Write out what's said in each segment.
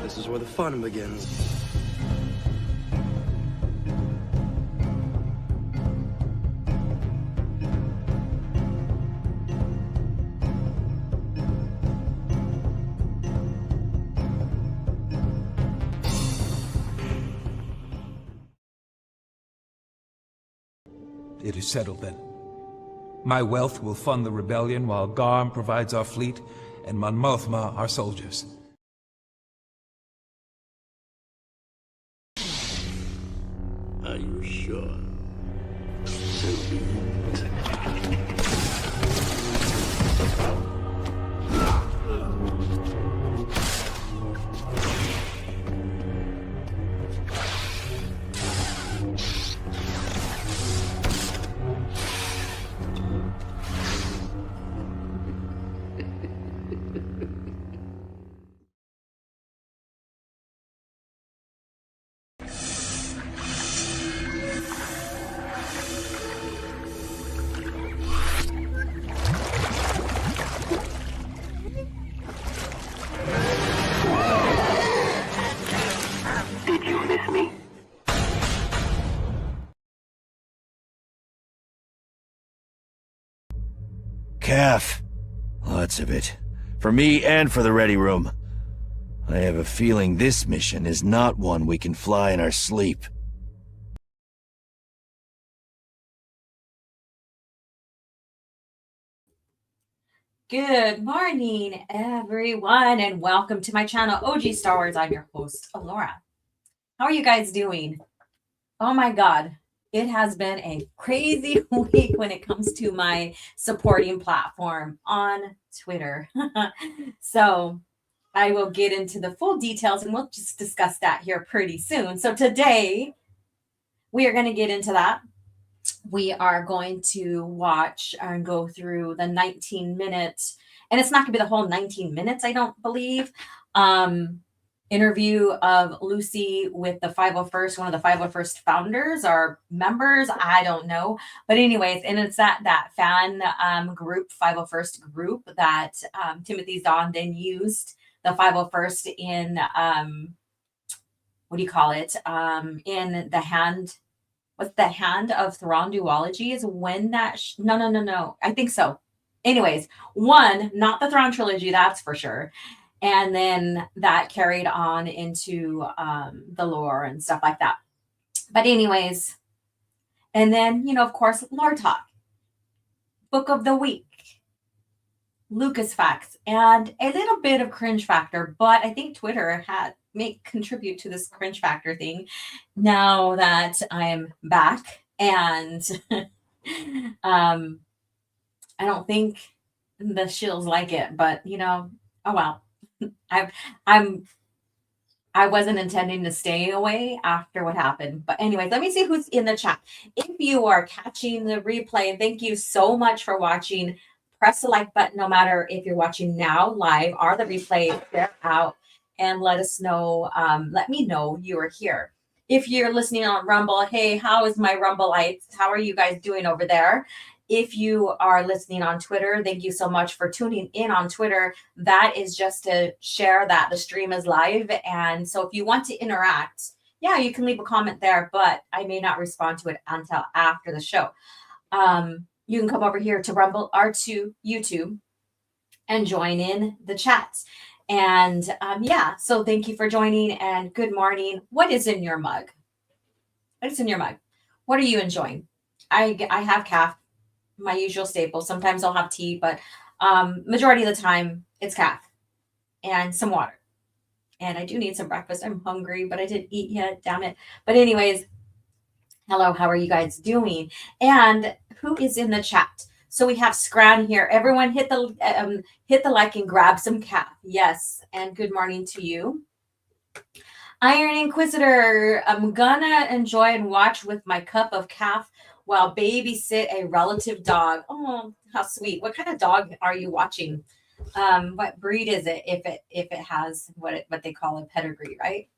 This is where the fun begins. It is settled then. My wealth will fund the rebellion while Garm provides our fleet and Mon Mothma our soldiers. Are you sure? So be it. Did you miss me? Calf. Lots of it. For me and for the ready room. I have a feeling this mission is not one we can fly in our sleep. Good morning, everyone, and welcome to my channel, OG Star Wars. I'm your host, Alora. How are you guys doing? Oh my God, it has been a crazy week when it comes to my supporting platform on Twitter. So I will get into the full details and we'll just discuss that here pretty soon. So today we are going to get into that. We are going to watch and go through the 19 minutes, and it's not going to be the whole 19 minutes, I don't believe, interview of Lucy with the 501st, one of the 501st founders or members, I don't know. But anyways, and it's that fan group, 501st group, that Timothy Zahn then used the 501st in, what do you call it, in the hand. What's the Hand of Thrawn duology is when that no, I think so. Anyways, one, not the Thrawn trilogy, that's for sure, and then that carried on into the lore and stuff like that. But anyways, and then, you know, of course, lore talk, book of the week, LucasFact, and a little bit of Cringe Factor. But I think Twitter may contribute to this Cringe Factor thing now that I'm back, and I don't think the shills like it, but you know, oh well. I wasn't intending to stay away after what happened. But anyways, let me see who's in the chat. If you are catching the replay, thank you so much for watching. Press the like button no matter if you're watching now live or the replay. They're out. And let us know, let me know you are here. If you're listening on Rumble, hey, how is my Rumbleites? How are you guys doing over there? If you are listening on Twitter, thank you so much for tuning in on Twitter. That is just to share that the stream is live. And so if you want to interact, yeah, you can leave a comment there, but I may not respond to it until after the show. You can come over here to Rumble or to YouTube and join in the chats. And yeah, so thank you for joining and good morning. What is in your mug? What is in your mug? What are you enjoying? I have calf, my usual staple. Sometimes I'll have tea, but majority of the time it's calf and some water. And I do need some breakfast. I'm hungry, but I didn't eat yet. Damn it. But anyways, hello, how are you guys doing? And who is in the chat? So we have Scran here. Everyone hit the like and grab some calf. Yes, and good morning to you. Iron Inquisitor, I'm gonna enjoy and watch with my cup of calf while babysit a relative dog. Oh, how sweet. What kind of dog are you watching? What breed is it if it has what they call a pedigree, right?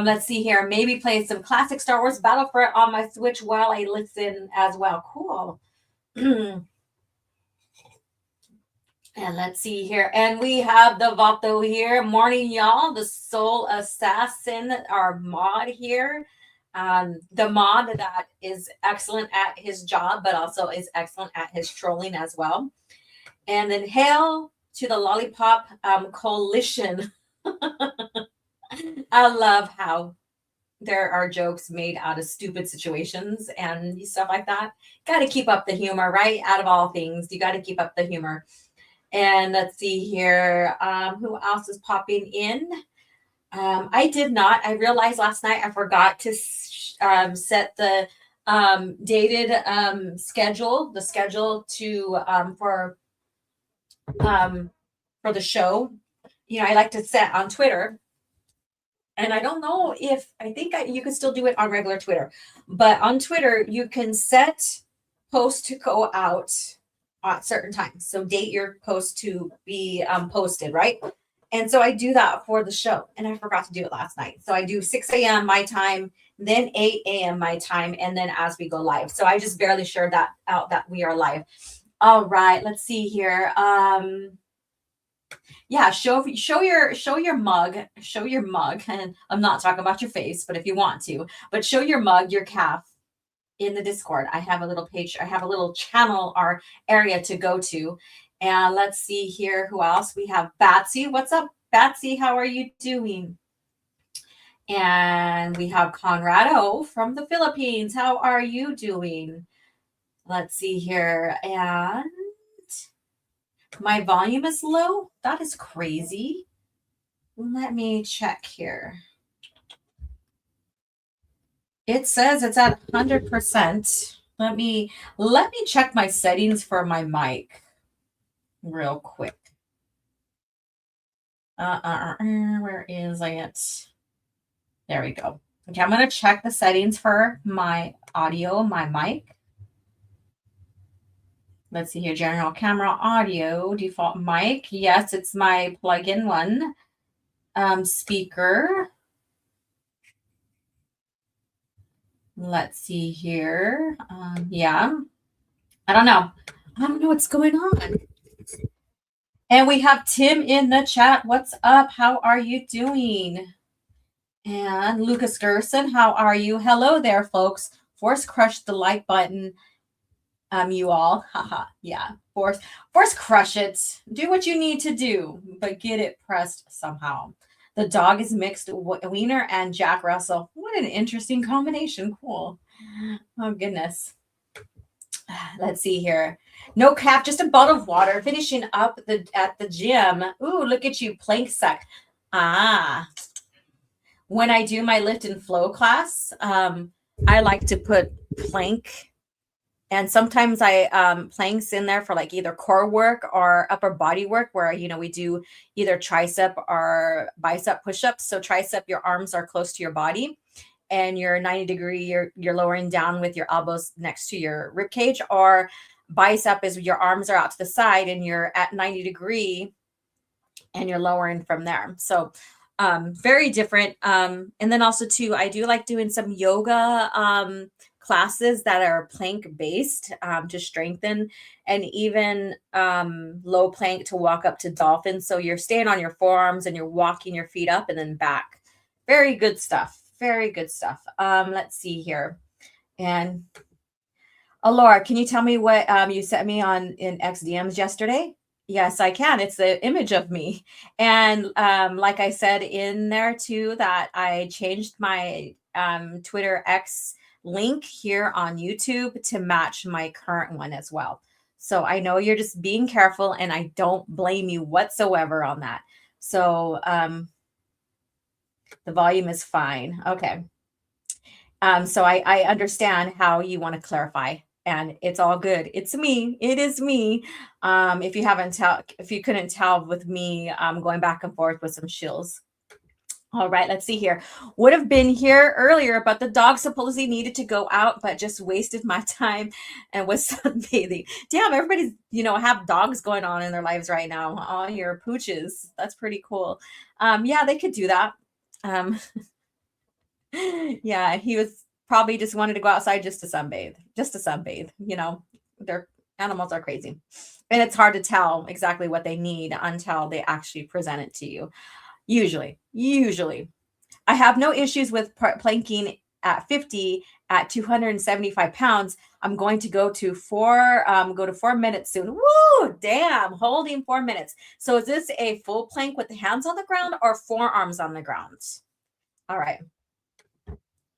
Let's see here. Maybe play some classic Star Wars Battlefront on my Switch while I listen as well. Cool. And let's see here. And we have the Vato here. Morning, y'all. The Soul Assassin, our mod here. The mod that is excellent at his job, but also is excellent at his trolling as well. And then hail to the Lollipop Coalition. I love how there are jokes made out of stupid situations and stuff like that. Got to keep up the humor, right? Out of all things, you got to keep up the humor. And let's see here. Who else is popping in? I did not. I realized last night I forgot to set the dated schedule, the schedule to for the show. You know, I like to set on Twitter. And I don't know if you can still do it on regular Twitter, but on Twitter you can set posts to go out at certain times. So date your post to be posted, right? And so I do that for the show, and I forgot to do it last night. So I do 6 a.m. my time, then 8 a.m. my time, and then as we go live. So I just barely shared that out that we are live. All right, let's see here. Yeah, show your mug, and I'm not talking about your face, but if you want to, but show your mug, your calf in the Discord. I have a little page, I have a little channel or area to go to. And let's see here who else. We have Batsy. What's up, Batsy? How are you doing? And we have Conrado from the Philippines. How are you doing? Let's see here. And my volume is low. That is crazy. Let me check here. It says it's at 100%. Let me check my settings for my mic real quick. Where is it? There we go. Okay, I'm going to check the settings for my audio, my mic. Let's see here. General camera, audio, default mic. Yes, it's my plug-in one. Speaker. Let's see here. Yeah. I don't know what's going on. And we have Tim in the chat. What's up? How are you doing? And Lucas Gerson, how are you? Hello there, folks. Force crush the like button. You all. Haha. Yeah. Force crush it. Do what you need to do, but get it pressed somehow. The dog is mixed wiener and Jack Russell. What an interesting combination. Cool. Oh, goodness. Let's see here. No cap, just a bottle of water. Finishing up at the gym. Ooh, look at you, plank suck. When I do my lift and flow class, I like to put plank, and sometimes I planks in there for like either core work or upper body work, where we do either tricep or bicep push-ups. So tricep, your arms are close to your body, and you're 90 degree, you're lowering down with your elbows next to your rib cage, or bicep is your arms are out to the side and you're at 90 degree and you're lowering from there. So very different. And then also too, I do like doing some yoga classes that are plank based to strengthen, and even low plank to walk up to dolphin. So you're staying on your forearms and you're walking your feet up and then back. Very good stuff. Very good stuff. Let's see here. And Laura, can you tell me what you sent me in XDMs yesterday? Yes, I can. It's the image of me. And like I said in there too, that I changed my Twitter X link here on YouTube to match my current one as well. So I know you're just being careful, and I don't blame you whatsoever on that. So the volume is fine. Okay. So I understand how you want to clarify, and it's all good. It's me. It is me. If you couldn't tell with me going back and forth with some shills. All right, let's see here. Would have been here earlier, but the dog supposedly needed to go out, but just wasted my time and was sunbathing. Damn, everybody's, have dogs going on in their lives right now. All your pooches. That's pretty cool. Yeah, they could do that. Yeah, he was probably just wanted to go outside just to sunbathe. They're Animals are crazy. And it's hard to tell exactly what they need until they actually present it to you. Usually. I have no issues with planking at 50 at 275 pounds. I'm going to go to 4 minutes soon. Woo! Damn, holding 4 minutes. So is this a full plank with the hands on the ground or forearms on the ground? All right.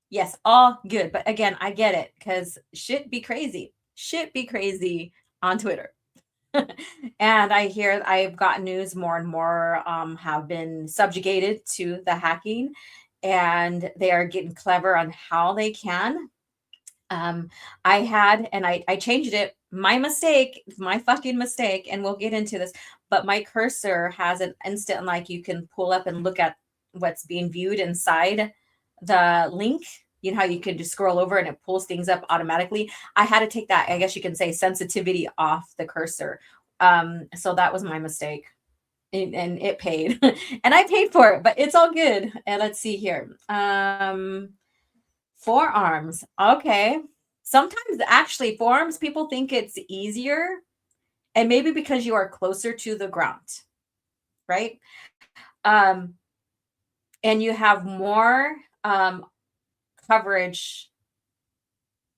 Yes, all good. But again, I get it because shit be crazy. Shit be crazy on Twitter. And I hear I've got news more and more have been subjugated to the hacking, and they are getting clever on how they can. I changed it. My mistake, my fucking mistake, and we'll get into this. But my cursor has an instant, like you can pull up and look at what's being viewed inside the link. You know how you can just scroll over and it pulls things up automatically. I had to take that, I guess you can say, sensitivity off the cursor. So that was my mistake. And it paid. And I paid for it, but it's all good. And let's see here. Forearms. Okay. Sometimes actually forearms, people think it's easier. And maybe because you are closer to the ground, right? And you have more coverage,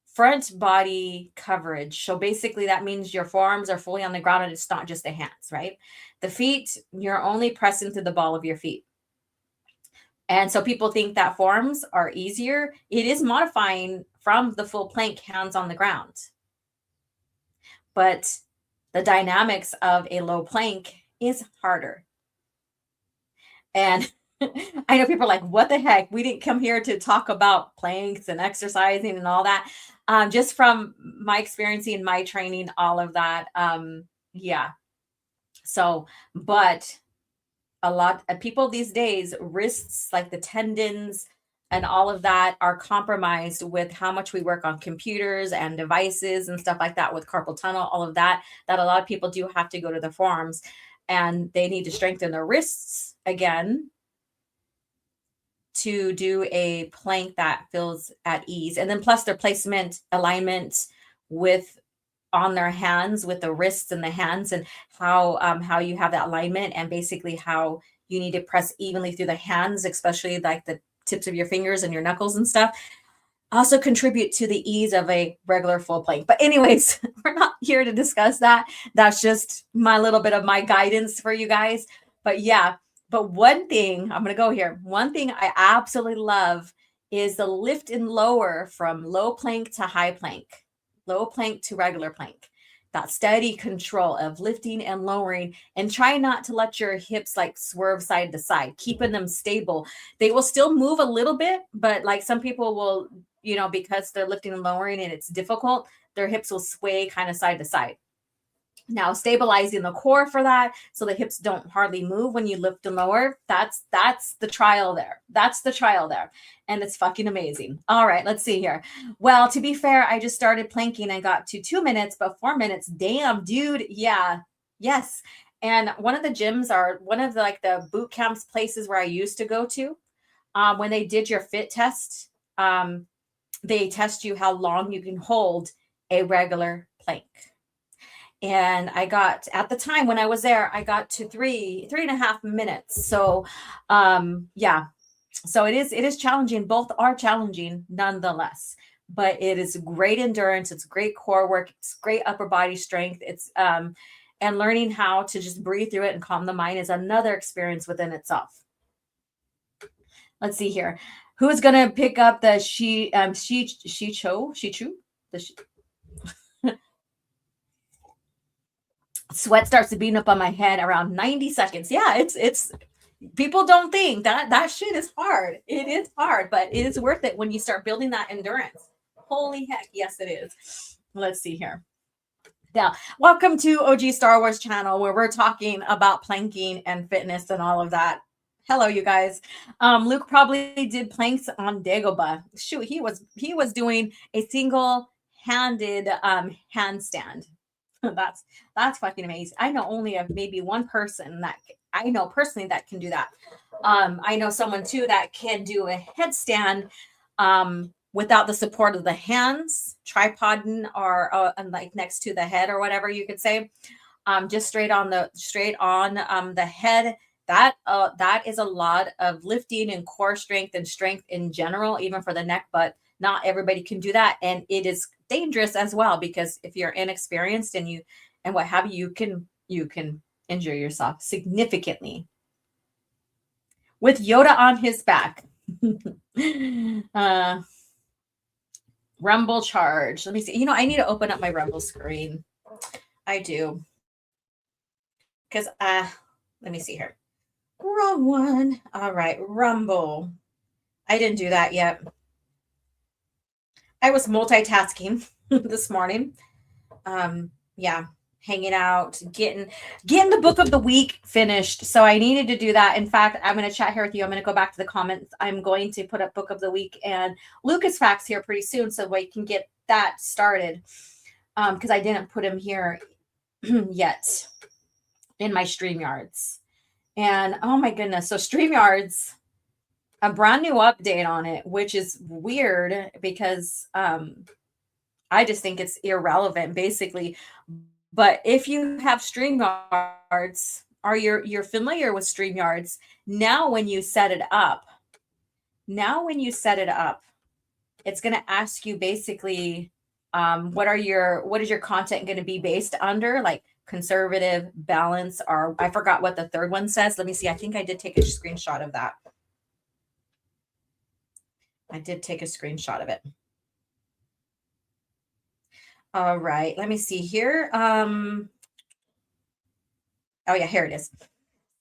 front body coverage. So basically that means your forearms are fully on the ground and it's not just the hands, right? The feet, you're only pressing to the ball of your feet. And so people think that forearms are easier. It is modifying from the full plank, hands on the ground. But the dynamics of a low plank is harder. And I know people are like, what the heck? We didn't come here to talk about planks and exercising and all that. Just from my experience in my training, all of that. Yeah. So, but a lot of people these days, wrists, like the tendons and all of that, are compromised with how much we work on computers and devices and stuff like that with carpal tunnel, all of that, that a lot of people do have to go to the forearms and they need to strengthen their wrists again to do a plank that feels at ease. And then plus their placement, alignment with on their hands, with the wrists and the hands, and how you have that alignment, and basically how you need to press evenly through the hands, especially like the tips of your fingers and your knuckles and stuff, also contribute to the ease of a regular full plank. But anyways, we're not here to discuss that. That's just my little bit of my guidance for you guys. But yeah, but one thing, I'm going to go here. One thing I absolutely love is the lift and lower from low plank to high plank, low plank to regular plank. That steady control of lifting and lowering, and try not to let your hips like swerve side to side, keeping them stable. They will still move a little bit, but like some people will, you know, because they're lifting and lowering and it's difficult, their hips will sway kind of side to side. Now, stabilizing the core for that, so the hips don't hardly move when you lift and lower. That's the trial there. That's the trial there. And it's fucking amazing. All right, let's see here. Well, to be fair, I just started planking. I got to 2 minutes, but 4 minutes. Damn, dude. Yeah. Yes. And one of the gyms are one of the, like the boot camps places where I used to go to. When they did your fit test, they test you how long you can hold a regular plank. And I got, at the time when I was there, I got to 3.5 minutes. So, yeah, so it is challenging. Both are challenging nonetheless, but it is great endurance. It's great core work. It's great upper body strength. It's, and learning how to just breathe through it and calm the mind is another experience within itself. Let's see here. Who's going to pick up the sweat starts to beat up on my head around 90 seconds. Yeah, it's people don't think that shit is hard. It is hard, but it is worth it when you start building that endurance. Holy heck, yes, it is. Let's see here. Now, welcome to OG Star Wars channel, where we're talking about planking and fitness and all of that. Hello, you guys. Luke probably did planks on Dagobah. Shoot, he was doing a single-handed handstand. That's fucking amazing. I know only of maybe one person that I know personally that can do that. I know someone too that can do a headstand without the support of the hands, tripoding or like next to the head or whatever you could say, just straight on the head. That is a lot of lifting and core strength and strength in general, even for the neck, but not everybody can do that. And it is dangerous as well, because if you're inexperienced and what have you, you can injure yourself significantly. With Yoda on his back. Rumble charge. Let me see. I need to open up my Rumble screen. I do. Because let me see here. Wrong one. All right, Rumble. I didn't do that yet. I was multitasking this morning. Yeah, hanging out, getting the book of the week finished. So I needed to do that. In fact, I'm going to chat here with you. I'm going to go back to the comments. I'm going to put up book of the week and LucasFacts here pretty soon, so we can get that started. Because I didn't put him here yet in my StreamYards. And oh my goodness, so StreamYards, a brand new update on it, which is weird because I just think it's irrelevant basically. But if you have StreamYards or you're familiar with StreamYards, now when you set it up, it's going to ask you basically what is your content going to be based under, like conservative, balance, or I forgot what the third one says. Let me see. I think I did take a screenshot of that. I did take a screenshot of it. All right. Let me see here. Oh yeah, here it is.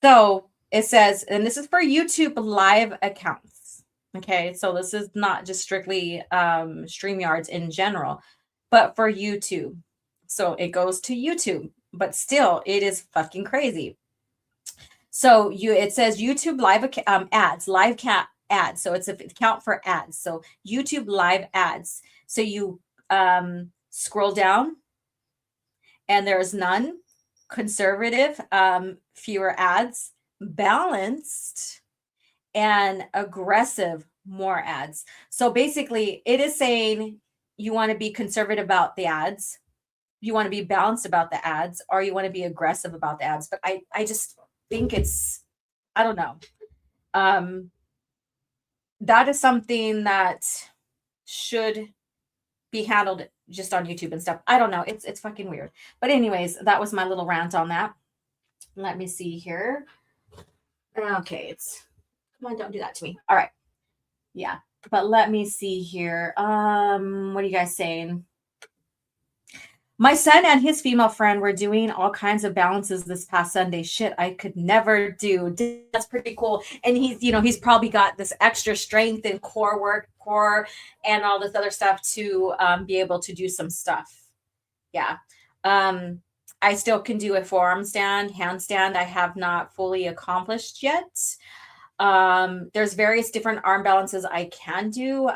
So it says, and this is for YouTube live accounts. Okay. So this is not just strictly StreamYards in general, but for YouTube. So it goes to YouTube, but still it is fucking crazy. So it says YouTube live ads, live cat ads. So it's a account for ads. So YouTube live ads. So you scroll down and there's none, conservative, fewer ads, balanced, and aggressive, more ads. So basically it is saying you want to be conservative about the ads, you want to be balanced about the ads, or you want to be aggressive about the ads. But I just think I don't know. That is something that should be handled just on YouTube and stuff. I don't know. It's fucking weird. But anyways, that was my little rant on that. Let me see here. Okay, come on, don't do that to me. All right. Yeah. But let me see here. What are you guys saying? My son and his female friend were doing all kinds of balances this past Sunday. Shit, I could never do. That's pretty cool. And he's probably got this extra strength and core and all this other stuff to be able to do some stuff. Yeah. I still can do a forearm stand, handstand. I have not fully accomplished yet. There's various different arm balances I can do.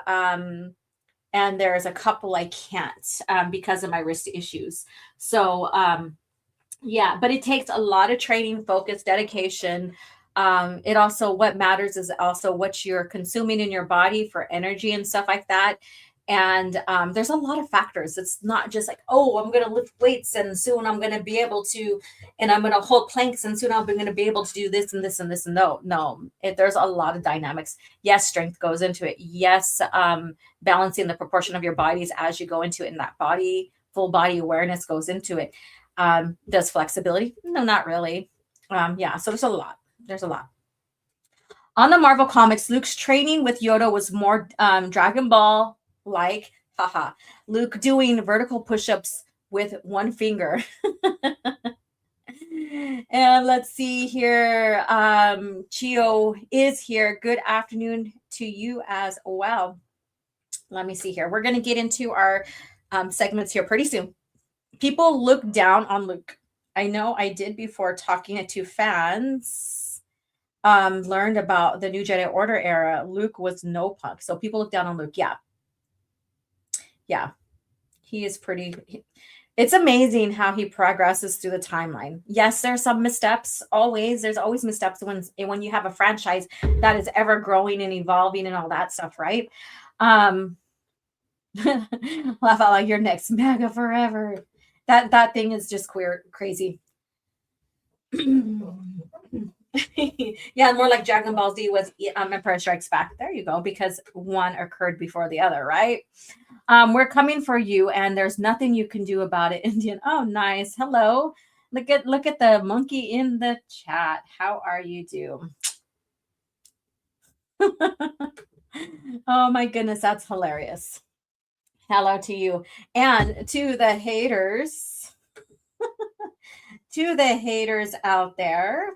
And there's a couple I can't because of my wrist issues. So, yeah, but it takes a lot of training, focus, dedication. It also, what matters is also what you're consuming in your body for energy and stuff like that. And there's a lot of factors. It's not just like, oh, I'm going to lift weights and soon I'm going to be able to, and I'm going to hold planks and soon I'm going to be able to do this and this and this. And no, there's a lot of dynamics. Yes, strength goes into it. Yes, balancing the proportion of your bodies as you go into it, and that full body awareness goes into it. Does flexibility? No, not really. Yeah, so there's a lot. On the Marvel Comics, Luke's training with Yoda was more Dragon Ball like, haha. Luke doing vertical push-ups with one finger. And let's see here. Chio is here. Good afternoon to you as well. Let me see here. We're going to get into our segments here pretty soon. People look down on Luke. I know I did before talking to fans. Learned about the New Jedi Order era. Luke was no punk. So people look down on Luke. Yeah, he is pretty. It's amazing how he progresses through the timeline. Yes, there's some missteps. There's always missteps when you have a franchise that is ever growing and evolving and all that stuff, right? Laugh out like your next MAGA forever. That thing is just queer crazy. Yeah, more like Dragon Ball Z was Empire Strikes Back. There you go, because one occurred before the other, right? We're coming for you, and there's nothing you can do about it. Indian. Oh, nice. Hello. Look at the monkey in the chat. How are you do? Oh my goodness, that's hilarious. Hello to you. And to the haters. To the haters out there.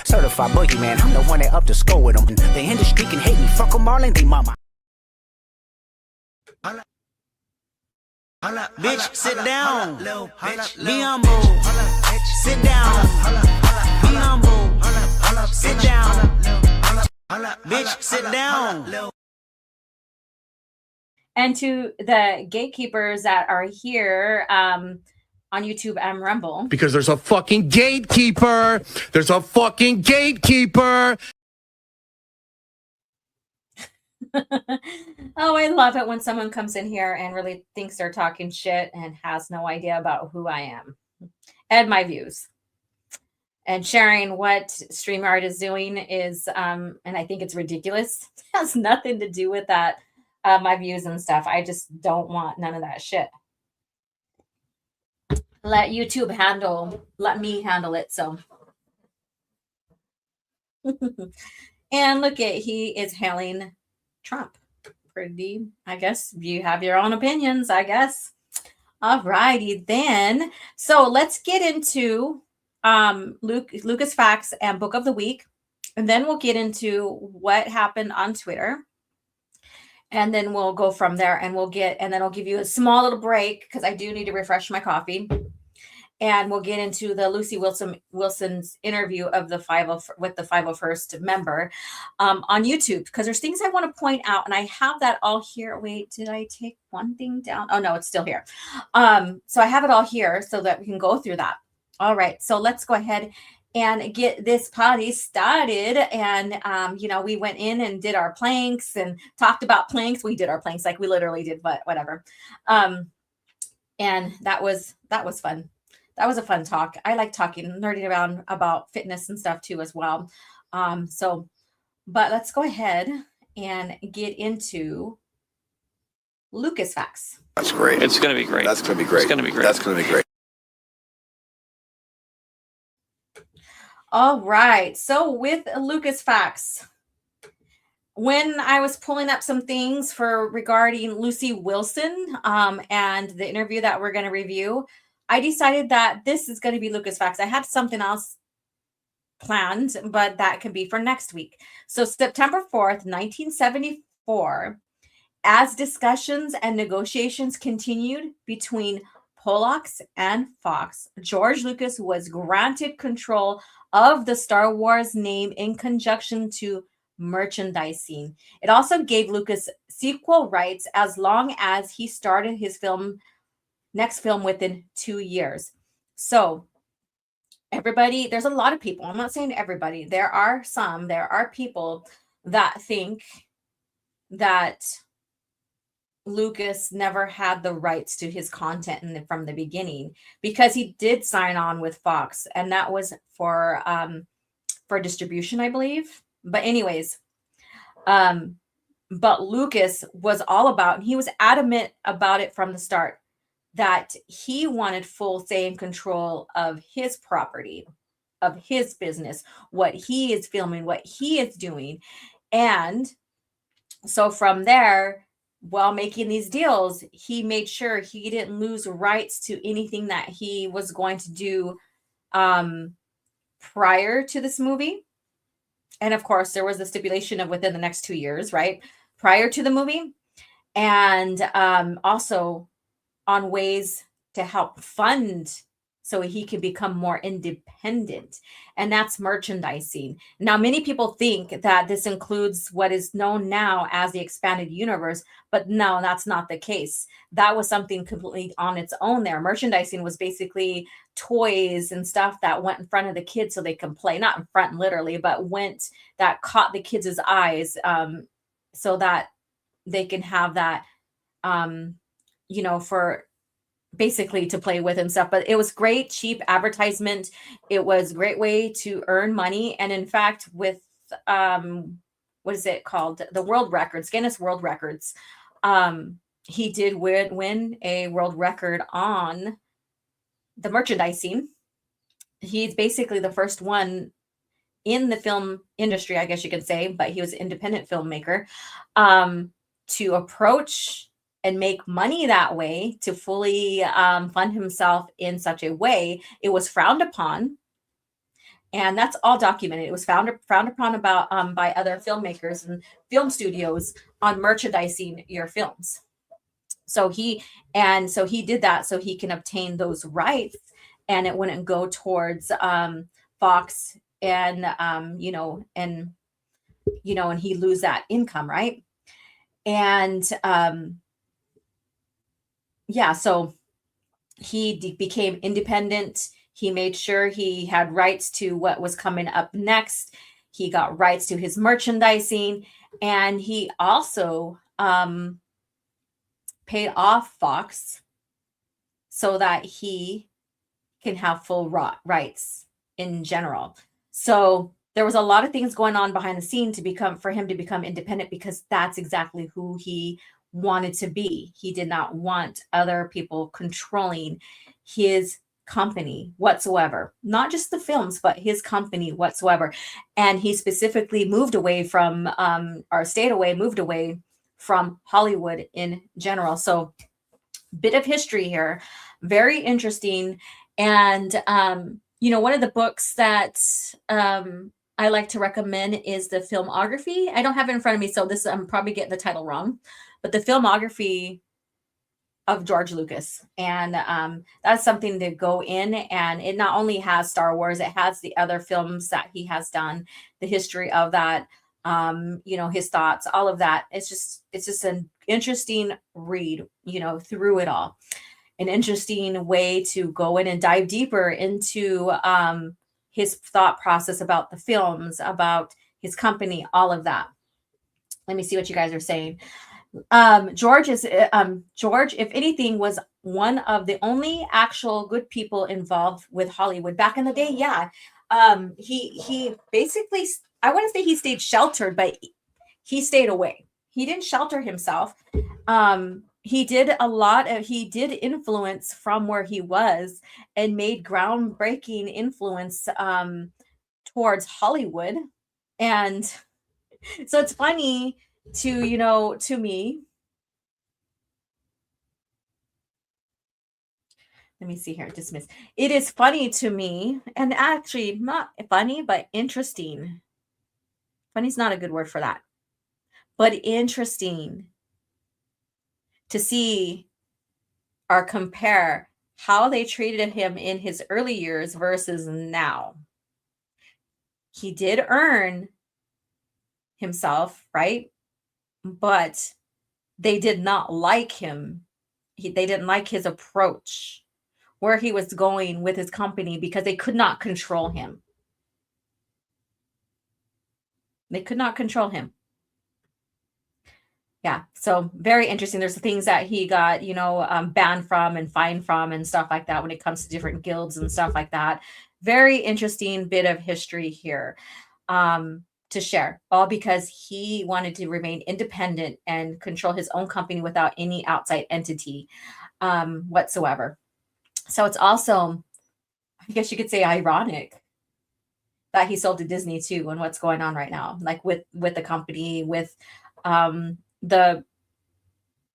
Certified boogeyman, I'm the one that up to score with them. The industry can hate me, fuck them all and they mama. Bitch, sit down. Be humble. Sit down. Be humble. Sit down. Bitch, sit down. And to the gatekeepers that are here on YouTube and Rumble. Because there's a fucking gatekeeper. There's a fucking gatekeeper. Oh, I love it when someone comes in here and really thinks they're talking shit and has no idea about who I am and my views. And sharing what StreamYard is doing is, and I think it's ridiculous. It has nothing to do with that, my views and stuff. I just don't want none of that shit. Let YouTube let me handle it. So, and look at, he is hailing Trump. Pretty, I guess you have your own opinions, I guess. All righty then. So let's get into LucasFacts and Book of the Week. And then we'll get into what happened on Twitter. And then we'll go from there, and then I'll give you a small little break because I do need to refresh my coffee. And we'll get into the Lucy Wilson's interview of the 501st member on YouTube, because there's things I want to point out, and I have that all here. Wait, did I take one thing down? Oh no, it's still here. So I have it all here so that we can go through that. All right, so let's go ahead and get this party started. And we went in and did our planks and talked about planks. We did our planks, like we literally did, but whatever. And that was fun. That was a fun talk. I like talking, nerding around about fitness and stuff too as well. But let's go ahead and get into LucasFacts. That's great. It's going to be great. That's going to be great. It's going to be great. That's going to be great. All right. So with LucasFacts, when I was pulling up some things regarding Lucy Wilson and the interview that we're going to review, I decided that this is going to be LucasFacts. I had something else planned, but that can be for next week. So September 4th, 1974, as discussions and negotiations continued between Pollux and Fox, George Lucas was granted control of the Star Wars name in conjunction to merchandising. It also gave Lucas sequel rights as long as he started his next film within 2 years. So everybody, there's a lot of people, I'm not saying everybody, there are people that think that Lucas never had the rights to his content from the beginning, because he did sign on with Fox, and that was for distribution, I believe. But anyways, but Lucas was all about, and he was adamant about it from the start, that he wanted full say and control of his property, of his business, what he is filming, what he is doing. And so from there, while making these deals, he made sure he didn't lose rights to anything that he was going to do prior to this movie. And of course, there was a stipulation of within the next 2 years, right? Prior to the movie. And also on ways to help fund so he can become more independent. And that's merchandising. Now, many people think that this includes what is known now as the expanded universe, but no, that's not the case. That was something completely on its own there. Merchandising was basically toys and stuff that went in front of the kids so they can play, not in front literally, but that caught the kids' eyes so that they can have that, you know, for basically to play with and stuff. But it was great, cheap advertisement. It was a great way to earn money. And in fact, with what is it called? The world records, Guinness World Records. He did win a world record on the merchandising. He's basically the first one in the film industry, I guess you could say, but he was an independent filmmaker, to approach and make money that way, to fully fund himself in such a way. It was frowned upon, and that's all documented. It was frowned upon about by other filmmakers and film studios on merchandising your films. So he did that so he can obtain those rights, and it wouldn't go towards Fox, and and he lose that income, right? And so he became independent. He made sure he had rights to what was coming up next. He got rights to his merchandising, and he also paid off Fox so that he can have full rights in general. So there was a lot of things going on behind the scene for him to become independent, because that's exactly who he wanted to be. He did not want other people controlling his company whatsoever, not just the films, but his company whatsoever. And he specifically moved away from moved away from Hollywood in general. So bit of history here, very interesting. And one of the books that I like to recommend is the filmography. I don't have it in front of me, so I'm probably getting the title wrong, but the filmography of George Lucas. And that's something to go in, and it not only has Star Wars, it has the other films that he has done, the history of that, his thoughts, all of that. It's just an interesting read, through it all. An interesting way to go in and dive deeper into his thought process about the films, about his company, all of that. Let me see what you guys are saying. George, if anything, was one of the only actual good people involved with Hollywood back in the day. Yeah. He basically, I wouldn't say he stayed sheltered, but he stayed away. He didn't shelter himself. He did influence from where he was, and made groundbreaking influence towards Hollywood. And so it's funny to me. Let me see here. Dismiss. It is funny to me, and actually not funny, but interesting. Funny is not a good word for that, but interesting to see or compare how they treated him in his early years versus now. He did earn himself, right? But they did not like him. They didn't like his approach, where he was going with his company, because they could not control him. They could not control him. Yeah, so very interesting. There's the things that he got, banned from and fined from and stuff like that when it comes to different guilds and stuff like that. Very interesting bit of history here to share, all because he wanted to remain independent and control his own company without any outside entity whatsoever. So it's also, I guess you could say, ironic that he sold to Disney too, and what's going on right now, like with the company, with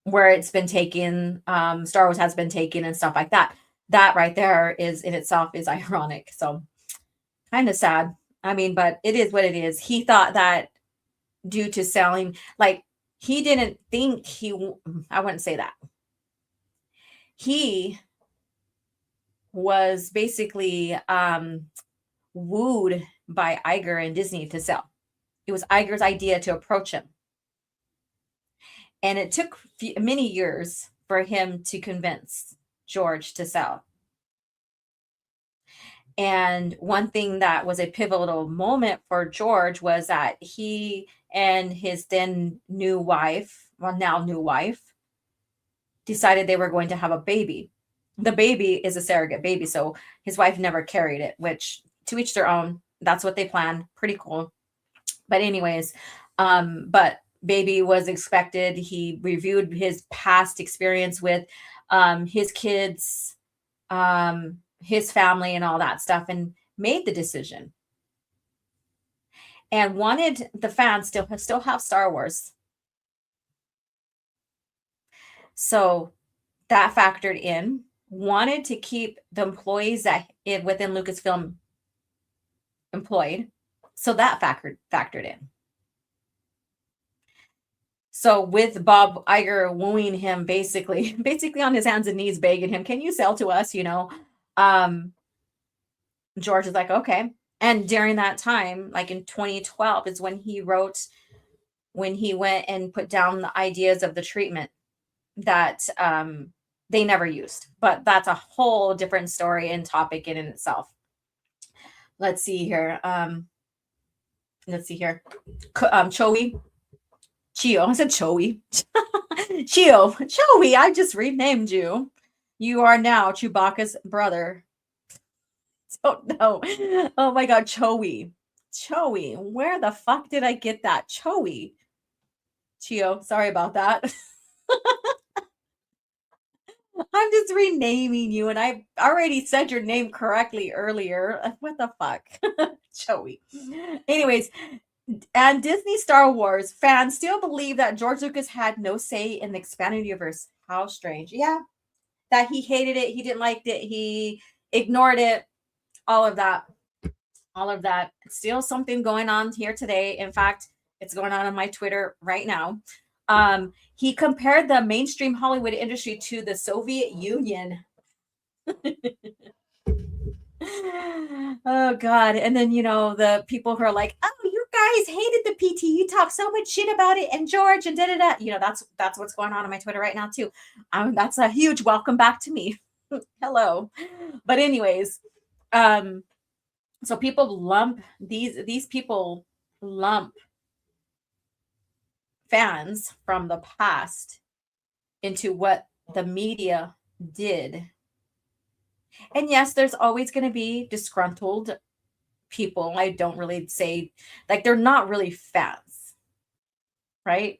where it's been taken, Star Wars has been taken and stuff like that. That right there is in itself is ironic. So kind of sad. I mean, but it is what it is. He thought that due to selling, like, he didn't think I wouldn't say that. He was basically wooed by Iger and Disney to sell. It was Iger's idea to approach him. And it took many years for him to convince George to sell. And one thing that was a pivotal moment for George was that he and his then new wife, well, now new wife, decided they were going to have a baby. The baby is a surrogate baby, so his wife never carried it, which to each their own. That's what they planned. Pretty cool. But anyways, but baby was expected. He reviewed his past experience with his kids, his family, and all that stuff, and made the decision. And wanted the fans still have Star Wars. So that factored in. Wanted to keep the employees that within Lucasfilm employed. So that factored in. So with Bob Iger wooing him, basically on his hands and knees, begging him, "Can you sell to us?" George is like, "Okay." And during that time, like in 2012, is when he went and put down the ideas of the treatment that they never used. But that's a whole different story and topic in itself. Let's see here. Choey. Chio. I said Choey. Chio. Choey. I just renamed you. You are now Chewbacca's brother. Oh no. Oh my god, Choey. Choey. Where the fuck did I get that? Choey. Chio. Sorry about that. I'm just renaming you, and I already said your name correctly earlier. What the fuck? Joey. Anyways, and Disney Star Wars fans still believe that George Lucas had no say in the expanded universe. How strange. Yeah. That he hated it. He didn't like it. He ignored it. All of that. All of that. Still something going on here today. In fact, it's going on my Twitter right now. He compared the mainstream Hollywood industry to the Soviet Union. Oh God. And then, the people who are like, "Oh, you guys hated the PT. You talk so much shit about it. And George and da-da-da." That's what's going on my Twitter right now too. That's a huge welcome back to me. Hello. But anyways, so people lump these people lump fans from the past into what the media did. And yes, there's always going to be disgruntled people. I don't really say, like, they're not really fans, right?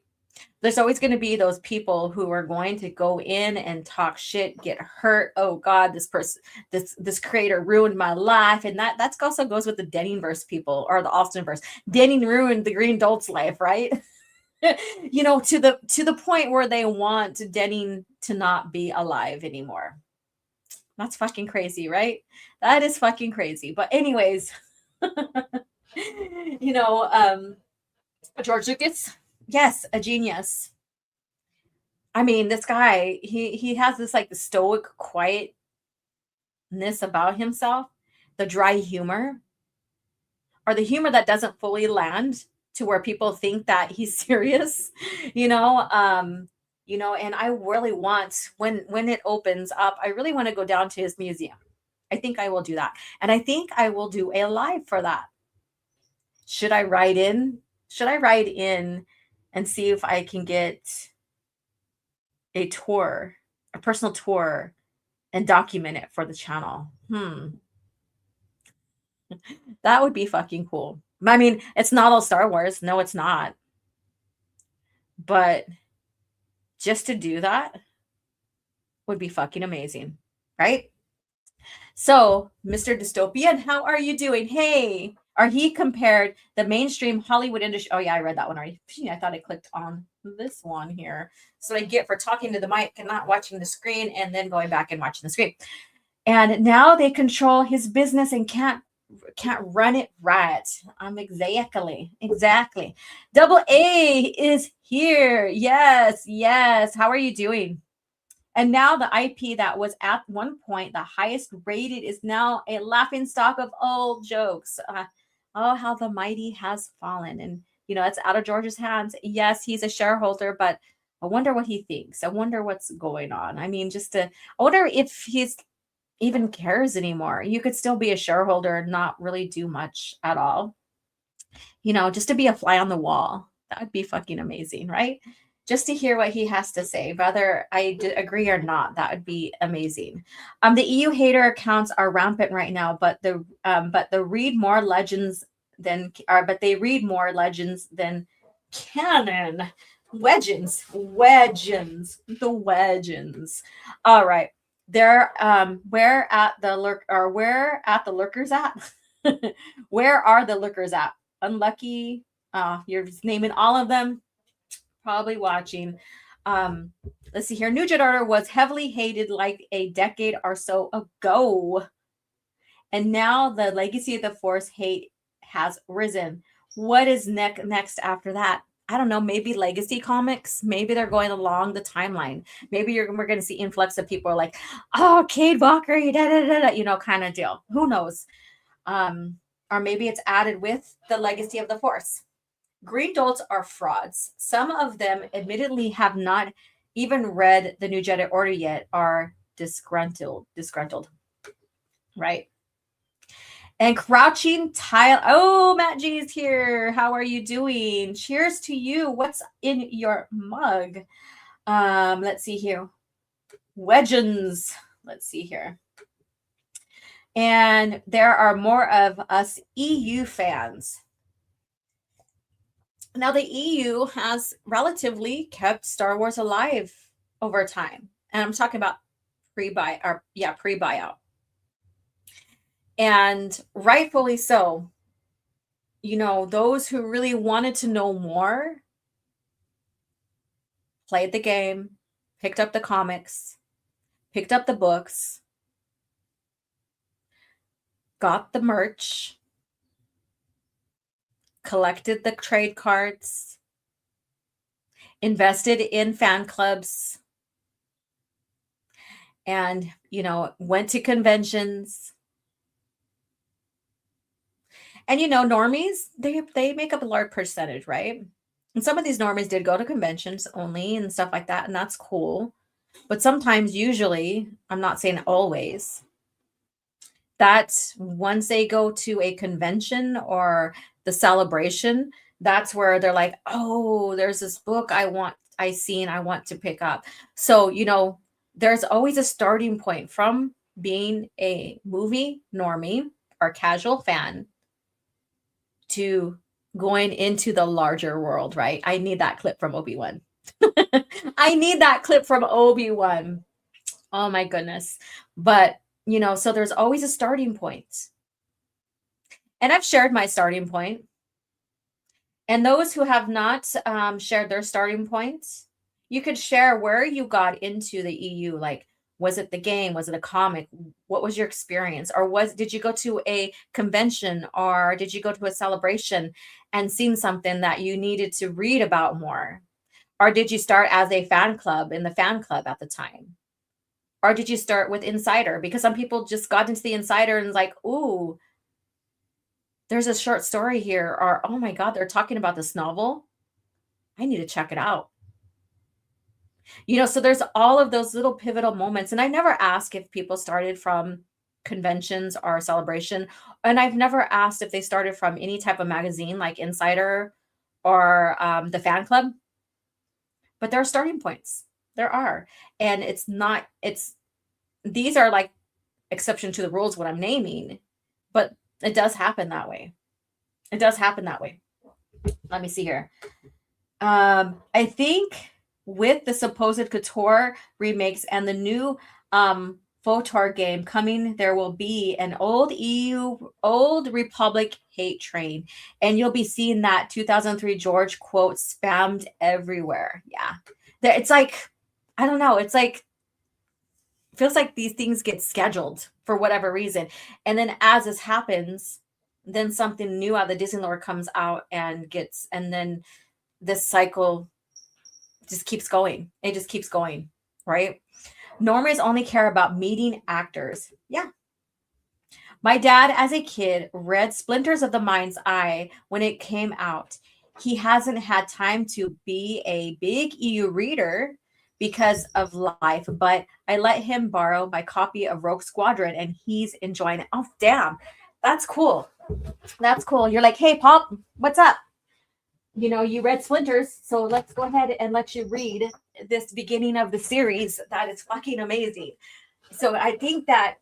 There's always going to be those people who are going to go in and talk shit, get hurt. "Oh God, this person, this creator ruined my life." And that also goes with the Denningverse people, or the Austinverse. Denning ruined the Green Dolt's life, right? To the point where they want Denning to not be alive anymore. That's fucking crazy, right? That is fucking crazy. But anyways, George Lucas, yes, a genius. I mean, this guy, he has this like the stoic quietness about himself, the dry humor, or the humor that doesn't fully land to where people think that he's serious, and I really want, when it opens up, I really want to go down to his museum. I think I will do that. And I think I will do a live for that. Should I write in and see if I can get a personal tour, and document it for the channel? That would be fucking cool. I mean, it's not all Star Wars. No, it's not. But just to do that would be fucking amazing, right? So, Mr. Dystopian, how are you doing? Hey, he compared the mainstream Hollywood industry. Oh yeah, I read that one already. I thought I clicked on this one here. So I get for talking to the mic and not watching the screen, and then going back and watching the screen. And now they control his business and can't run it right. Exactly. Double A is here. Yes. How are you doing? And now the IP that was at one point the highest rated is now a laughing stock of old jokes. Oh, how the mighty has fallen. And, it's out of George's hands. Yes, he's a shareholder, but I wonder what he thinks. I wonder what's going on. I mean, I wonder if he's even cares anymore. You could still be a shareholder and not really do much at all. Just to be a fly on the wall. That would be fucking amazing, right? just to hear what he has to say, whether I agree or not. That would be amazing. The EU hater accounts are rampant right now, but the read more legends than but they read more legends than canon. Legends, the legends. All right, they're where at the lurkers at? Where are the lurkers at? Unlucky. You're just naming all of them. Probably watching. Let's see here. New Jedi Order was heavily hated like a decade or so ago, and now the legacy of the Force hate has risen. What is next after that? I don't know. Maybe legacy comics. Maybe they're going along the timeline. Maybe we're going to see influx of people like, oh, Cade Walker, kind of deal. Who knows? Or maybe it's added with the legacy of the Force. Green Dolts are frauds. Some of them admittedly have not even read the New Jedi Order yet, are disgruntled, right? And Crouching Tile. Oh, Matt G is here. How are you doing? Cheers to you. What's in your mug? Let's see here. Legends. Let's see here. And there are more of us EU fans. Now, the EU has relatively kept Star Wars alive over time. And I'm talking about pre-buyout. And rightfully so. Those who really wanted to know more played the game, picked up the comics, picked up the books, got the merch, collected the trade cards, invested in fan clubs, and, went to conventions. And, normies, they make up a large percentage, right? And some of these normies did go to conventions only and stuff like that, and that's cool. But sometimes, usually, I'm not saying always, that once they go to a convention or the celebration, that's where they're like, oh, there's this book I want to pick up. So, there's always a starting point from being a movie normie or casual fan to going into the larger world, right? I need that clip from Obi-Wan. I need that clip from Obi-Wan. Oh my goodness. But, so there's always a starting point. And I've shared my starting point. And those who have not shared their starting points, you could share where you got into the EU. Like, was it the game? Was it a comic? What was your experience? Or did you go to a convention, or did you go to a celebration and seen something that you needed to read about more? Or did you start as a fan club in the fan club at the time? Or did you start with Insider? Because some people just got into the Insider and was like, ooh, there's a short story here. Or, oh my God, they're talking about this novel. I need to check it out. So there's all of those little pivotal moments. And I never ask if people started from conventions or celebration. And I've never asked if they started from any type of magazine like Insider or the fan club. But there are starting points. There are. And these are like exception to the rules, what I'm naming. But it does happen that way. It does happen that way. Let me see here. I think with the supposed KOTOR remakes and the new FOTOR game coming, there will be an old Republic hate train. And you'll be seeing that 2003 George quote spammed everywhere. Yeah. It's like, I don't know. It's like, feels like these things get scheduled for whatever reason. And then as this happens, then something new out of the Disney lore comes out and then this cycle just keeps going. It just keeps going, right? Normies only care about meeting actors. Yeah. My dad, as a kid, read Splinters of the Mind's Eye when it came out. He hasn't had time to be a big EU reader because of life, but I let him borrow my copy of Rogue Squadron and he's enjoying it. Oh, damn. That's cool. That's cool. You're like, hey, Pop, what's up? you know, you read Splinters, so let's go ahead and let you read this beginning of the series that is fucking amazing. So I think that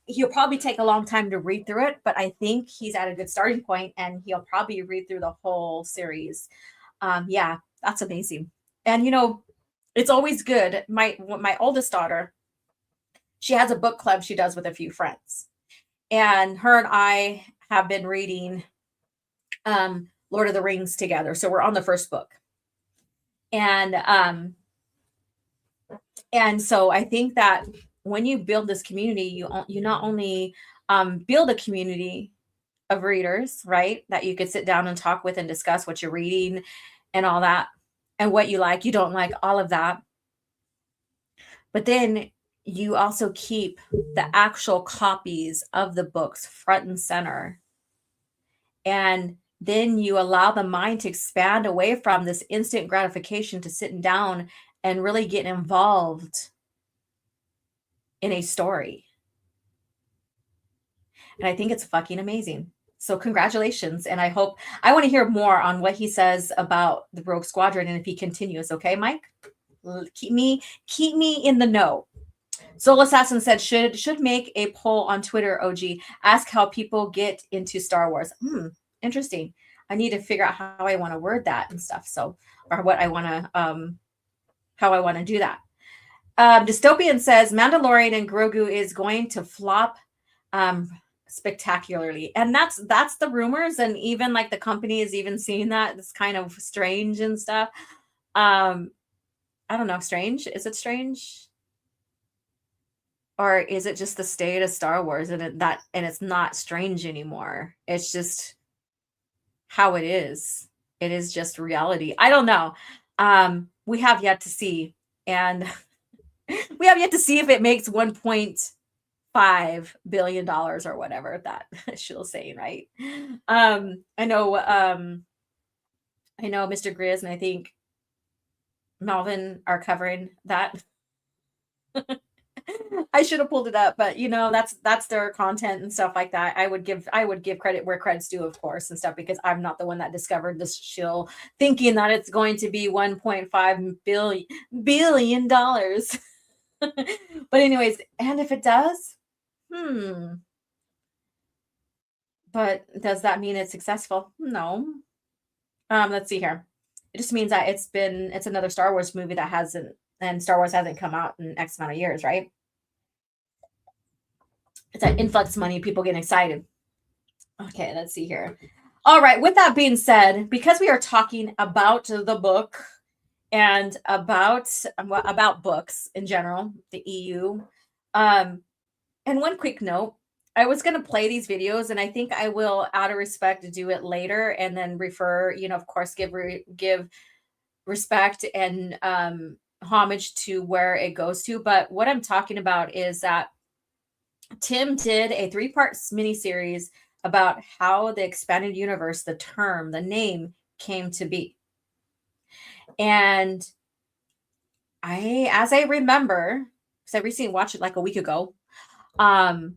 he'll probably take a long time to read through it, but I think he's at a good starting point and he'll probably read through the whole series. Yeah, that's amazing. And you know, it's always good. My oldest daughter, she has a book club she does with a few friends. And her and I have been reading Lord of the Rings together. So we're on the first book. And so I think that when you build this community, you not only build a community of readers, right? That you could sit down and talk with and discuss what you're reading and all that, and what you like, you don't like, all of that. But then you also keep the actual copies of the books front and center. And then you allow the mind to expand away from this instant gratification to sitting down and really get involved in a story. And I think it's fucking amazing. So congratulations. And I want to hear more on what he says about the Rogue Squadron and if he continues. Okay, Mike? Keep me in the know. Soul Assassin said, should make a poll on Twitter, OG. Ask how people get into Star Wars. Interesting. I need to figure out how I want to word that and stuff. So, or what I want to, how I want to do that. Dystopian says Mandalorian and Grogu is going to flop spectacularly. And that's the rumors. And even like the company is even seeing that. It's kind of strange and stuff. I don't know. Strange? Is it strange? Or is it just the state of Star Wars and it's not strange anymore? It's just how it is. It is just reality. I don't know. We have yet to see. And we have yet to see if it makes $1.5 billion or whatever that she's saying, right? I know Mr. Grizz and I think Melvin are covering that. I should have pulled it up, but you know, that's their content and stuff like that. I would give credit where credit's due, of course, and stuff, because I'm not the one that discovered this shill thinking that it's going to be $1.5 billion. But anyways, and if it does, but does that mean it's successful? No. Let's see here. It just means that it's another Star Wars movie that hasn't come out in X amount of years, right? It's that influx money, people getting excited. Okay, let's see here. All right, with that being said, because we are talking about the book and about books in general, the EU, and one quick note, I was going to play these videos, and I think I will, out of respect, do it later, and then refer, of course, give respect and homage to where it goes to. But what I'm talking about is that Tim did a 3-part miniseries about how the expanded universe, the term, the name came to be. And as I remember, because I recently watched it like a week ago, the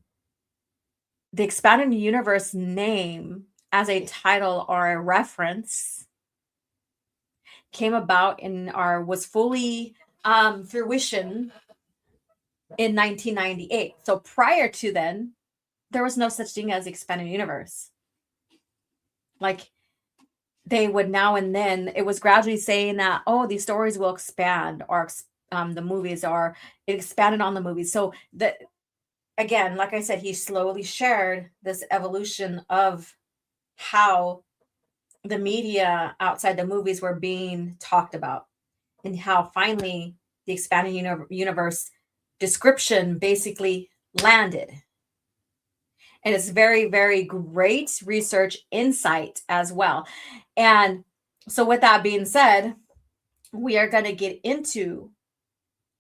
expanded universe name as a title or a reference came about was fully fruition in 1998. So prior to then, there was no such thing as expanded universe. Like, they would now and then, it was gradually saying that, oh, these stories will expand, or the movies are, it expanded on the movies. So that, again, like I said, he slowly shared this evolution of how the media outside the movies were being talked about, and how finally the expanded universe description basically landed. And it's very, very great research insight as well. And so with that being said, we are going to get into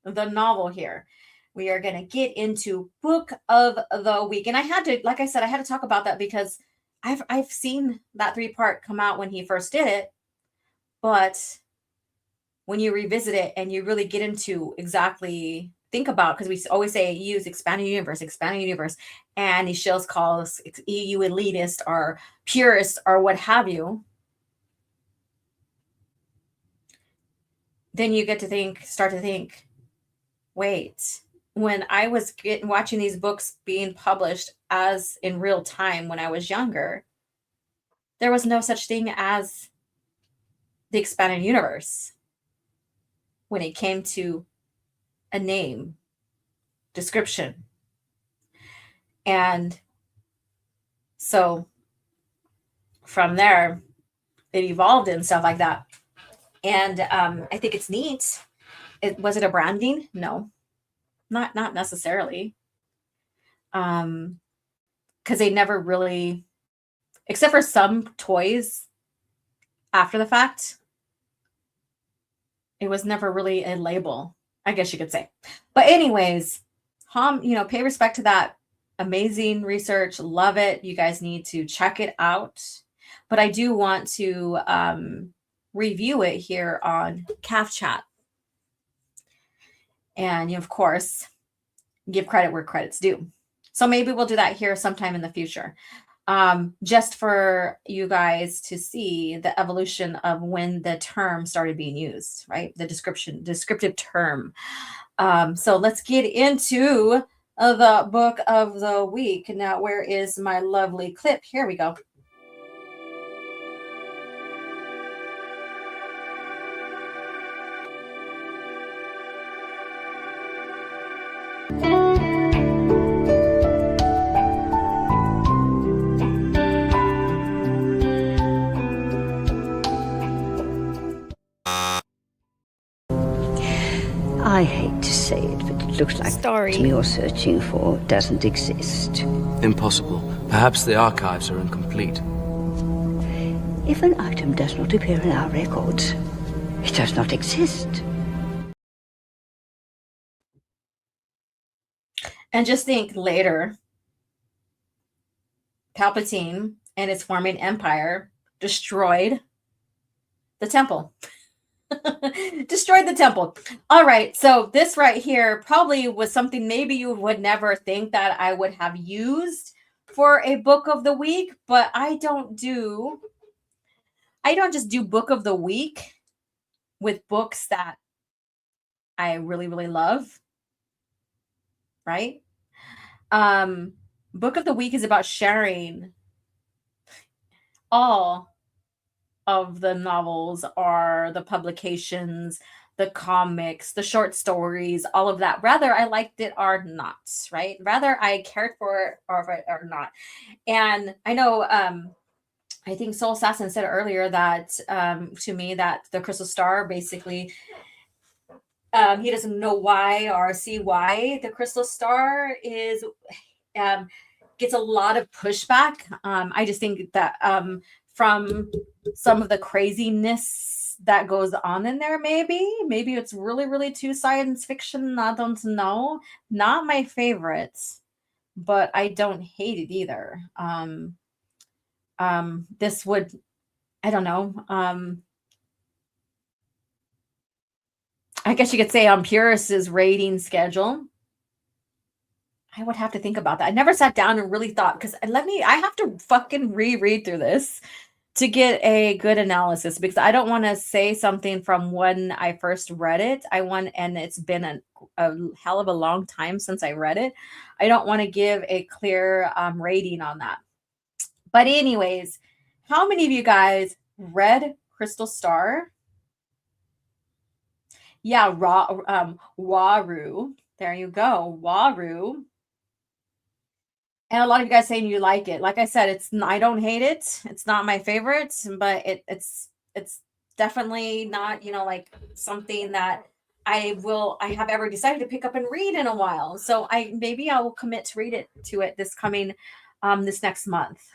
the novel here. We are going to get into Book of the Week. And I had to, like I said, I had to talk about that because I've seen that 3-part come out when he first did it. But when you revisit it and you really get into exactly, think about, because we always say use expanded universe, and these shills call us EU elitist or purist or what have you. then you get to start to think, wait, when I was watching these books being published as in real time when I was younger, there was no such thing as the expanded universe when it came to a name, description. And so from there, it evolved and stuff like that. And I think it's neat. Was it a branding? No, not necessarily. Because they never really, except for some toys after the fact, it was never really a label, I guess you could say. But anyways, pay respect to that amazing research. Love it. You guys need to check it out. But I do want to review it here on Calf Chat. And of course, give credit where credit's due. So maybe we'll do that here sometime in the future. Just for you guys to see the evolution of when the term started being used, right? The descriptive term. So let's get into the book of the week. Now, where is my lovely clip? Here we go. I hate to say it, but it looks like Story. the item you're searching for doesn't exist. Impossible. Perhaps the archives are incomplete. If an item does not appear in our records, it does not exist. And just think later, Palpatine and his forming empire destroyed the temple. Destroyed the temple. All right, so this right here probably was something maybe you would never think that I would have used for a book of the week, but I don't just do book of the week with books that I really, really love. Right? Book of the week is about sharing all of the novels or the publications, the comics, the short stories, all of that. Whether I liked it or not, right? Whether I cared for it or not. And I know, I think Soul Assassin said earlier that to me that the Crystal Star basically, he doesn't know why or see why the Crystal Star is gets a lot of pushback. I just think that from some of the craziness that goes on in there, maybe it's really, really too science fiction. I don't know. Not my favorites, but I don't hate it either. This would, I don't know. I guess you could say on Purist's rating schedule. I would have to think about that. I never sat down and really thought, because I have to fucking reread through this to get a good analysis, because I don't want to say something from when I first read it. And it's been a hell of a long time since I read it. I don't want to give a clear rating on that. But anyways, how many of you guys read Crystal Star? Yeah, Waru. There you go, Waru. And a lot of you guys saying you like it. Like I said, I don't hate it. It's not my favorite, but it's definitely not, like something that I have ever decided to pick up and read in a while. So maybe I will commit to read it this coming this next month.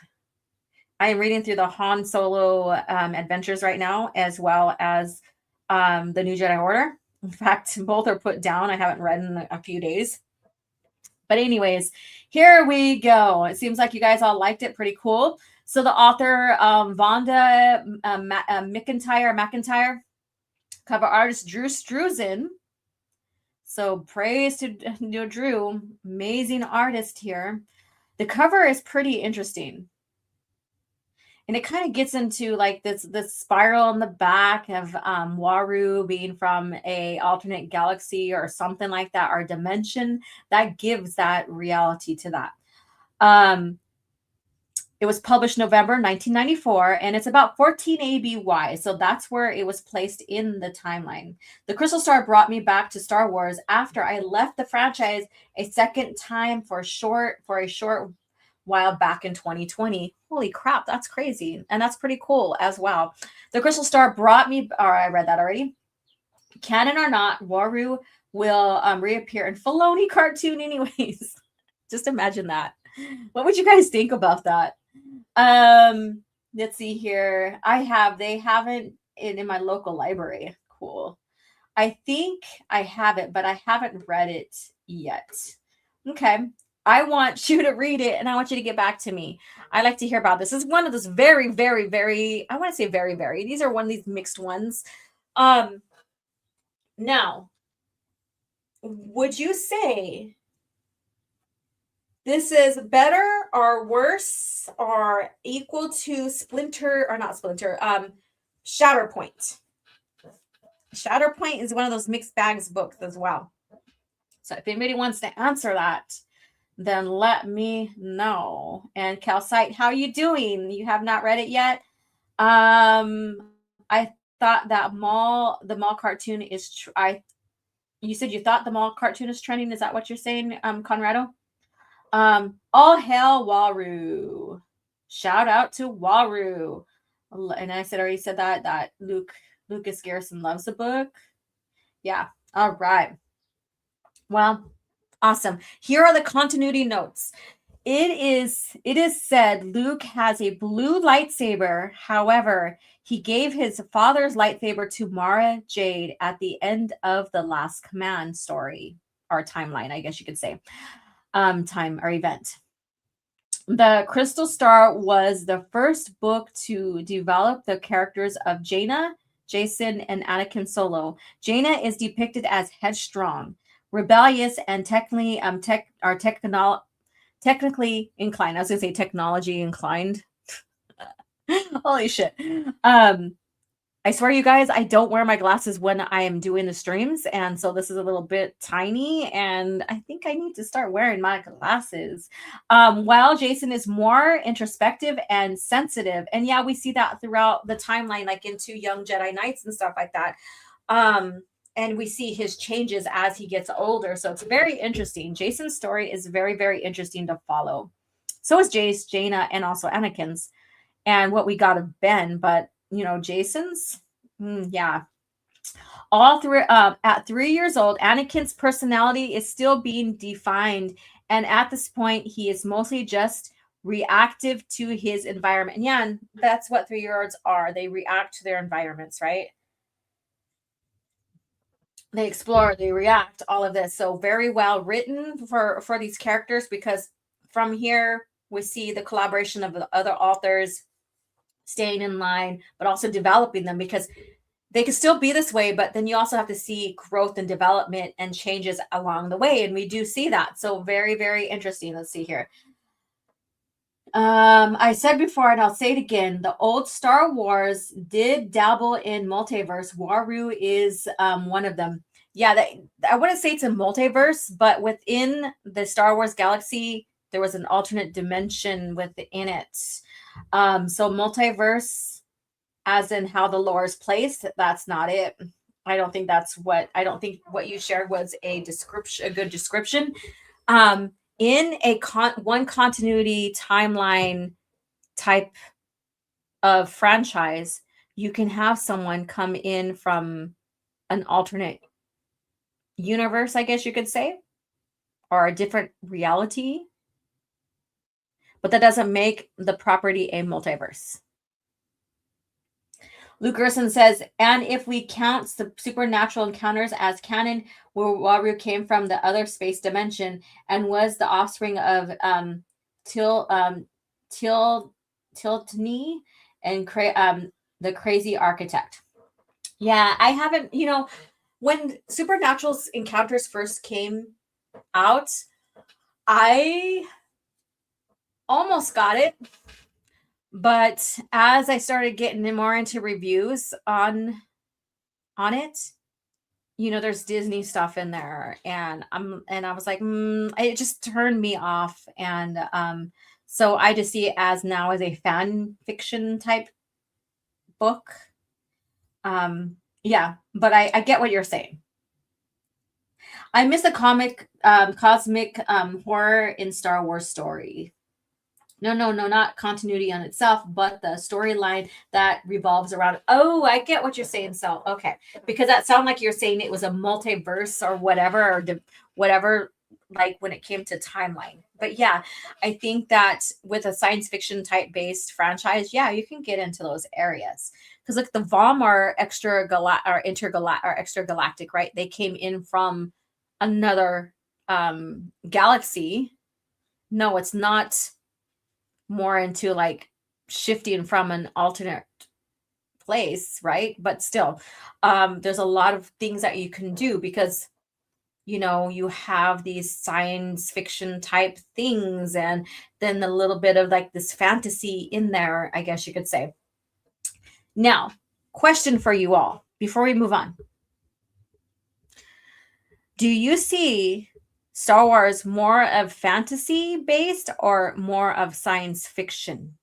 I am reading through the Han Solo adventures right now, as well as the New Jedi Order. In fact, both are put down. I haven't read in a few days. But anyways, here we go. It seems like you guys all liked it. Pretty cool. So the author, Vonda McIntyre, cover artist Drew Struzan. So praise to Drew, amazing artist here. The cover is pretty interesting. And it kind of gets into like this spiral in the back of Waru being from a alternate galaxy or something like that, or dimension that gives that reality to that. It was published November 1994, and it's about 14 ABY. So that's where it was placed in the timeline. The Crystal Star brought me back to Star Wars after I left the franchise a second time for a short while back in 2020. Holy crap, that's crazy. And that's pretty cool as well. The Crystal Star brought me, I read that already. Canon or not, Waru will reappear in Filoni cartoon anyways. Just imagine that. What would you guys think about that? Let's see here. They haven't in my local library. Cool. I think I have it, but I haven't read it yet. Okay. I want you to read it and I want you to get back to me. I like to hear about this. This is one of those very, very, very, I want to say very, very. These are one of these mixed ones. Now, would you say this is better or worse or equal to Shatterpoint? Shatterpoint is one of those mixed bags books as well. So if anybody wants to answer that, then let me know. And Calcite, how are you doing? You have not read it yet? I thought that the mall cartoon is you said you thought the mall cartoon is trending. Is that what you're saying, Conrado? All hail Waru. Shout out to Waru. And I already said that Lucas Garrison loves the book. Yeah. All right. Well, awesome. Here are the continuity notes. It is said Luke has a blue lightsaber. However, he gave his father's lightsaber to Mara Jade at the end of the Last Command story, or timeline, I guess you could say. Time or event. The Crystal Star was the first book to develop the characters of Jaina, Jason, and Anakin Solo. Jaina is depicted as headstrong, rebellious, and technically inclined. I was gonna say technology inclined. Holy shit. I swear, you guys, I don't wear my glasses when I am doing the streams. And so this is a little bit tiny. And I think I need to start wearing my glasses. While Jason is more introspective and sensitive. And yeah, we see that throughout the timeline, like into Young Jedi Knights and stuff like that. And we see his changes as he gets older. So it's very interesting. Jason's story is very, very interesting to follow. So is Jace, Jaina, and also Anakin's. And what we got of Ben. But Jason's, yeah. All through at 3 years old, Anakin's personality is still being defined, and at this point, he is mostly just reactive to his environment. And yeah, and that's what 3-year-olds are. They react to their environments, right? They explore, they react, all of this. So very well written for these characters, because from here we see the collaboration of the other authors, staying in line, but also developing them, because they can still be this way, but then you also have to see growth and development and changes along the way. And we do see that. So very, very interesting. Let's see here. I said before, and I'll say it again, the old Star Wars did dabble in multiverse. Waru is one of them. Yeah, I wouldn't say it's a multiverse, but within the Star Wars galaxy, there was an alternate dimension within it. So multiverse, as in how the lore is placed, that's not it. I don't think what you shared was a good description. In a one continuity timeline type of franchise, you can have someone come in from an alternate universe, I guess you could say, or a different reality. But that doesn't make the property a multiverse. Luke Gerson says, and if we count the supernatural encounters as canon, where Waru came from the other space dimension and was the offspring of Tiltni and the crazy architect. Yeah, I haven't, when supernatural encounters first came out, I almost got it, But as I started getting more into reviews on it, you know, there's Disney stuff in there, and I was like, it just turned me off, and so I just see it as now as a fan fiction type book. Yeah, but I get what you're saying. I miss a cosmic horror in Star Wars story. No, not continuity on itself, but the storyline that revolves around. Oh, I get what you're saying. So, okay, because that sounded like you're saying it was a multiverse or whatever, or whatever, like when it came to timeline. But yeah, I think that with a science fiction type based franchise, yeah, you can get into those areas. Because like the Vom are extragalactic, right? They came in from another galaxy. No, it's not more into like shifting from an alternate place, right? But still, there's a lot of things that you can do because, you know, you have these science fiction type things and then a little bit of like this fantasy in there, I guess you could say. Now, question for you all before we move on. Do you see Star Wars more of fantasy based or more of science fiction?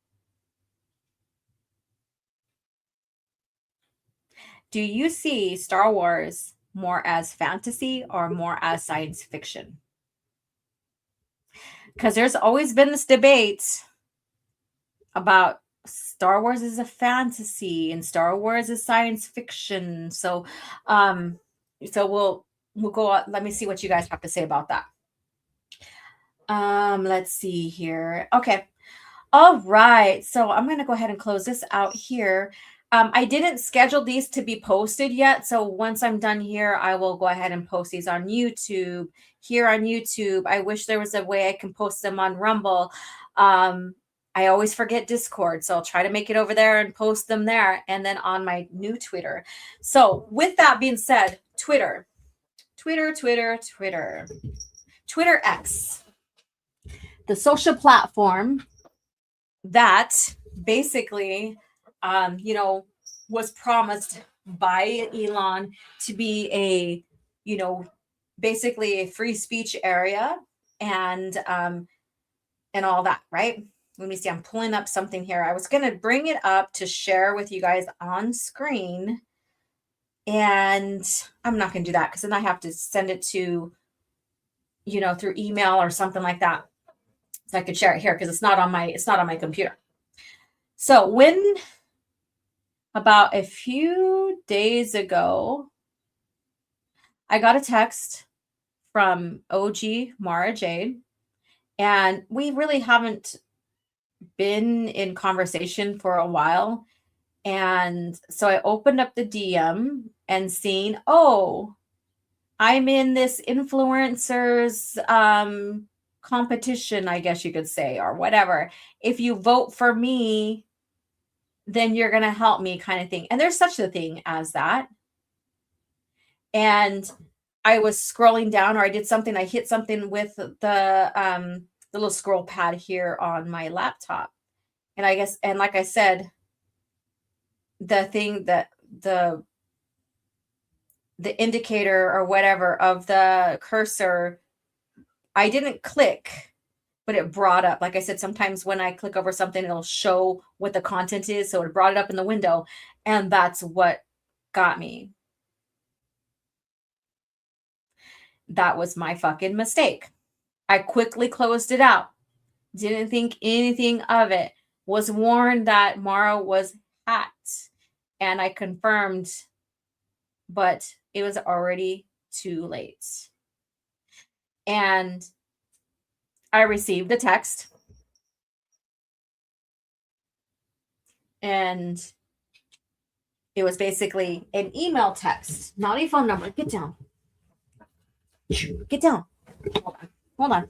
Do you see Star Wars more as fantasy or more as science fiction? Because there's always been this debate about Star Wars is a fantasy and Star Wars is science fiction. So we'll go on. Let me see what you guys have to say about that. Let's see here. Okay. All right. So I'm going to go ahead and close this out here. I didn't schedule these to be posted yet. So once I'm done here, I will go ahead and post these on YouTube. Here on YouTube, I wish there was a way I can post them on Rumble. I always forget Discord, so I'll try to make it over there and post them there, and then on my new Twitter. So with that being said, Twitter X, the social platform that basically, you know, was promised by Elon to be a, you know, basically a free speech area and all that, right? Let me see. I'm pulling up something here. I was going to bring it up to share with you guys on screen. And I'm not going to do that because then I have to send it to, you know, through email or something like that. So I could share it here because it's not on my computer. So when about a few days ago, I got a text from OG Mara Jade, and we really haven't been in conversation for a while. And so I opened up the DM and seen, oh, I'm in this influencers competition, I guess you could say, or whatever. If you vote for me, then you're going to help me, kind of thing. And there's such a thing as that. And I was scrolling down, or I did something, I hit something with the little scroll pad here on my laptop. And I guess, and like I said, the thing that the indicator or whatever of the cursor, I didn't click, but it brought up, like I said, sometimes when I click over something, it'll show what the content is. So it brought it up in the window, and that's what got me. That was my fucking mistake. I quickly closed it out. Didn't think anything of it. Was warned that Mara was hacked, and I confirmed, but it was already too late. And I received the text, and it was basically an email text, not a phone number. Get down. Get down. Hold on.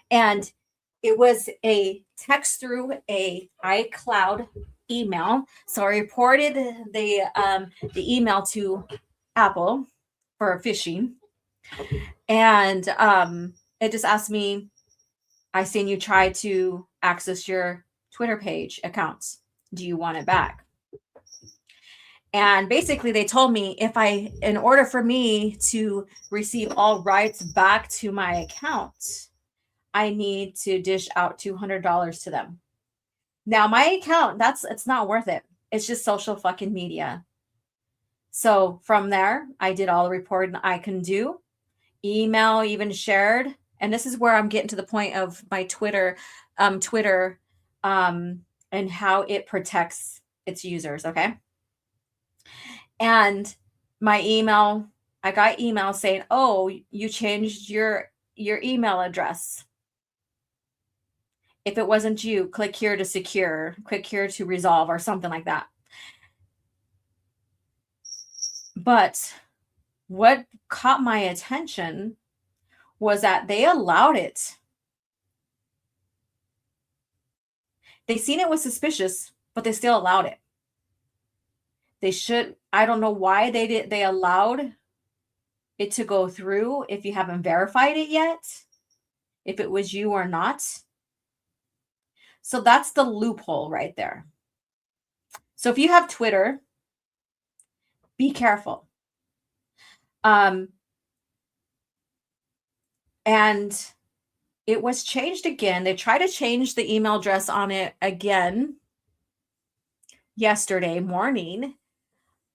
And it was a text through a iCloud email. So I reported the email to Apple for phishing. And it just asked me, I seen you try to access your Twitter page accounts. Do you want it back? And basically they told me in order for me to receive all rights back to my account, I need to dish out $200 to them. Now my account, it's not worth it. It's just social fucking media. So from there, I did all the reporting I can do. Email even shared. And this is where I'm getting to the point of my Twitter, and how it protects its users. Okay. And my email, I got email saying, oh, you changed your email address. If it wasn't you, click here to secure, click here to resolve, or something like that. But what caught my attention was that they allowed it. They seen it was suspicious, but they still allowed it. I don't know why they allowed it to go through if you haven't verified it yet, if it was you or not. So that's the loophole right there. So if you have Twitter, be careful. And it was changed again. They tried to change the email address on it again yesterday morning.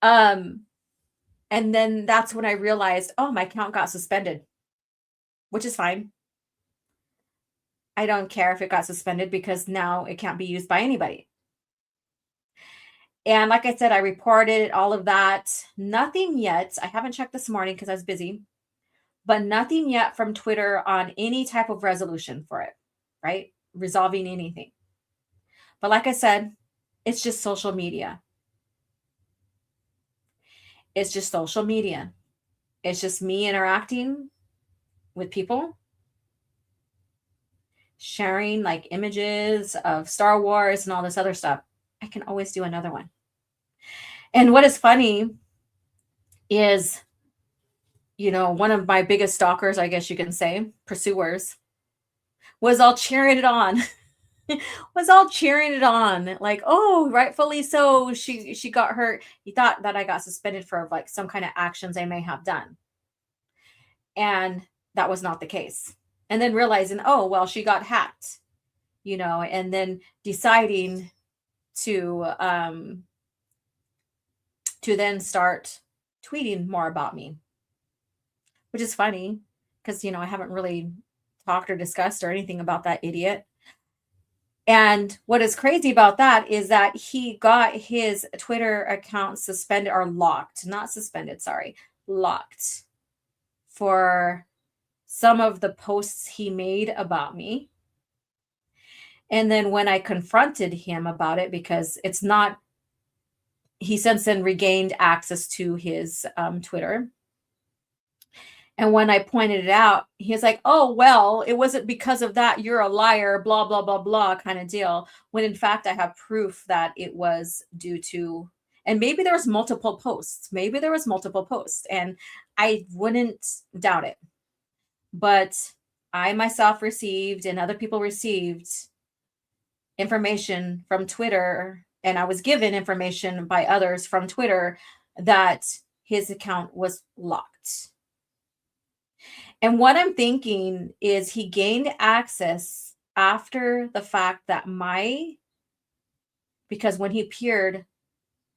And then that's when I realized, oh, my account got suspended, which is fine. I don't care if it got suspended because now it can't be used by anybody. And like I said, I reported all of that. Nothing yet. I haven't checked this morning because I was busy, but nothing yet from Twitter on any type of resolution for it, right? Resolving anything. But like I said, it's just social media. It's just social media. It's just me interacting with people, sharing like images of Star Wars and all this other stuff. I can always do another one. And what is funny is, one of my biggest stalkers, I guess you can say, pursuers, was all cheering it on. Like, oh, rightfully so. She got hurt. He thought that I got suspended for like some kind of actions I may have done. And that was not the case. And then realizing, oh, well, she got hacked, and then deciding to then start tweeting more about me, which is funny because, I haven't really talked or discussed or anything about that idiot. And what is crazy about that is that he got his Twitter account suspended or locked, not suspended, sorry, locked for some of the posts he made about me. And then when I confronted him about it, because he since then regained access to his Twitter. And when I pointed it out, he was like, oh, well, it wasn't because of that. You're a liar, blah, blah, blah, blah kind of deal. When in fact, I have proof that it was due to, and maybe there was multiple posts. And I wouldn't doubt it. But I myself received and other people received information from Twitter, and I was given information by others from Twitter that his account was locked. And what I'm thinking is he gained access after the fact that because when he appeared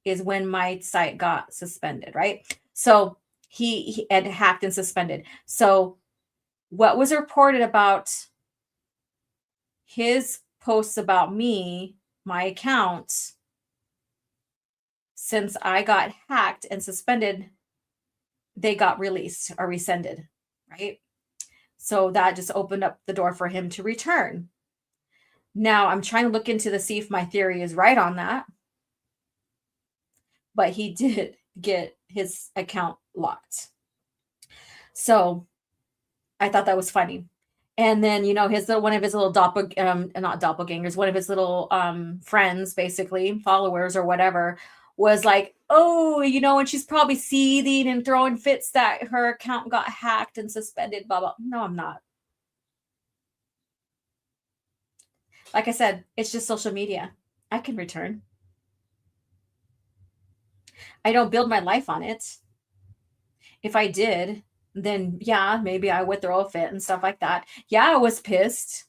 is when my site got suspended, right? So he had hacked and suspended. So what was reported about his posts about me, my account, since I got hacked and suspended, they got released or rescinded, right? So that just opened up the door for him to return. Now I'm trying to look into to see if my theory is right on that. But he did get his account locked. So I thought that was funny. And then, one of his little not doppelgangers, one of his little friends, basically followers or whatever, was like, oh, and she's probably seething and throwing fits that her account got hacked and suspended, blah, blah. No, I'm not. Like I said, it's just social media. I can return. I don't build my life on it. If I did, then yeah, maybe I would throw a fit and stuff like that. Yeah, I was pissed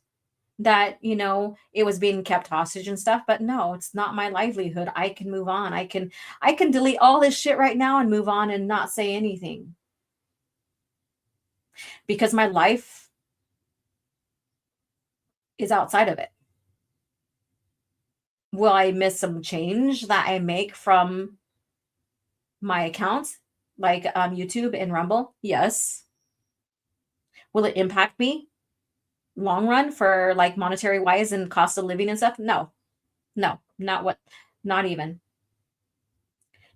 that, you know, it was being kept hostage and stuff, but no, it's not my livelihood. I can move on. I can delete all this shit right now and move on and not say anything. Because my life is outside of it. Will I miss some change that I make from my accounts, like YouTube and Rumble? Yes. Will it impact me long run for like monetary wise and cost of living and stuff? No, not even.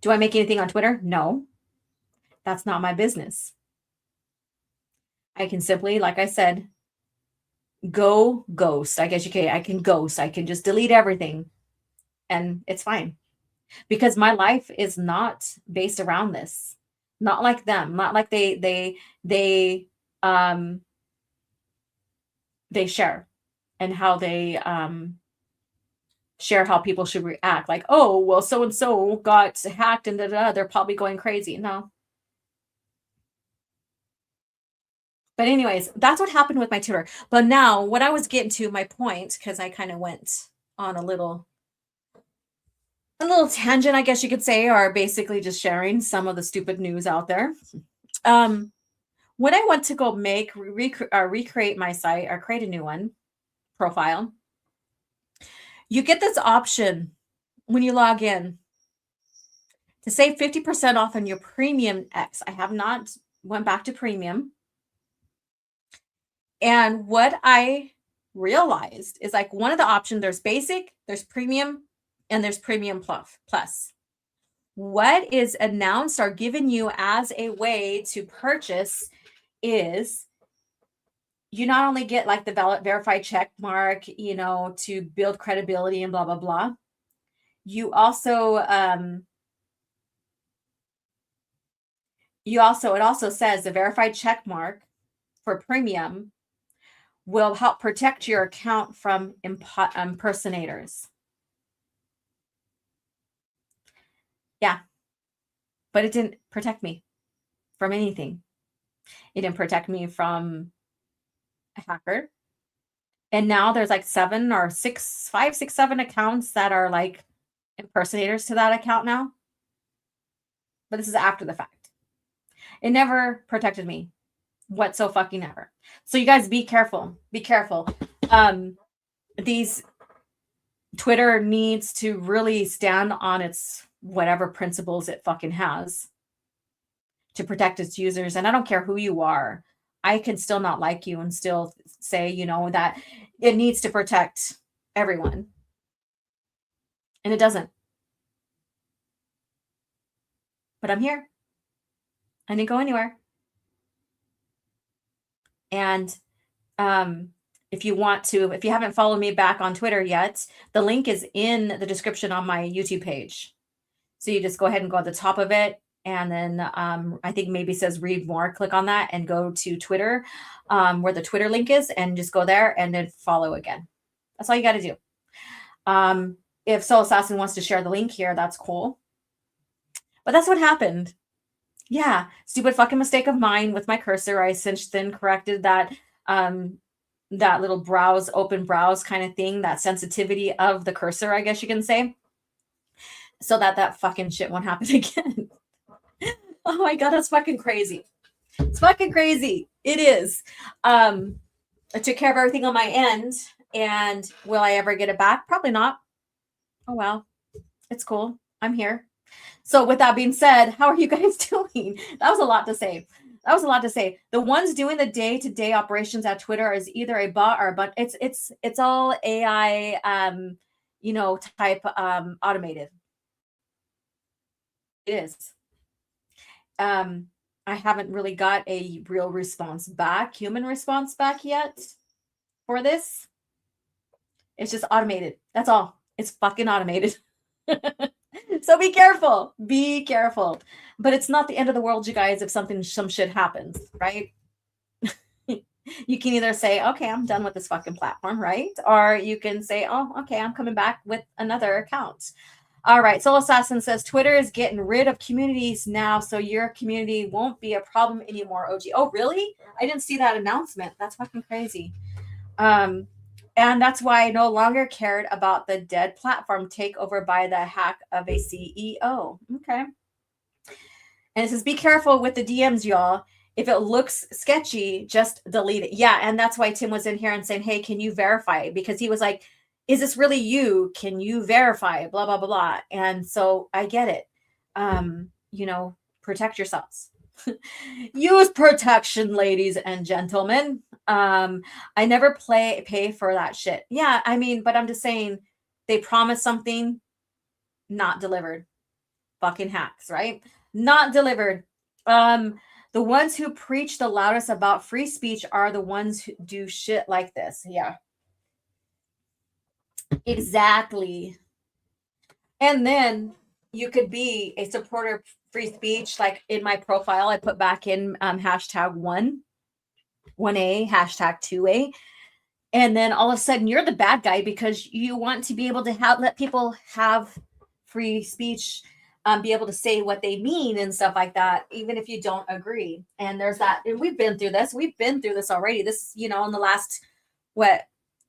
Do I make anything on Twitter? No, that's not my business. I can simply, like I said, go ghost. I guess I can ghost. I can just delete everything and it's fine. Because my life is not based around this. Not like them. Not like they share and how they share how people should react. Like, oh, well, so and so got hacked and they're probably going crazy. No. But anyways, that's what happened with my Twitter. But now, what I was getting to, my point, because I kind of went on a little tangent, I guess you could say, or basically just sharing some of the stupid news out there. When I went to go recreate my site or create a new one profile, you get this option when you log in to save 50% off on your premium X. I have not went back to premium. And what I realized is like one of the options, there's basic, there's premium, and there's premium plus. What is announced or given you as a way to purchase is you not only get like the verified check mark, you know, to build credibility and blah, blah, blah. You also, it also says the verified check mark for premium will help protect your account from impersonators. Yeah, but it didn't protect me from anything. It didn't protect me from a hacker. And now there's like 7 or 6, 5, 6, 7 accounts that are like impersonators to that account now. But this is after the fact. It never protected me whatsoever. So you guys be careful. Be careful. These Twitter needs to really stand on its whatever principles it fucking has to protect its users. And I don't care who you are. I can still not like you and still say, you know, that it needs to protect everyone. And it doesn't. But I'm here. I didn't go anywhere. And if you haven't followed me back on Twitter yet, the link is in the description on my YouTube page. So you just go ahead and go at the top of it. And then I think maybe it says read more. Click on that and go to Twitter, where the Twitter link is, and just go there and then follow again. That's all you got to do. If Soul Assassin wants to share the link here, that's cool. But that's what happened. Yeah, stupid fucking mistake of mine with my cursor. I since then corrected that that little open browse kind of thing, that sensitivity of the cursor, I guess you can say, so that fucking shit won't happen again. Oh my God, that's fucking crazy. It's fucking crazy. It is. I took care of everything on my end, and will I ever get it back? Probably not. Oh well, it's cool. I'm here. So with that being said, how are you guys doing? That was a lot to say. The ones doing the day-to-day operations at Twitter is either a bot or a bunch. It's all AI, type automated. It is. I haven't really got a real human response back yet for this. It's just automated. That's all. It's fucking automated. So be careful. Be careful. But it's not the end of the world, you guys, if some shit happens, right? You can either say, okay, I'm done with this fucking platform, right? Or you can say, oh, okay, I'm coming back with another account. All right, Soul Assassin says Twitter is getting rid of communities now, so your community won't be a problem anymore, OG. Oh, really? I didn't see that announcement. That's fucking crazy. And that's why I no longer cared about the dead platform takeover by the hack of a CEO. Okay. And it says, be careful with the DMs, y'all. If it looks sketchy, just delete it. Yeah, and that's why Tim was in here and saying, hey, can you verify? Because he was like, is this really you? Can you verify? Blah, blah, blah, blah. And so I get it. Protect yourselves. Use protection, ladies and gentlemen. I never pay for that shit. Yeah, I mean, but I'm just saying they promised something, not delivered. Fucking hacks, right? Not delivered. The ones who preach the loudest about free speech are the ones who do shit like this. Yeah. Exactly. And then you could be a supporter of free speech. Like in my profile, I put back in hashtag 1A, hashtag 2A. And then all of a sudden you're the bad guy because you want to be able to let people have free speech, be able to say what they mean and stuff like that, even if you don't agree. And there's that. And we've been through this. We've been through this already. This, in the last,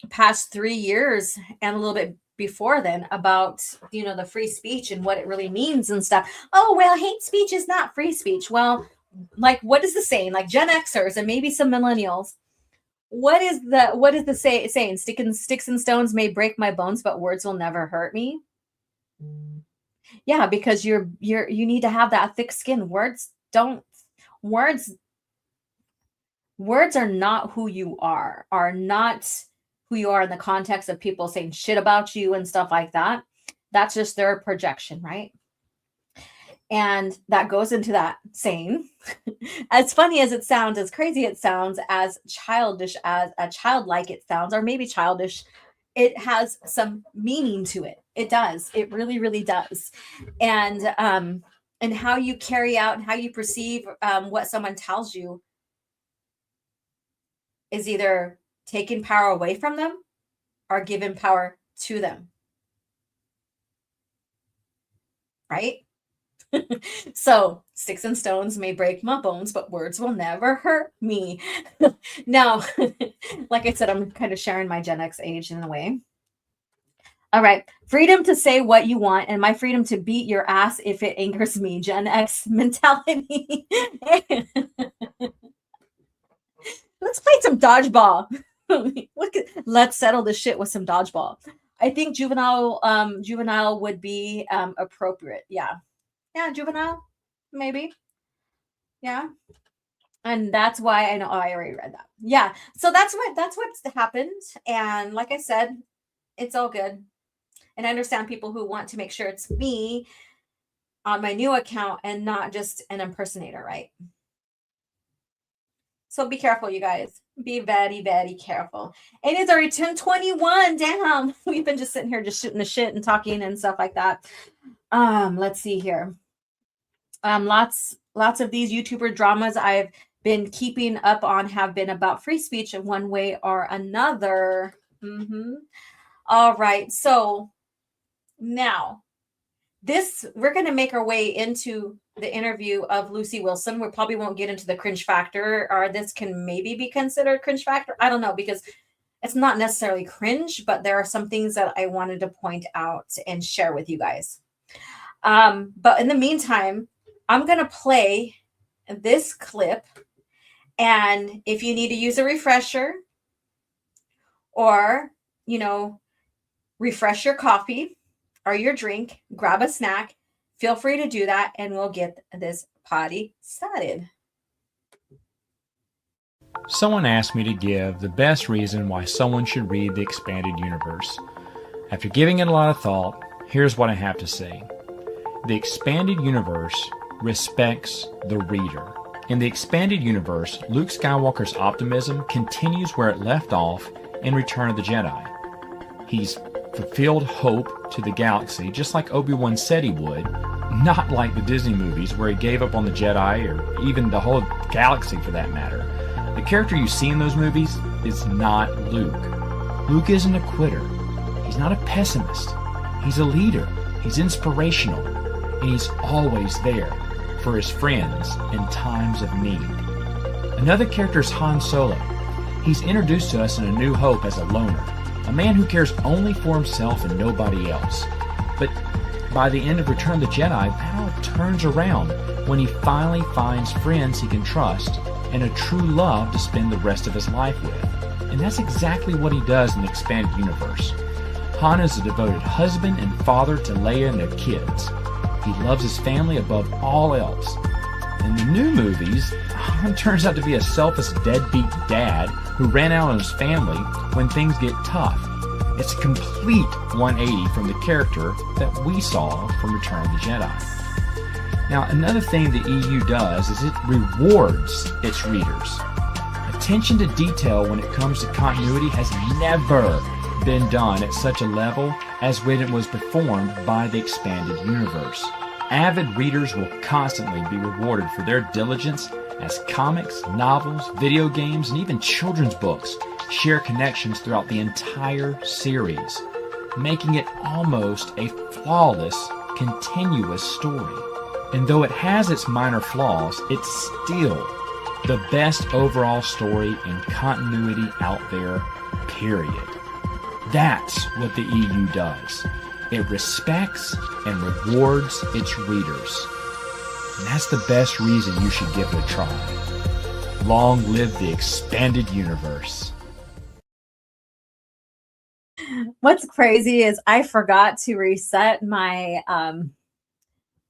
past 3 years and a little bit before then about, the free speech and what it really means and stuff. Oh, well, hate speech is not free speech. Well, like, what is the saying? Like Gen Xers and maybe some millennials. What is the saying? Sticks and stones may break my bones, but words will never hurt me. Yeah, because you need to have that thick skin. Words are not who you are not who you are in the context of people saying shit about you and stuff like that. That's just their projection, right? And that goes into that saying, as funny as it sounds, as crazy it sounds, as childish as a childlike it sounds, or maybe childish, it has some meaning to it. It does. It really, really does. And how you carry out and how you perceive what someone tells you is either taking power away from them or giving power to them. Right? So, sticks and stones may break my bones, but words will never hurt me. Now, like I said, I'm kind of sharing my Gen X age in a way. All right. Freedom to say what you want and my freedom to beat your ass if it angers me. Gen X mentality. Let's play some dodgeball. Let's settle this shit with some dodgeball. I think juvenile would be appropriate. Yeah, juvenile, maybe. Yeah, and that's why I know. Oh, I already read that. Yeah, so that's what's happened. And like I said, it's all good. And I understand people who want to make sure it's me on my new account and not just an impersonator, right? So be careful, you guys. Be very, very careful. And it's already 10:21. Damn. We've been just sitting here just shooting the shit and talking and stuff like that. Let's see here. Lots of these YouTuber dramas I've been keeping up on have been about free speech in one way or another. All right. So now we're going to make our way into the interview of Lucy Wilson. We probably won't get into the cringe factor, or this can maybe be considered cringe factor. I don't know, because it's not necessarily cringe, but there are some things that I wanted to point out and share with you guys. But in the meantime, I'm going to play this clip. And if you need to use a refresher or, refresh your coffee or your drink, grab a snack, feel free to do that, and we'll get this party started. Someone asked me to give the best reason why someone should read the Expanded Universe. After giving it a lot of thought, here's what I have to say. The Expanded Universe respects the reader. In the Expanded Universe, Luke Skywalker's optimism continues where it left off in Return of the Jedi. He's fulfilled hope to the galaxy, just like Obi-Wan said he would, not like the Disney movies where he gave up on the Jedi or even the whole galaxy for that matter. The character you see in those movies is not Luke. Luke isn't a quitter. He's not a pessimist. He's a leader. He's inspirational. And he's always there for his friends in times of need. Another character is Han Solo. He's introduced to us in A New Hope as a loner, a man who cares only for himself and nobody else. But by the end of Return of the Jedi, that all turns around when he finally finds friends he can trust and a true love to spend the rest of his life with. And that's exactly what he does in the expanded universe. Han is a devoted husband and father to Leia and their kids. He loves his family above all else. In the new movies, Han turns out to be a selfish deadbeat dad who ran out on his family when things get tough. It's a complete 180 from the character that we saw from Return of the Jedi. Now, another thing the EU does is it rewards its readers. Attention to detail when it comes to continuity has never been done at such a level as when it was performed by the expanded universe. Avid readers will constantly be rewarded for their diligence as comics, novels, video games, and even children's books share connections throughout the entire series, making it almost a flawless, continuous story. And though it has its minor flaws, it's still the best overall story in continuity out there, period. That's what the EU does. It respects and rewards its readers. And that's the best reason you should give it a try. Long live the expanded universe. What's crazy is I forgot to reset my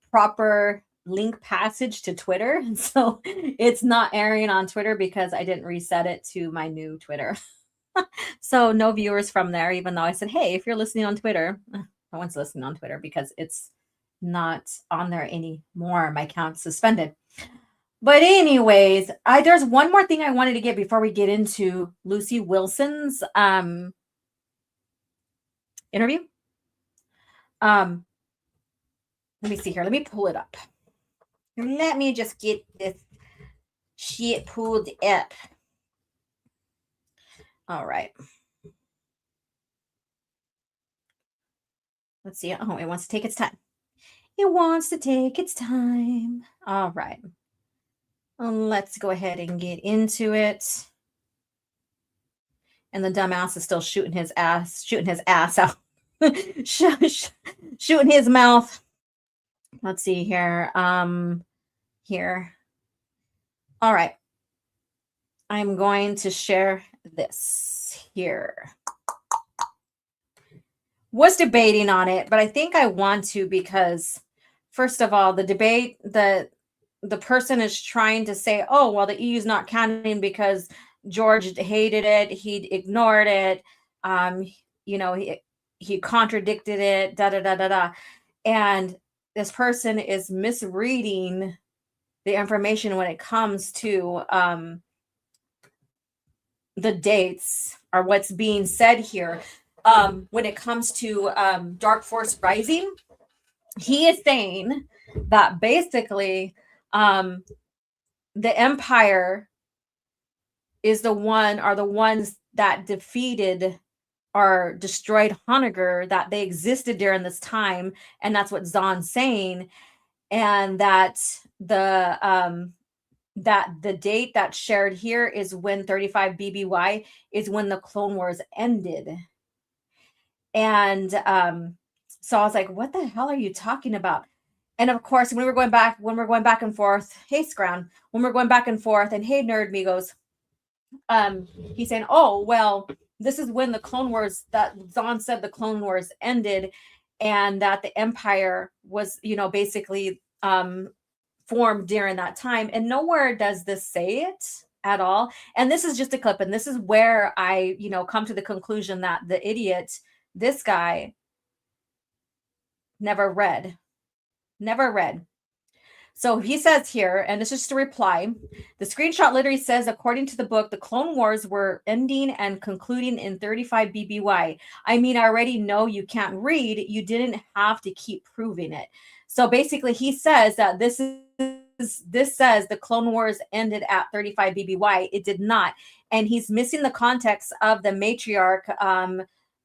proper link passage to Twitter. So it's not airing on Twitter because I didn't reset it to my new Twitter. So no viewers from there, even though I said, hey, if you're listening on Twitter, no one's listening on Twitter because it's not on there anymore. My account's suspended. But anyways, there's one more thing I wanted to get before we get into Lucy Wilson's interview. Let me see here. Let me pull it up. Let me just get this shit pulled up. All right. Let's see. Oh, it wants to take its time. It wants to take its time. All right. Let's go ahead and get into it. And the dumbass is still shooting his ass out. Shooting his mouth. Let's see here. Here. All right. I'm going to share this here. Was debating on it, but I think I want to because, first of all, the debate, the person is trying to say, oh, well, the EU is not canon because George hated it. He ignored it. He contradicted it, da. And this person is misreading the information when it comes to the dates or what's being said here. When it comes to Dark Force Rising, he is saying that basically the Empire is the ones that defeated or destroyed Honegger, that they existed during this time, and that's what Zahn's saying, and that the date that's shared here is when 35 BBY is when the Clone Wars ended. And so I was like, what the hell are you talking about? And of course, when we're going back and forth, hey Scrown, when we're going back and forth, and hey Nerd Migos, he's saying, oh, well, this is when the Clone Wars, that Zahn said the Clone Wars ended, and that the Empire was, basically formed during that time. And nowhere does this say it at all. And this is just a clip. And this is where I, come to the conclusion that the idiot, this guy, never read. So he says here, and this is just a reply, the screenshot literally says, according to the book, the Clone Wars were ending and concluding in 35 BBY. I mean, I already know you can't read. You didn't have to keep proving it. So basically he says that this is says the Clone Wars ended at 35 BBY. It did not, and he's missing the context of the matriarch,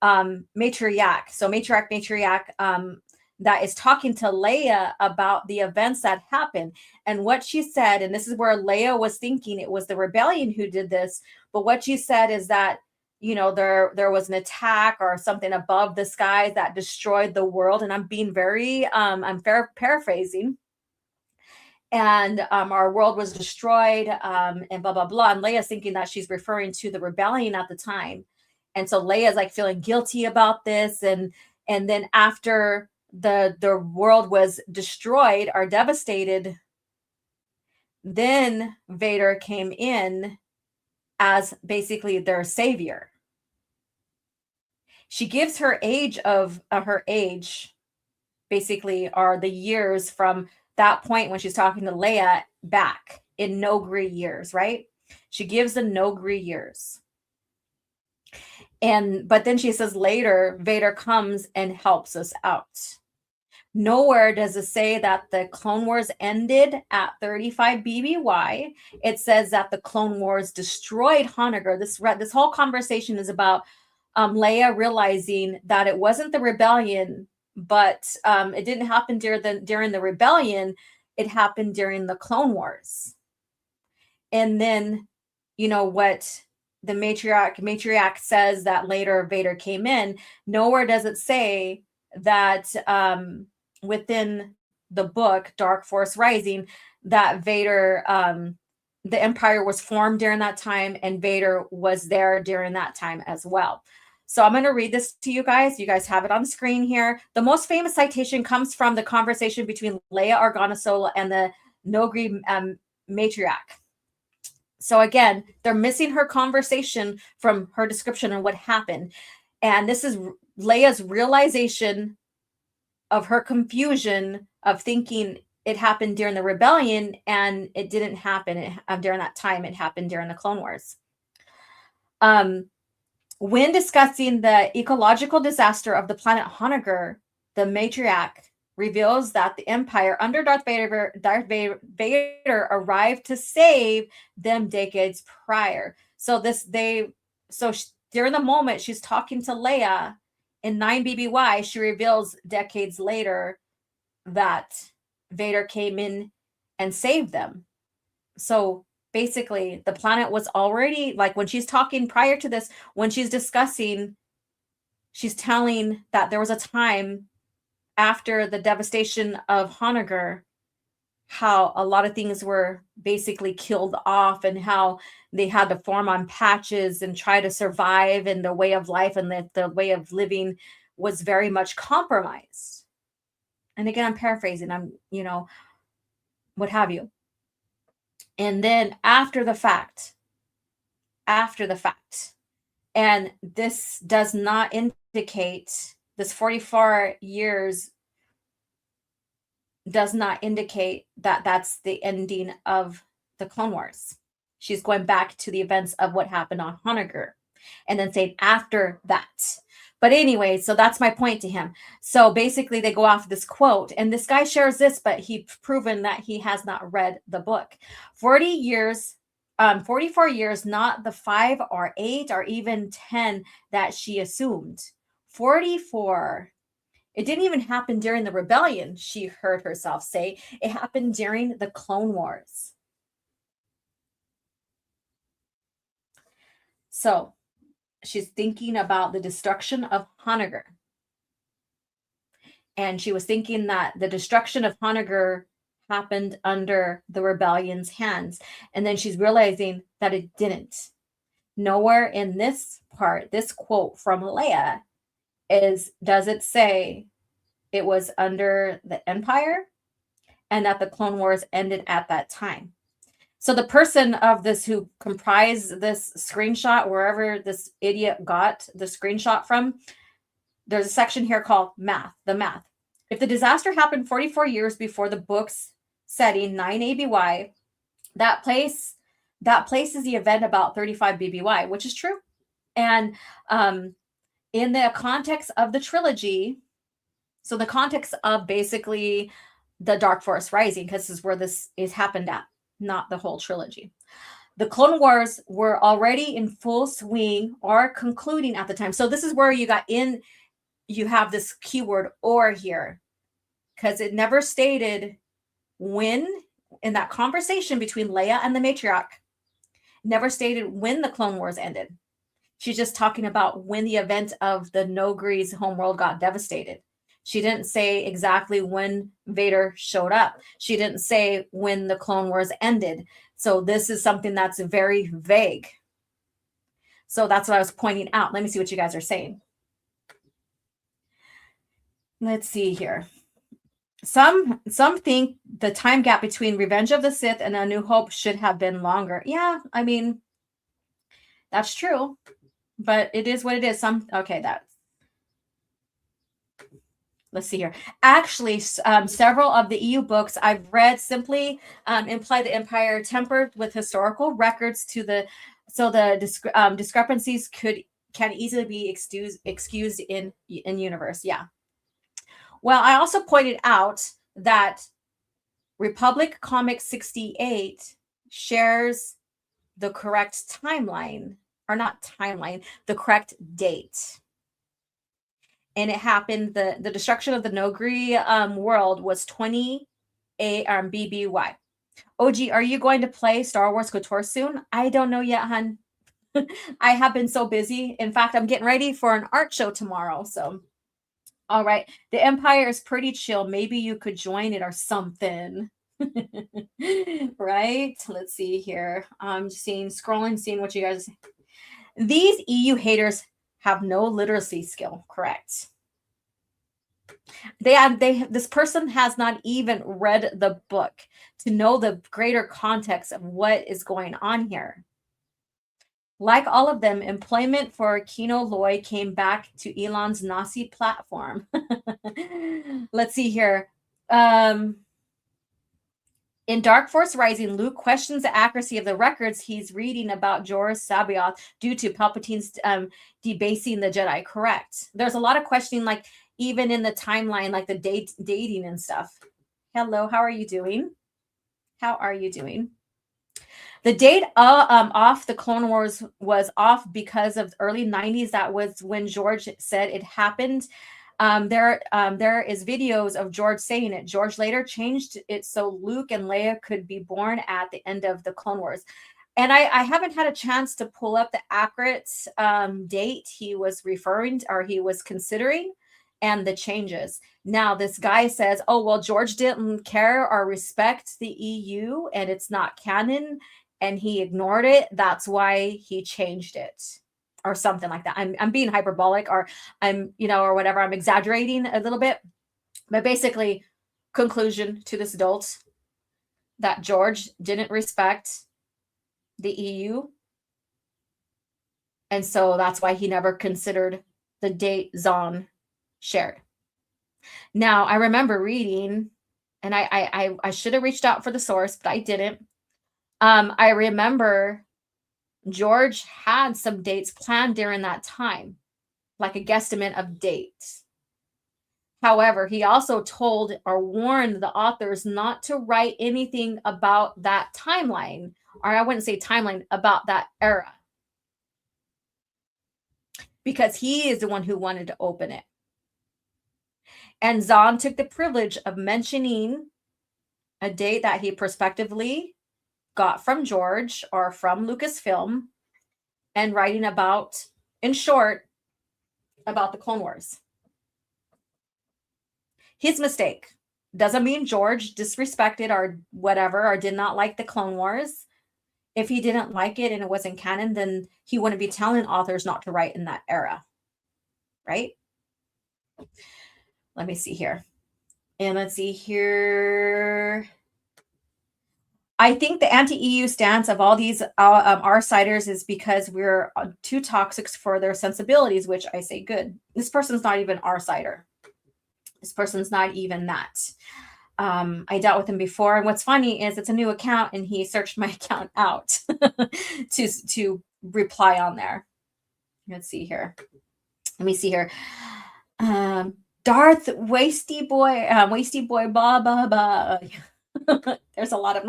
matriarch. So matriarch, that is talking to Leia about the events that happened and what she said. And this is where Leia was thinking it was the rebellion who did this. But what she said is that, you know, there was an attack or something above the skies that destroyed the world. And I'm being very, paraphrasing. And our world was destroyed, and blah, blah, blah. And Leia's thinking that she's referring to the rebellion at the time. And so Leia's like feeling guilty about this. And then after the world was destroyed or devastated, then Vader came in as basically their savior. She gives her age basically are the years from that point when she's talking to Leia back in Noghri years, right? She gives the Noghri years. But then she says later, Vader comes and helps us out. Nowhere does it say that the Clone Wars ended at 35 BBY. It says that the Clone Wars destroyed Honager. This whole conversation is about Leia realizing that it wasn't the rebellion, but it didn't happen during the rebellion. It happened during the Clone Wars. And then, you know, what the matriarch says that later Vader came in. Nowhere does it say that within the book Dark Force Rising that Vader, the Empire was formed during that time, and Vader was there during that time as well. So I'm going to read this to you guys. You guys have it on the screen here. The most famous citation comes from the conversation between Leia Organa Solo and the Noghri matriarch. So again, they're missing her conversation from her description of what happened. And this is Leia's realization of her confusion of thinking it happened during the rebellion, and it didn't happen during that time. It happened during the Clone Wars. When discussing the ecological disaster of the planet Honager, the matriarch reveals that the Empire under Darth Vader arrived to save them decades prior. So during the moment she's talking to Leia in 9 BBY, she reveals decades later that Vader came in and saved them. So basically, the planet was already, like when she's talking prior to this, when she's discussing, she's telling that there was a time after the devastation of Honager, how a lot of things were basically killed off and how they had to form on patches and try to survive, and the way of life and the way of living was very much compromised. And again, I'm paraphrasing, what have you. And then after the fact, and this does not indicate, this 44 years does not indicate that that's the ending of the Clone Wars. She's going back to the events of what happened on Honager and then saying after that. But anyway, so that's my point to him. So basically they go off this quote, and this guy shares this, but he's proven that he has not read the book. 44 years, not the 5 or 8 or even 10 that she assumed. 44. It didn't even happen during the rebellion, she heard herself say. It happened during the Clone Wars. So she's thinking about the destruction of Honager. And she was thinking that the destruction of Honager happened under the rebellion's hands. And then she's realizing that it didn't. Nowhere in this part, this quote from Leia, does it say it was under the Empire and that the Clone Wars ended at that time. So the person of this who comprised this screenshot, wherever this idiot got the screenshot from, there's a section here called math, the math. If the disaster happened 44 years before the book's setting, 9 ABY, that places the event about 35 BBY, which is true. And in the context of the trilogy, so the context of basically the Dark Force Rising, because this is where this is happened at, not the whole trilogy. The Clone Wars were already in full swing or concluding at the time. So this is where you have this keyword "or" here, because it never stated when, in that conversation between Leia and the matriarch, never stated when the Clone Wars ended. She's just talking about when the event of the Nogri's homeworld got devastated. She didn't say exactly when Vader showed up. She didn't say when the Clone Wars ended. So this is something that's very vague. So that's what I was pointing out. Let me see what you guys are saying. Let's see here. Some think the time gap between Revenge of the Sith and A New Hope should have been longer. Yeah, I mean, that's true. But it is what it is. Let's see here. Actually, several of the EU books I've read simply imply the Empire tempered with historical records so the discrepancies can easily be excused in universe. Yeah. Well, I also pointed out that Republic Comics 68 shares the correct timeline, or not timeline, the correct date. And it happened, the destruction of the Nogri world was 20 BBY. OG, are you going to play Star Wars KOTOR soon? I don't know yet, hun. I have been so busy. In fact, I'm getting ready for an art show tomorrow. So, all right. The Empire is pretty chill. Maybe you could join it or something. Right? Let's see here. I'm just scrolling, seeing what you guys... These EU haters have no literacy skill, correct? This person has not even read the book to know the greater context of what is going on here. Like all of them, employment for Kino Loy came back to Elon's Nazi platform. Let's see here. In Dark Force Rising, Luke questions the accuracy of the records he's reading about Jorah Sabaoth due to Palpatine's debasing the Jedi. Correct. There's a lot of questioning, like even in the timeline, like the dating and stuff. Hello, how are you doing? How are you doing? The date off the Clone Wars was off because of the early 90s. That was when George said it happened. There is videos of George saying it. George later changed it so Luke and Leia could be born at the end of the Clone Wars. And I haven't had a chance to pull up the accurate date he was referring to, or he was considering, and the changes. Now, this guy says, oh, well, George didn't care or respect the EU, and it's not canon, and he ignored it. That's why he changed it. Or something like that. I'm being hyperbolic, or or whatever. I'm exaggerating a little bit. But basically, conclusion to this adult, that George didn't respect the EU. And so that's why he never considered the date Zahn shared. Now, I remember reading, and I should have reached out for the source, but I didn't. I remember George had some dates planned during that time, like a guesstimate of dates. However, he also told or warned the authors not to write anything about that timeline, or I wouldn't say timeline, about that era, because he is the one who wanted to open it. And Zahn took the privilege of mentioning a date that he prospectively got from George or from Lucasfilm, and writing about, in short, about the Clone Wars. His mistake. Doesn't mean George disrespected or whatever, or did not like the Clone Wars. If he didn't like it and it wasn't canon, then he wouldn't be telling authors not to write in that era. Right? Let me see here. And let's see here. I think the anti-EU stance of all these R-siders is because we're too toxic for their sensibilities, which I say good. This person's not even R-sider. This person's not even that. I dealt with him before, and what's funny is it's a new account, and he searched my account out to reply on there. Let's see here. Let me see here. Darth Wasty Boy, blah, blah, blah. There's a lot of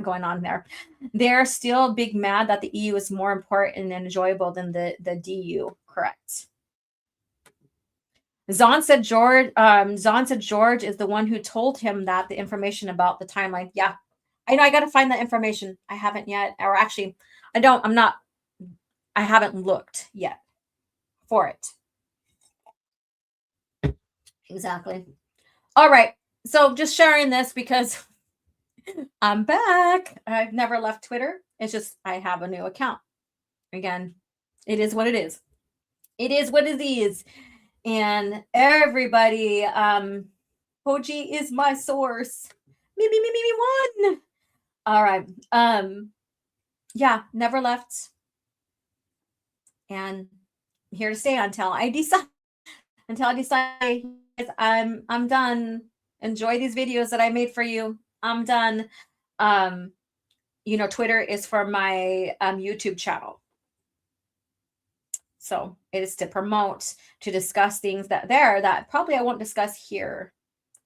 going on there. They're still big mad that the EU is more important and enjoyable than the DU. Correct. Zahn said George is the one who told him that the information about the timeline. Yeah, I know. I got to find that information. I haven't yet, or actually, I haven't looked yet for it. Exactly. All right. So just sharing this because I'm back. I've never left Twitter. It's just I have a new account. Again, it is what it is. It is what it is. And everybody, Hoji is my source. Me, one. All right. Yeah, never left. And I'm here to stay until I decide. I'm done. Enjoy these videos that I made for you. I'm done. Twitter is for my YouTube channel. So it is to promote, to discuss things that probably I won't discuss here.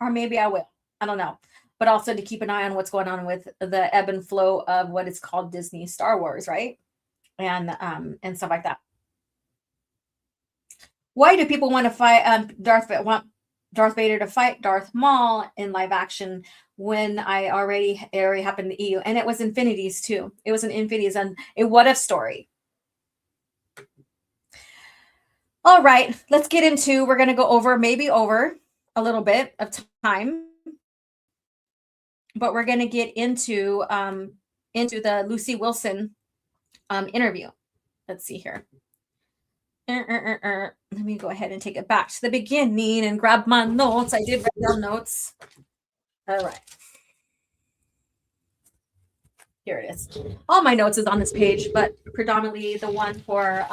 Or maybe I will. I don't know. But also to keep an eye on what's going on with the ebb and flow of what is called Disney Star Wars, right? And stuff like that. Why do people want to fight Darth Vader to fight Darth Maul in live action when it already happened in the EU? And it was Infinities too. It was an Infinities and a what if story. All right, let's get into, we're going to go over a little bit of time, but we're going to get into the Lucy Wilson interview. Let's see here. Let me go ahead and take it back to the beginning and grab my notes. I did write down notes. All right. Here it is. All my notes is on this page, but predominantly the one for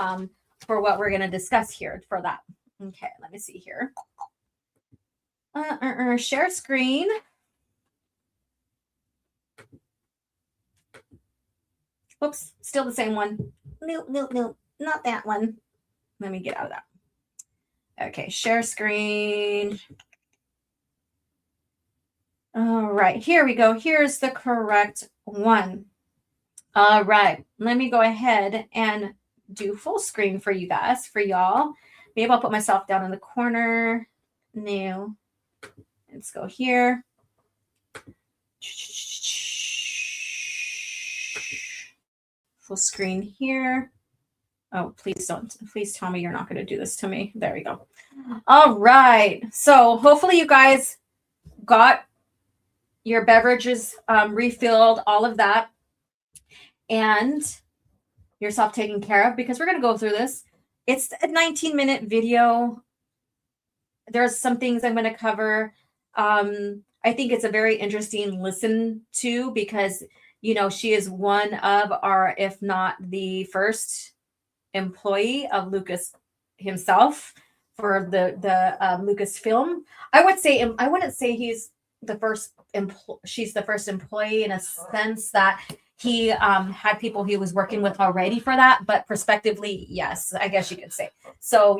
what we're going to discuss here for that. Okay, let me see here. Share screen. Oops, still the same one. No, not that one. Let me get out of that. Okay, share screen. All right, here we go. Here's the correct one. All right, let me go ahead and do full screen for you guys, for y'all. Maybe I'll put myself down in the corner. No. Let's go here. Full screen here. Oh, please tell me you're not going to do this to me. There we go. All right. So hopefully you guys got your beverages refilled, all of that, and yourself taken care of, because we're going to go through this. It's a 19-minute video. There's some things I'm going to cover. I think it's a very interesting listen to, because, she is one of our, if not the first employee of Lucas himself for the Lucasfilm. I wouldn't say he's the first she's the first employee, in a sense that he had people he was working with already for that, but prospectively, yes, I guess you could say. So,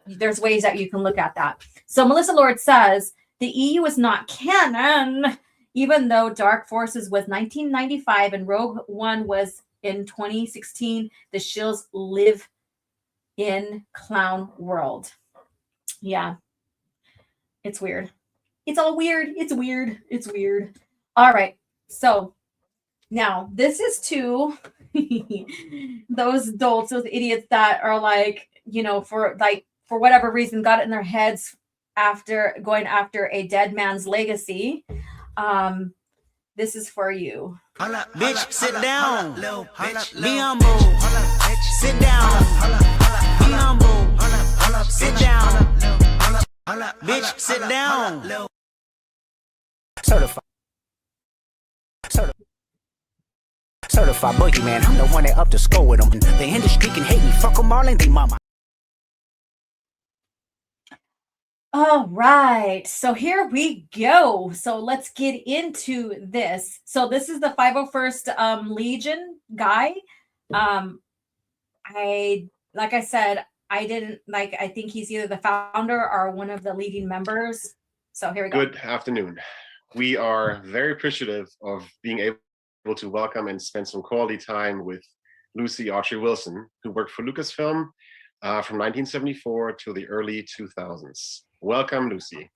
there's ways that you can look at that. So Melissa Lord says, the EU is not canon, even though Dark Forces was 1995 and Rogue One was in 2016. The shills live in Clown World. Yeah. It's weird. It's all weird. It's weird. It's weird. All right. So now this is to those adults, those idiots that are like, for whatever reason, got it in their heads after going after a dead man's legacy. This is for you. Bitch, sit down. Be humble. Sit down. Be humble. Sit down. Bitch, sit down. Certified boogeyman. I'm the one that up to score with them. The industry can hate me. Fuck them all and they mama. All right, so here we go. So let's get into this. So this is the 501st Legion guy. Like I said, I didn't like. I think he's either the founder or one of the leading members. So here we go. Good afternoon. We are very appreciative of being able to welcome and spend some quality time with Lucy Archer-Wilson, who worked for Lucasfilm from 1974 to the early 2000s. Welcome, Lucy.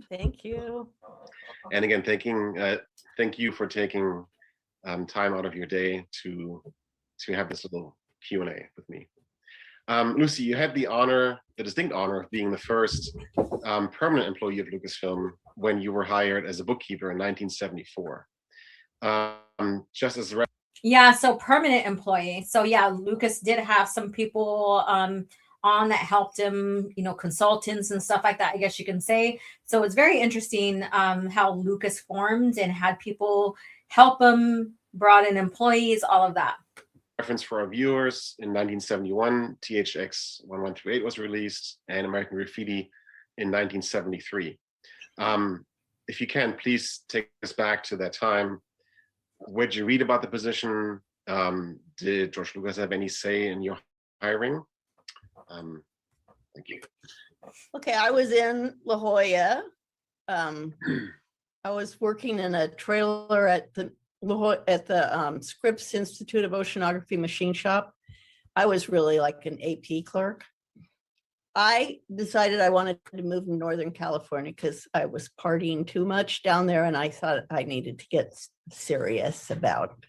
Thank you. And again, thank you for taking time out of your day to have this little Q&A with me. Lucy, you had the distinct honor of being the first permanent employee of Lucasfilm when you were hired as a bookkeeper in 1974. Just as Yeah, so permanent employee. So yeah, Lucas did have some people on that helped him, consultants and stuff like that, I guess you can say. So it's very interesting how Lucas formed and had people help him, brought in employees, all of that. Reference for our viewers, in 1971, THX 1138 was released, and American Graffiti in 1973. If you can, please take us back to that time. Where did you read about the position? Did George Lucas have any say in your hiring? Thank you. Okay, I was in La Jolla. I was working in a trailer at the Scripps Institute of Oceanography machine shop. I was really like an AP clerk. I decided I wanted to move to Northern California because I was partying too much down there, and I thought I needed to get serious about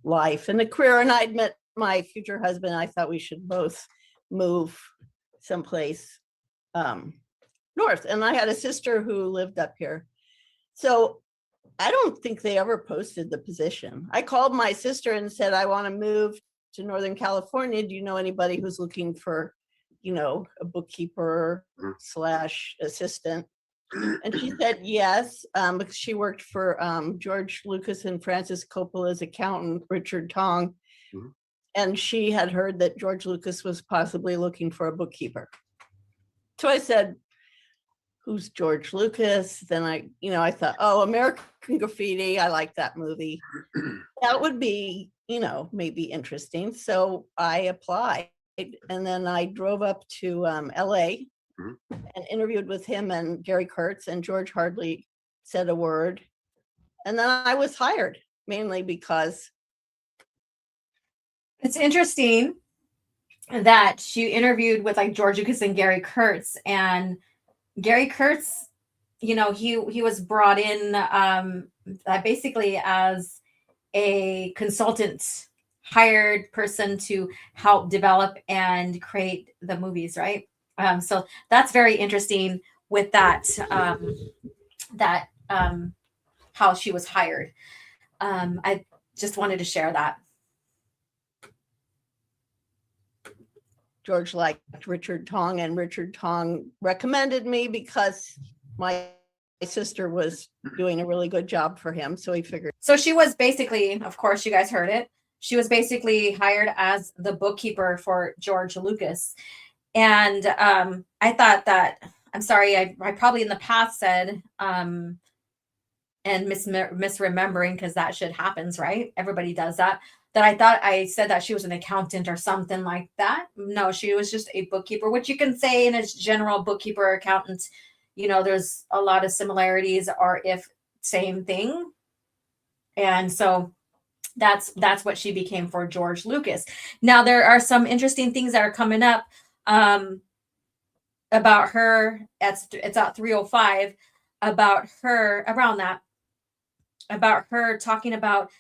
life and a career. And I'd met my future husband. I thought we should both move someplace north. And I had a sister who lived up here. So I don't think they ever posted the position. I called my sister and said, I want to move to Northern California. Do you know anybody who's looking for, a bookkeeper / assistant? And she said yes, because she worked for George Lucas and Francis Coppola's accountant, Richard Tong. And she had heard that George Lucas was possibly looking for a bookkeeper. So I said, who's George Lucas? Then I thought, oh, American Graffiti. I like that movie. That would be, maybe interesting. So I applied, and then I drove up to LA and interviewed with him and Gary Kurtz, and George hardly said a word. And then I was hired, mainly because. It's interesting that she interviewed with like George Lucas and Gary Kurtz, and Gary Kurtz, he was brought in basically as a consultant, hired person to help develop and create the movies, right? So that's very interesting with that, how she was hired. I just wanted to share that. George liked Richard Tong, and Richard Tong recommended me because my sister was doing a really good job for him. So he figured. So she was basically, of course, you guys heard it. She was basically hired as the bookkeeper for George Lucas. And I thought that, I'm sorry, I probably in the past said, and misremembering, because that shit happens, right? Everybody does that. That I thought I said that she was an accountant or something like that. No, she was just a bookkeeper, which you can say in a general bookkeeper, accountant, there's a lot of similarities, or if same thing. And so that's what she became for George Lucas. Now, there are some interesting things that are coming up about her. It's at 3:05 about her, around that, about her talking about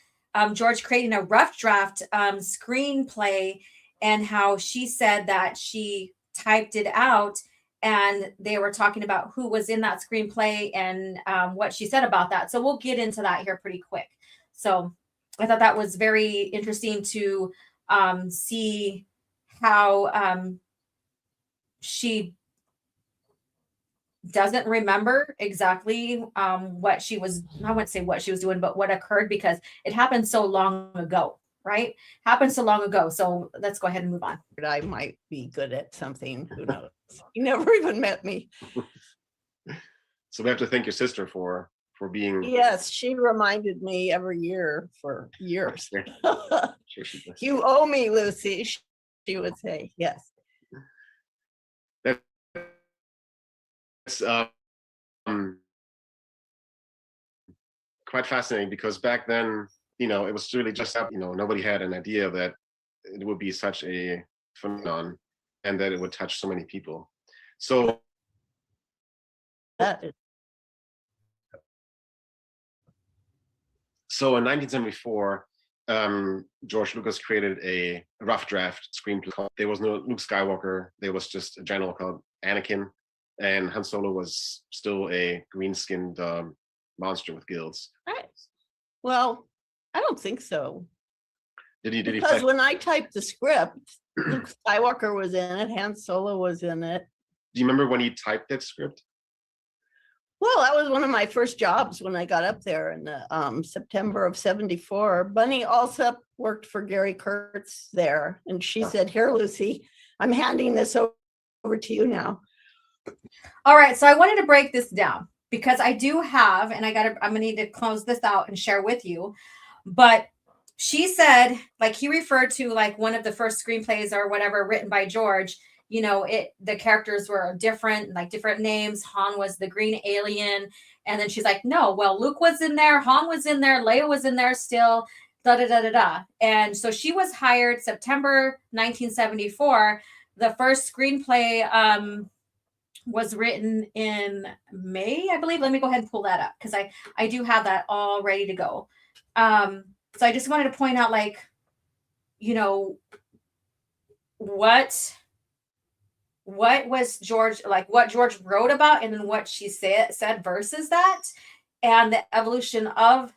George creating a rough draft screenplay, and how she said that she typed it out, and they were talking about who was in that screenplay and what she said about that. So we'll get into that here pretty quick. So I thought that was very interesting to see how she doesn't remember exactly what she was, I wouldn't say what she was doing, but what occurred, because it happened so long ago, right? Happened so long ago. So let's go ahead and move on. I might be good at something. Who knows? You never even met me. So we have to thank your sister for being. Yes, she reminded me every year for years. Sure she does. You owe me, Lucy, she would say. Yes. it's quite fascinating because back then, you know, it was really just, you know, nobody had an idea that it would be such a phenomenon and that it would touch so many people. So so in 1974, George Lucas created a rough draft screenplay. There was no Luke Skywalker. There was just a general called Anakin, and Han Solo was still a green-skinned monster with gills. Right. Well, I don't think so. Did he? Because when I typed the script, Luke Skywalker was in it. Han Solo was in it. Do you remember when he typed that script? Well, that was one of my first jobs when I got up there in September of '74. Bunny Alsop worked for Gary Kurtz there, and she said, "Here, Lucy, I'm handing this over to you now." All right, so I wanted to break this down because I do have, and I'm gonna need to close this out and share with you. But she said, like, he referred to like one of the first screenplays or whatever written by George. You know, the characters were different, like different names. Han was the green alien. And then she's like, no, well, Luke was in there. Han was in there. Leia was in there still. Da, da, da, da, da. And so she was hired September 1974. The first screenplay was written in May, I believe. Let me go ahead and pull that up because I do have that all ready to go. So I just wanted to point out, like, you know, what was George, like what George wrote about and then what she said versus that, and the evolution of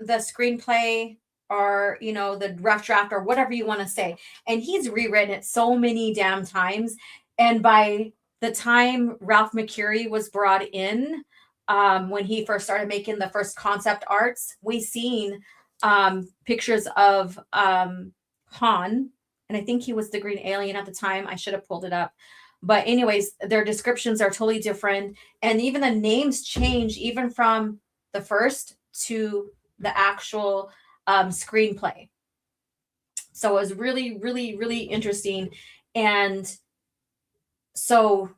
the screenplay, or, you know, the rough draft or whatever you want to say. And he's rewritten it so many damn times. And by the time Ralph McQuarrie was brought in, when he first started making the first concept arts, we seen pictures of Han. And I think he was the green alien at the time. I should have pulled it up. But anyways, their descriptions are totally different. And even the names change, even from the first to the actual screenplay. So it was really, really, really interesting. And so,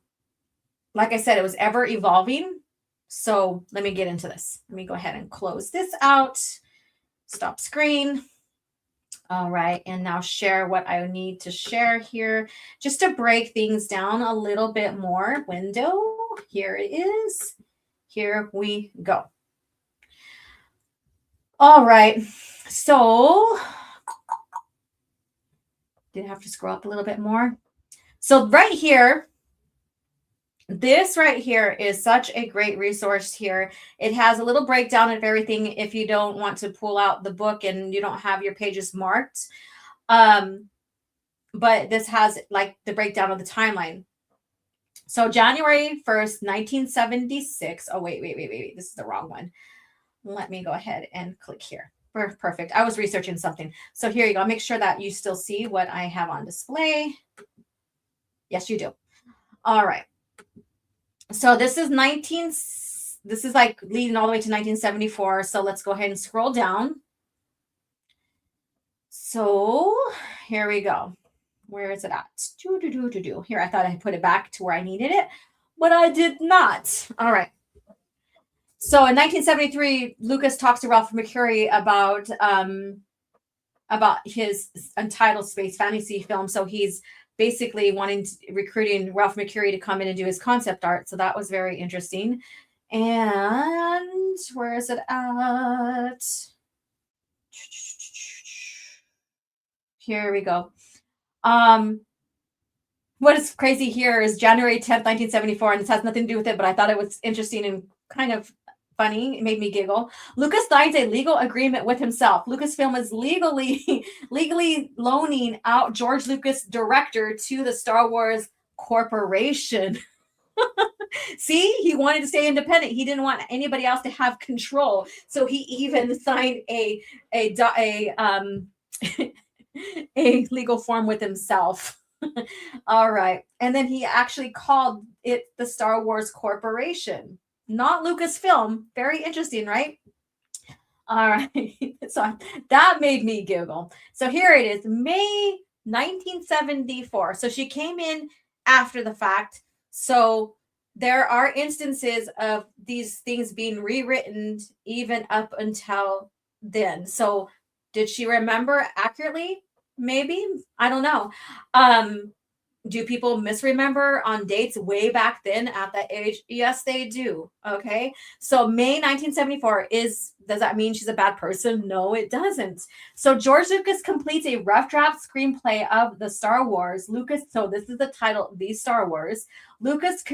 like I said, it was ever evolving. So let me get into this. Let me go ahead and close this out. Stop screen. All right, and now share what I need to share here just to break things down a little bit more. Window, here it is. Here we go. All right, so did I have to scroll up a little bit more? So right here, this right here is such a great resource here. It has a little breakdown of everything if you don't want to pull out the book and you don't have your pages marked. But this has like the breakdown of the timeline. So January 1st, 1976. Oh, wait. This is the wrong one. Let me go ahead and click here. Perfect. I was researching something. So here you go. Make sure that you still see what I have on display. Yes, you do. All right. So this is like leading all the way to 1974. So let's go ahead and scroll down. So here we go. Where is it at? Here, I thought I put it back to where I needed it, but I did not. All right. So in 1973, Lucas talks to Ralph McQuarrie about his Untitled Space Fantasy film. So he's basically recruiting Ralph McQuarrie to come in and do his concept art. So that was very interesting. And where is it at? Here we go. What is crazy here is January 10th, 1974, and this has nothing to do with it, but I thought it was interesting and kind of funny. It made me giggle. Lucas signs a legal agreement with himself. Lucasfilm is legally loaning out George Lucas, director, to the Star Wars Corporation. See, he wanted to stay independent. He didn't want anybody else to have control. So he even signed a legal form with himself. All right. And then he actually called it the Star Wars Corporation, not Lucasfilm. Very interesting, right? All right. So that made me giggle. So here it is, May 1974. So she came in after the fact. So there are instances of these things being rewritten even up until then. So did she remember accurately? Maybe. I don't know. Do people misremember on dates way back then at that age? Yes, they do. Okay. So May 1974 does that mean she's a bad person? No, it doesn't. So George Lucas completes a rough draft screenplay of the Star Wars. So this is the title, The Star Wars. Lucas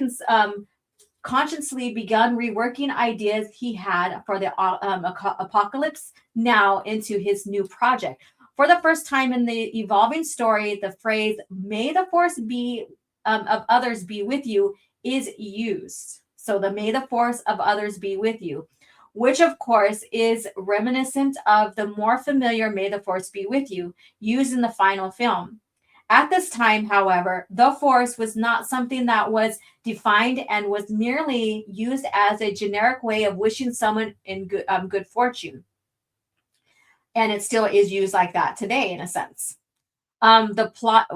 consciously begun reworking ideas he had for the Apocalypse Now into his new project. For the first time in the evolving story, the phrase "May the Force be of others be with you" is used. So the "May the Force of others be with you," which of course is reminiscent of the more familiar "May the Force be with you" used in the final film. At this time, however, the Force was not something that was defined and was merely used as a generic way of wishing someone in good fortune. And it still is used like that today, in a sense. The plot,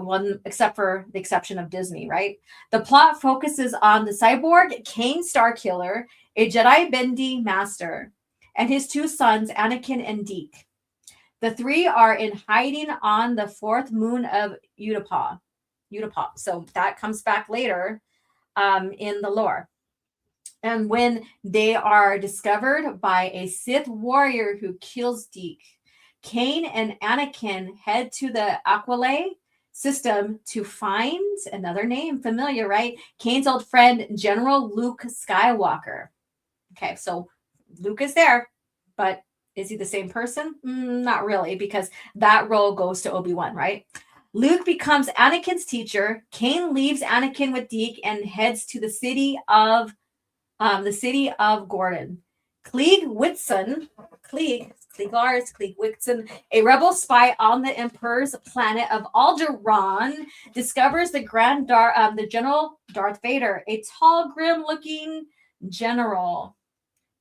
except for the exception of Disney, right? The plot focuses on the cyborg Kane Starkiller, a Jedi Bendy master, and his two sons, Anakin and Deke. The three are in hiding on the fourth moon of Utapau. So that comes back later in the lore. And when they are discovered by a Sith warrior who kills Deke, Kane and Anakin head to the Aqualay system to find another name familiar, right? Kane's old friend, General Luke Skywalker. Okay, so Luke is there, but is he the same person? Not really, because that role goes to Obi-Wan, right? Luke becomes Anakin's teacher. Kane leaves Anakin with Deke and heads to the city of Gordon. Klieg Whitson, a rebel spy on the Emperor's planet of Alderaan, discovers the General Darth Vader, a tall, grim-looking general.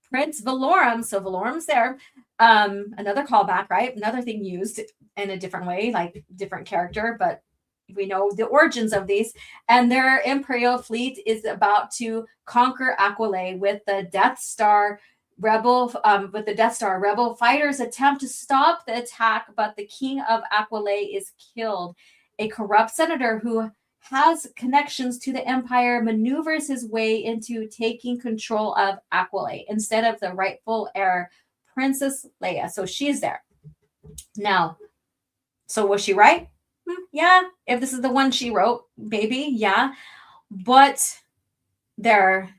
Prince Valorum, so Valorum's there. Another callback, right? Another thing used in a different way, like different character, but we know the origins of these. And their Imperial fleet is about to conquer Aqualay with the Death Star rebel fighters attempt to stop the attack, but the king of Aqualay is killed. A corrupt senator who has connections to the Empire maneuvers his way into taking control of Aqualay instead of the rightful heir, Princess Leia. So she's there. Now, so was she right? Yeah. If this is the one she wrote, maybe, yeah. But they're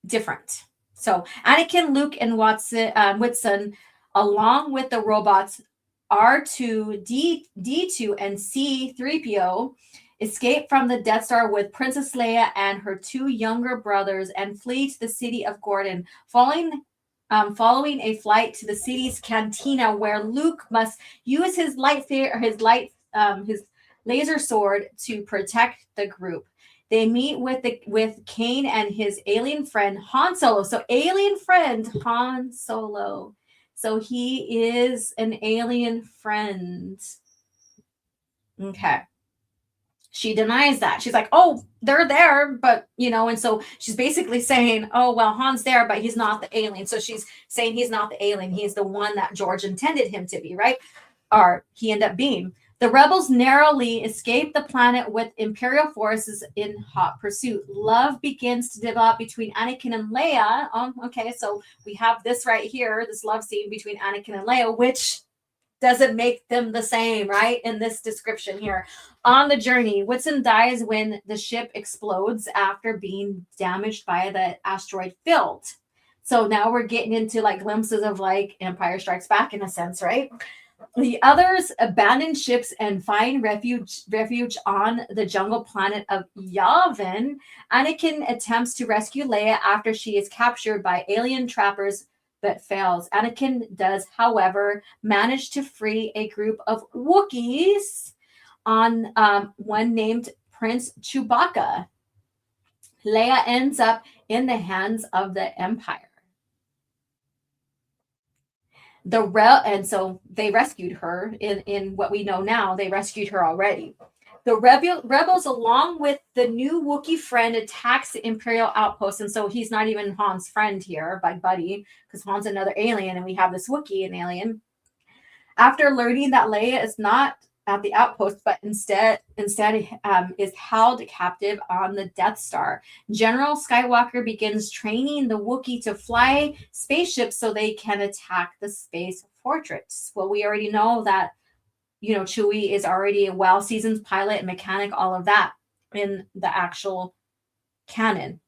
different. So Anakin, Luke, and Whitson, along with the robots R2, D2, and C3PO, escape from the Death Star with Princess Leia and her two younger brothers and flee to the city of Gordon, following a flight to the city's cantina, where Luke must use his his laser sword to protect the group. They meet with Kane and his alien friend Han Solo. So alien friend Han Solo. So he is an alien friend. Okay. She denies that. She's like, oh, they're there, but, and so she's basically saying, oh, well, Han's there, but he's not the alien. So she's saying he's not the alien. He's the one that George intended him to be, right? Or he ended up being. The rebels narrowly escape the planet with Imperial forces in hot pursuit. Love begins to develop between Anakin and Leia. Okay, so we have this right here, this love scene between Anakin and Leia, which doesn't make them the same, right? In this description here. On the journey, Whitson dies when the ship explodes after being damaged by the asteroid field. So now we're getting into like glimpses of like Empire Strikes Back in a sense, right? The others abandon ships and find refuge on the jungle planet of Yavin. Anakin attempts to rescue Leia after she is captured by alien trappers, but fails. Anakin does, however, manage to free a group of Wookiees on one named Prince Chewbacca. Leia ends up in the hands of the Empire. And so they rescued her in what we know now. They rescued her already. The rebels, along with the new Wookiee friend, attacks the Imperial outpost. And so he's not even Han's friend here, by buddy, because Han's another alien, and we have this Wookiee, an alien. After learning that Leia is not at the outpost, but instead is held captive on the Death Star, General Skywalker begins training the Wookiee to fly spaceships so they can attack the space fortress. Well, we already know that, you know, Chewie is already a well-seasoned pilot and mechanic, all of that in the actual canon.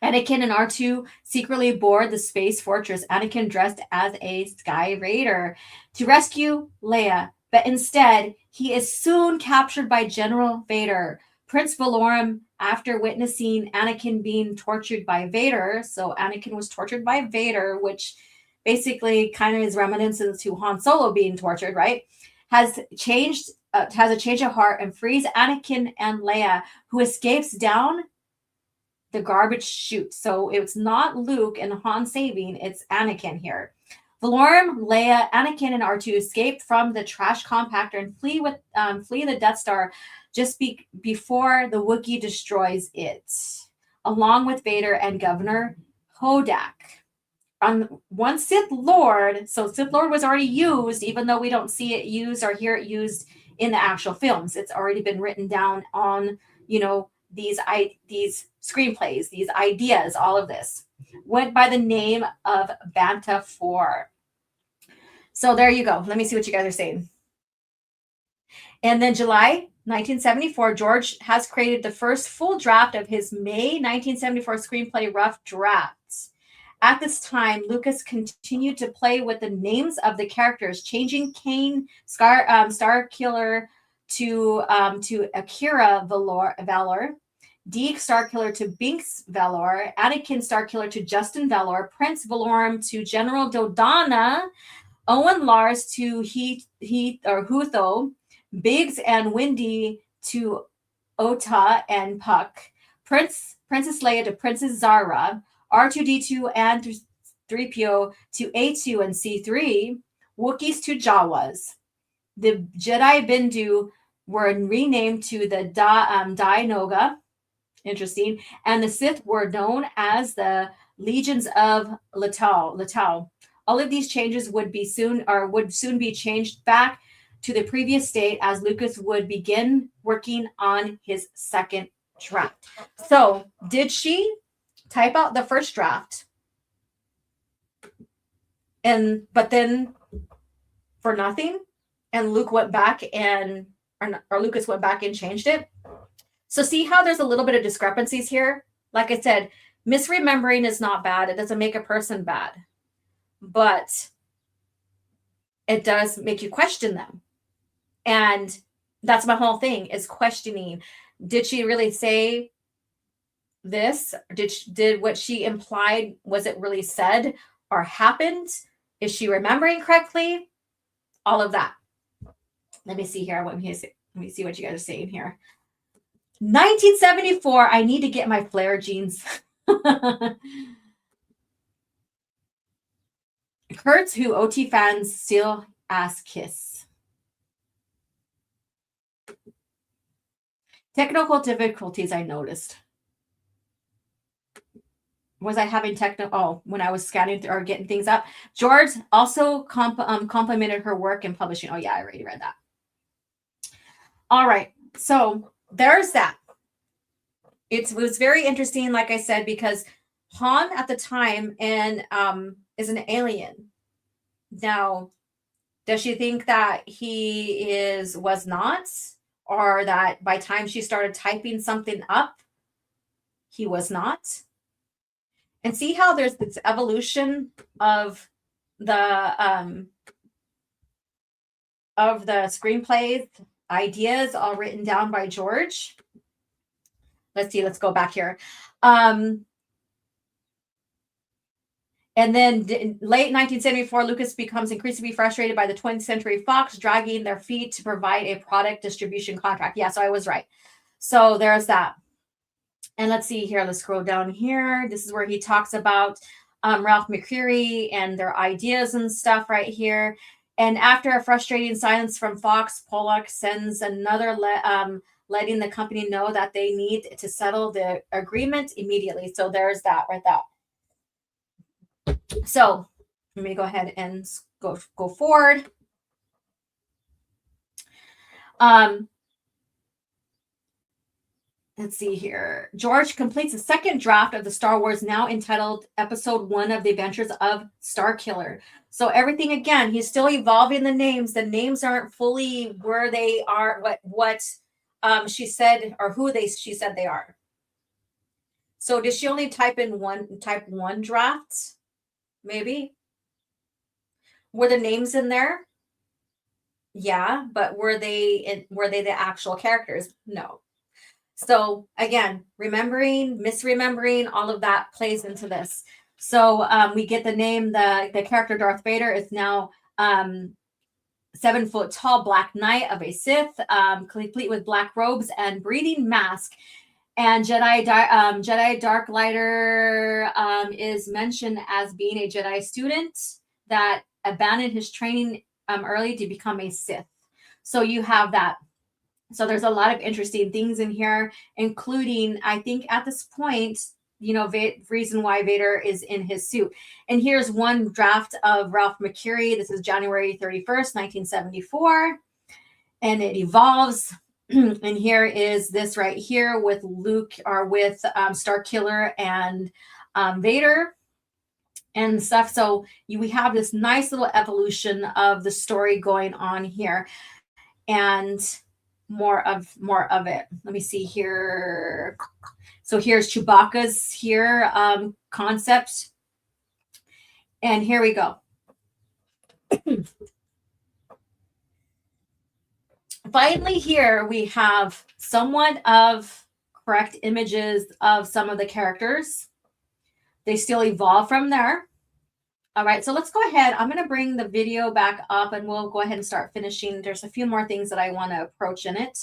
Anakin and R2 secretly board the space fortress, Anakin dressed as a Sky Raider, to rescue Leia. But instead, he is soon captured by General Vader. Prince Valorum, after witnessing Anakin being tortured by Vader, so Anakin was tortured by Vader, which basically kind of is reminiscent to Han Solo being tortured, right? Has a change of heart and frees Anakin and Leia, who escapes down the garbage chute. So it's not Luke and Han saving, it's Anakin here. Valorum, Leia, Anakin, and R2 escape from the trash compactor and flee the Death Star just before the Wookiee destroys it, along with Vader and Governor Hodak. On one Sith Lord, so Sith Lord was already used, even though we don't see it used or hear it used in the actual films. It's already been written down on, you know, these screenplays, these ideas, all of this. Went by the name of Banta 4. So there you go. Let me see what you guys are saying. And then July 1974, George has created the first full draft of his May 1974 screenplay, Rough Drafts. At this time, Lucas continued to play with the names of the characters, changing Kane Starkiller to Akira Valor, Deke Starkiller to Binks Valor, Anakin Starkiller to Justin Valor, Prince Valorum to General Dodonna, Owen Lars to Hutho, Biggs and Windy to Ota and Puck, Princess Leia to Princess Zara, R2-D2 and 3PO to A2 and C3, Wookiees to Jawas. The Jedi Bindu were renamed to the Dai Noga. Interesting. And the Sith were known as the Legions of Latau. All of these changes would soon be changed back to the previous state as Lucas would begin working on his second draft. So, did she type out the first draft but then for nothing, and Luke went back or Lucas went back and changed it? So see how there's a little bit of discrepancies here? Like I said, misremembering is not bad. It doesn't make a person bad, but it does make you question them. And that's my whole thing, is questioning. Did she really say this? Did what she implied, was it really said or happened? Is she remembering correctly? All of that. Let me see here. Let me see what you guys are saying here. 1974. I need to get my flare jeans. Kurtz, who OT fans still ass kiss. Technical difficulties I noticed. Was I having when I was scanning or getting things up? George also complimented her work in publishing. Oh yeah, I already read that. All right, so there's that. It was very interesting, like I said, because Han at the time is an alien. Now, does she think that he was not, or that by the time she started typing something up, he was not? And see how there's this evolution of the screenplays, ideas all written down by George. Let's see, let's go back here. And then in late 1974, Lucas becomes increasingly frustrated by the 20th Century Fox dragging their feet to provide a product distribution contract. Yeah, so I was right. So there's that. And let's see here. Let's scroll down here. This is where he talks about Ralph McCreary and their ideas and stuff right here. And after a frustrating silence from Fox, Pollock sends another letting the company know that they need to settle the agreement immediately. So there's that right there. So let me go ahead and go forward. Let's see here. George completes a second draft of the Star Wars, now entitled Episode 1 of the Adventures of Starkiller. So everything, again, he's still evolving the names. The names aren't fully where they are, what she said, or who she said they are. So did she only type one draft? Maybe. Were the names in there? Yeah, but were they the actual characters? No. So again, remembering, misremembering, all of that plays into this. So we get the name, the character Darth Vader is now 7 foot tall Black Knight of a Sith, complete with black robes and breathing mask. And Jedi Darklighter is mentioned as being a Jedi student that abandoned his training early to become a Sith. So you have that. So there's a lot of interesting things in here, including, I think at this point, reason why Vader is in his suit. And here's one draft of Ralph McQuarrie. This is January 31st, 1974. And it evolves. And here is this right here with Luke, or with Starkiller and Vader and stuff. So we have this nice little evolution of the story going on here. And more of it. Let me see here. So here's Chewbacca's here concept. And here we go. Finally, here we have somewhat of correct images of some of the characters. They still evolve from there. All right, so let's go ahead. I'm going to bring the video back up and we'll go ahead and start finishing. There's a few more things that I want to approach in it.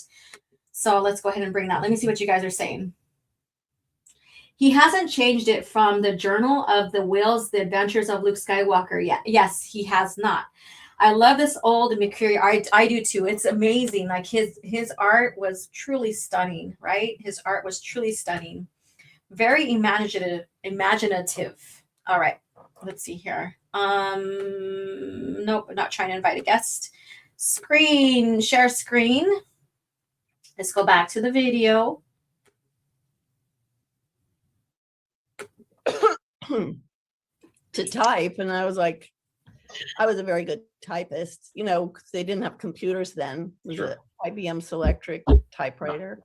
So let's go ahead and bring that. Let me see what you guys are saying. He hasn't changed it from the Journal of the Wills, The Adventures of Luke Skywalker yet. Yes, he has not. I love this old McQuarrie art. I do too. It's amazing. Like his art was truly stunning, right? His art was truly stunning. Very imaginative. All right. Let's see here. Nope, not trying to invite a guest. Share screen. Let's go back to the video. To type, and I was like, I was a very good typist, because they didn't have computers then. It was Sure. an IBM Selectric typewriter.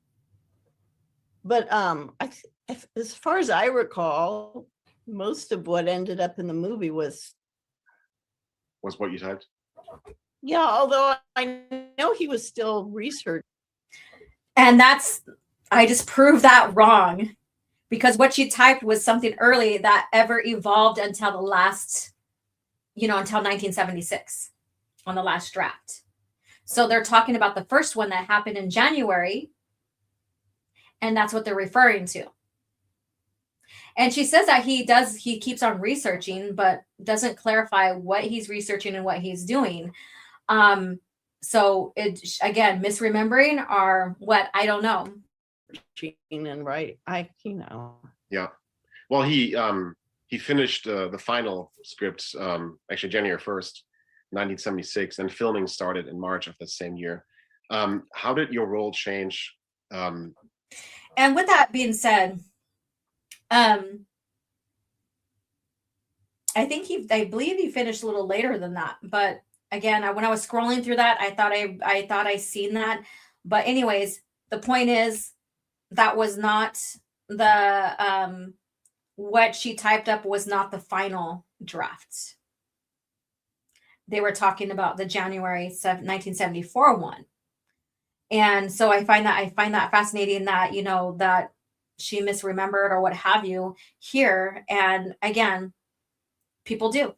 But as far as I recall, most of what ended up in the movie was what you typed? Yeah, although I know he was still researching. And I just proved that wrong, because what she typed was something early that ever evolved until the last, until 1976 on the last draft. So they're talking about the first one that happened in January, and that's what they're referring to. And she says that he keeps on researching, but doesn't clarify what he's researching and what he's doing. So again, misremembering or what, I don't know. And right, Yeah. Well, he finished the final script actually January 1st, 1976, and filming started in March of the same year. How did your role change? And with that being said, I believe he finished a little later than that. But again, when I was scrolling through that, I thought I seen that. But anyways, the point is that was not the what she typed up was not the final draft. They were talking about the January 1974 one. And so I find that fascinating that, that she misremembered or what have you here. And again, people do.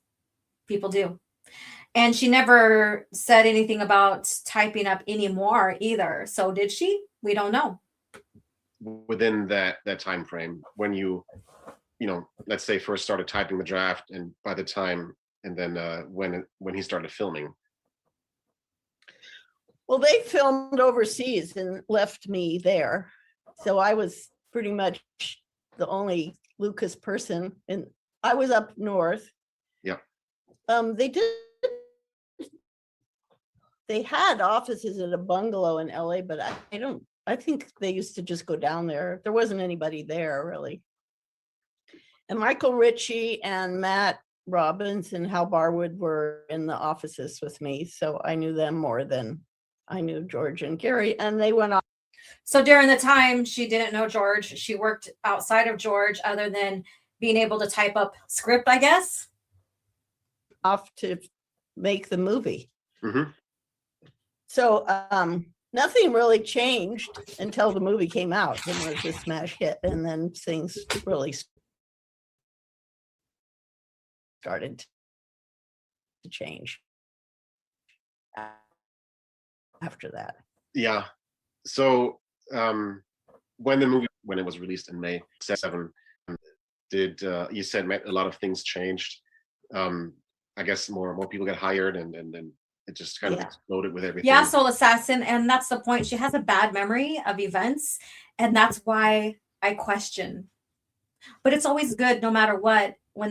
And she never said anything about typing up anymore either. So did she? We don't know. Within that time frame, when you let's say first started typing the draft, and by the time, and then when he started filming. Well, they filmed overseas and left me there. So I was pretty much the only Lucas person, and I was up north. Yeah. They had offices at a bungalow in LA, but I think they used to just go down there. There wasn't anybody there really. And Michael Ritchie and Matt Robbins and Hal Barwood were in the offices with me. So I knew them more than I knew George and Gary, and they went off. So during the time she didn't know George, she worked outside of George other than being able to type up script, I guess. Off to make the movie. Mm-hmm. So nothing really changed until the movie came out. Then it was a smash hit, and then things really started to change after that. Yeah. So when it was released in May 7, did you said a lot of things changed? I guess more people got hired, and then it just kind of exploded with everything. Yeah, Soul Assassin, and that's the point. She has a bad memory of events, and that's why I question. But it's always good, no matter what, when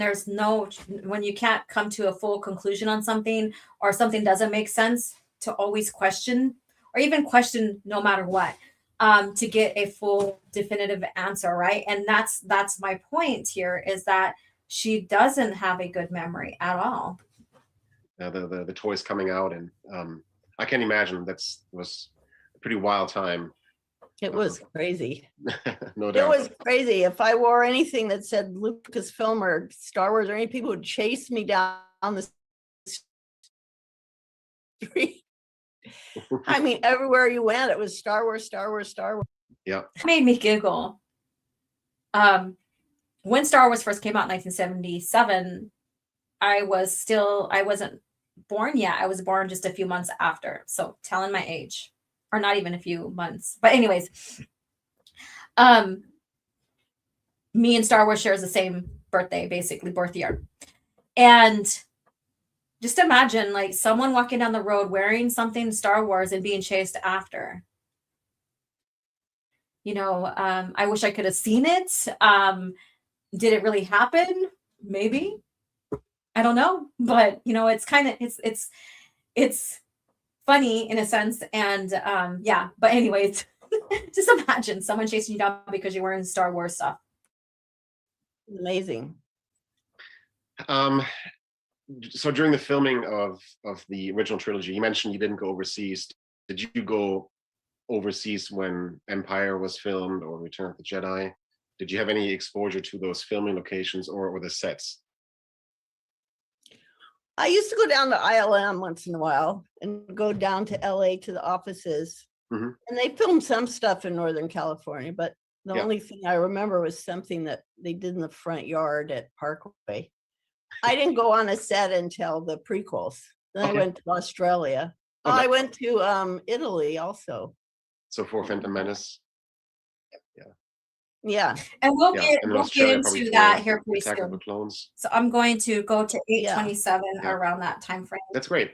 you can't come to a full conclusion on something, or something doesn't make sense, to always question, or even question no matter what, to get a full definitive answer, right? And that's my point here, is that she doesn't have a good memory at all. The toys coming out, and I can imagine was a pretty wild time. It was crazy. No doubt. It was crazy. If I wore anything that said Lucasfilm or Star Wars or any, people would chase me down the street. I mean, everywhere you went, it was Star Wars, Star Wars, Star Wars. Yeah. It made me giggle. When Star Wars first came out in 1977, I wasn't born yet. I was born just a few months after. So telling my age, or not even a few months. But anyways, me and Star Wars shares the same birthday, basically birth year. And just imagine like someone walking down the road wearing something Star Wars and being chased after. You know, I wish I could have seen it. Did it really happen? Maybe. I don't know. But you know, it's kind of it's funny in a sense. And yeah, but anyways, just imagine someone chasing you down because you're wearing Star Wars stuff. Amazing. So during the filming of the original trilogy, you mentioned you didn't go overseas. Did you go overseas when Empire was filmed or Return of the Jedi? Did you have any exposure to those filming locations or the sets? I used to go down to ILM once in a while and go down to LA to the offices. Mm-hmm. And they filmed some stuff in Northern California, but the only thing I remember was something that they did in the front yard at Parkway. I didn't go on a set until the prequels. Then I went to Australia. I went to Italy also. So for Phantom Menace. Yeah. And we'll get into that here pretty soon. Clones. So I'm going to go to 827 around that time frame. That's great.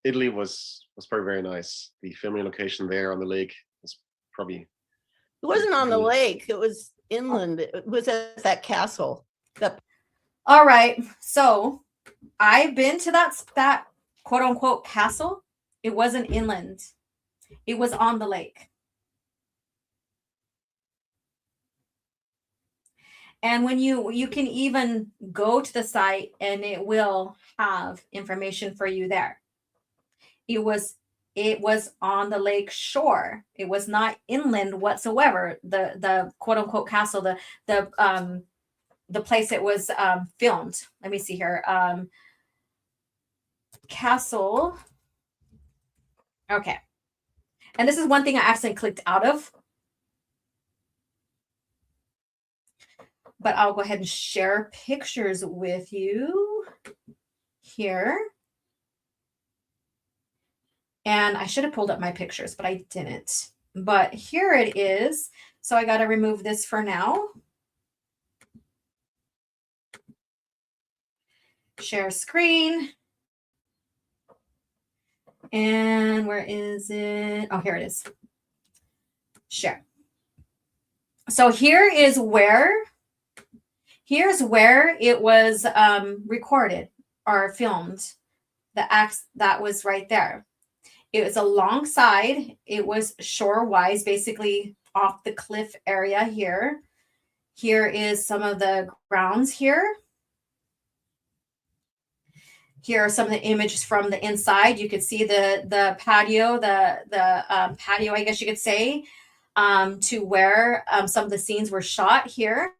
Italy was probably very nice. The filming location there on the lake was probably. It wasn't on the lake. It was inland. It was at that castle. All right. So I've been to that quote unquote castle. It wasn't inland. It was on the lake. And when you can even go to the site and it will have information for you there. It was on the lake shore. It was not inland whatsoever. The quote unquote castle, the place it was filmed. Let me see here. Castle. Okay. And this is one thing I accidentally clicked out of. But I'll go ahead and share pictures with you here. And I should have pulled up my pictures, but I didn't. But here it is. So I got to remove this for now. Share screen. And where is it? Oh, here it is. Share. So here's where it was recorded or filmed. The acts that was right there. It was alongside, it was shore-wise, basically off the cliff area here. Here is some of the grounds here. Here are some of the images from the inside. You could see the patio, the patio, I guess you could say, to where some of the scenes were shot here.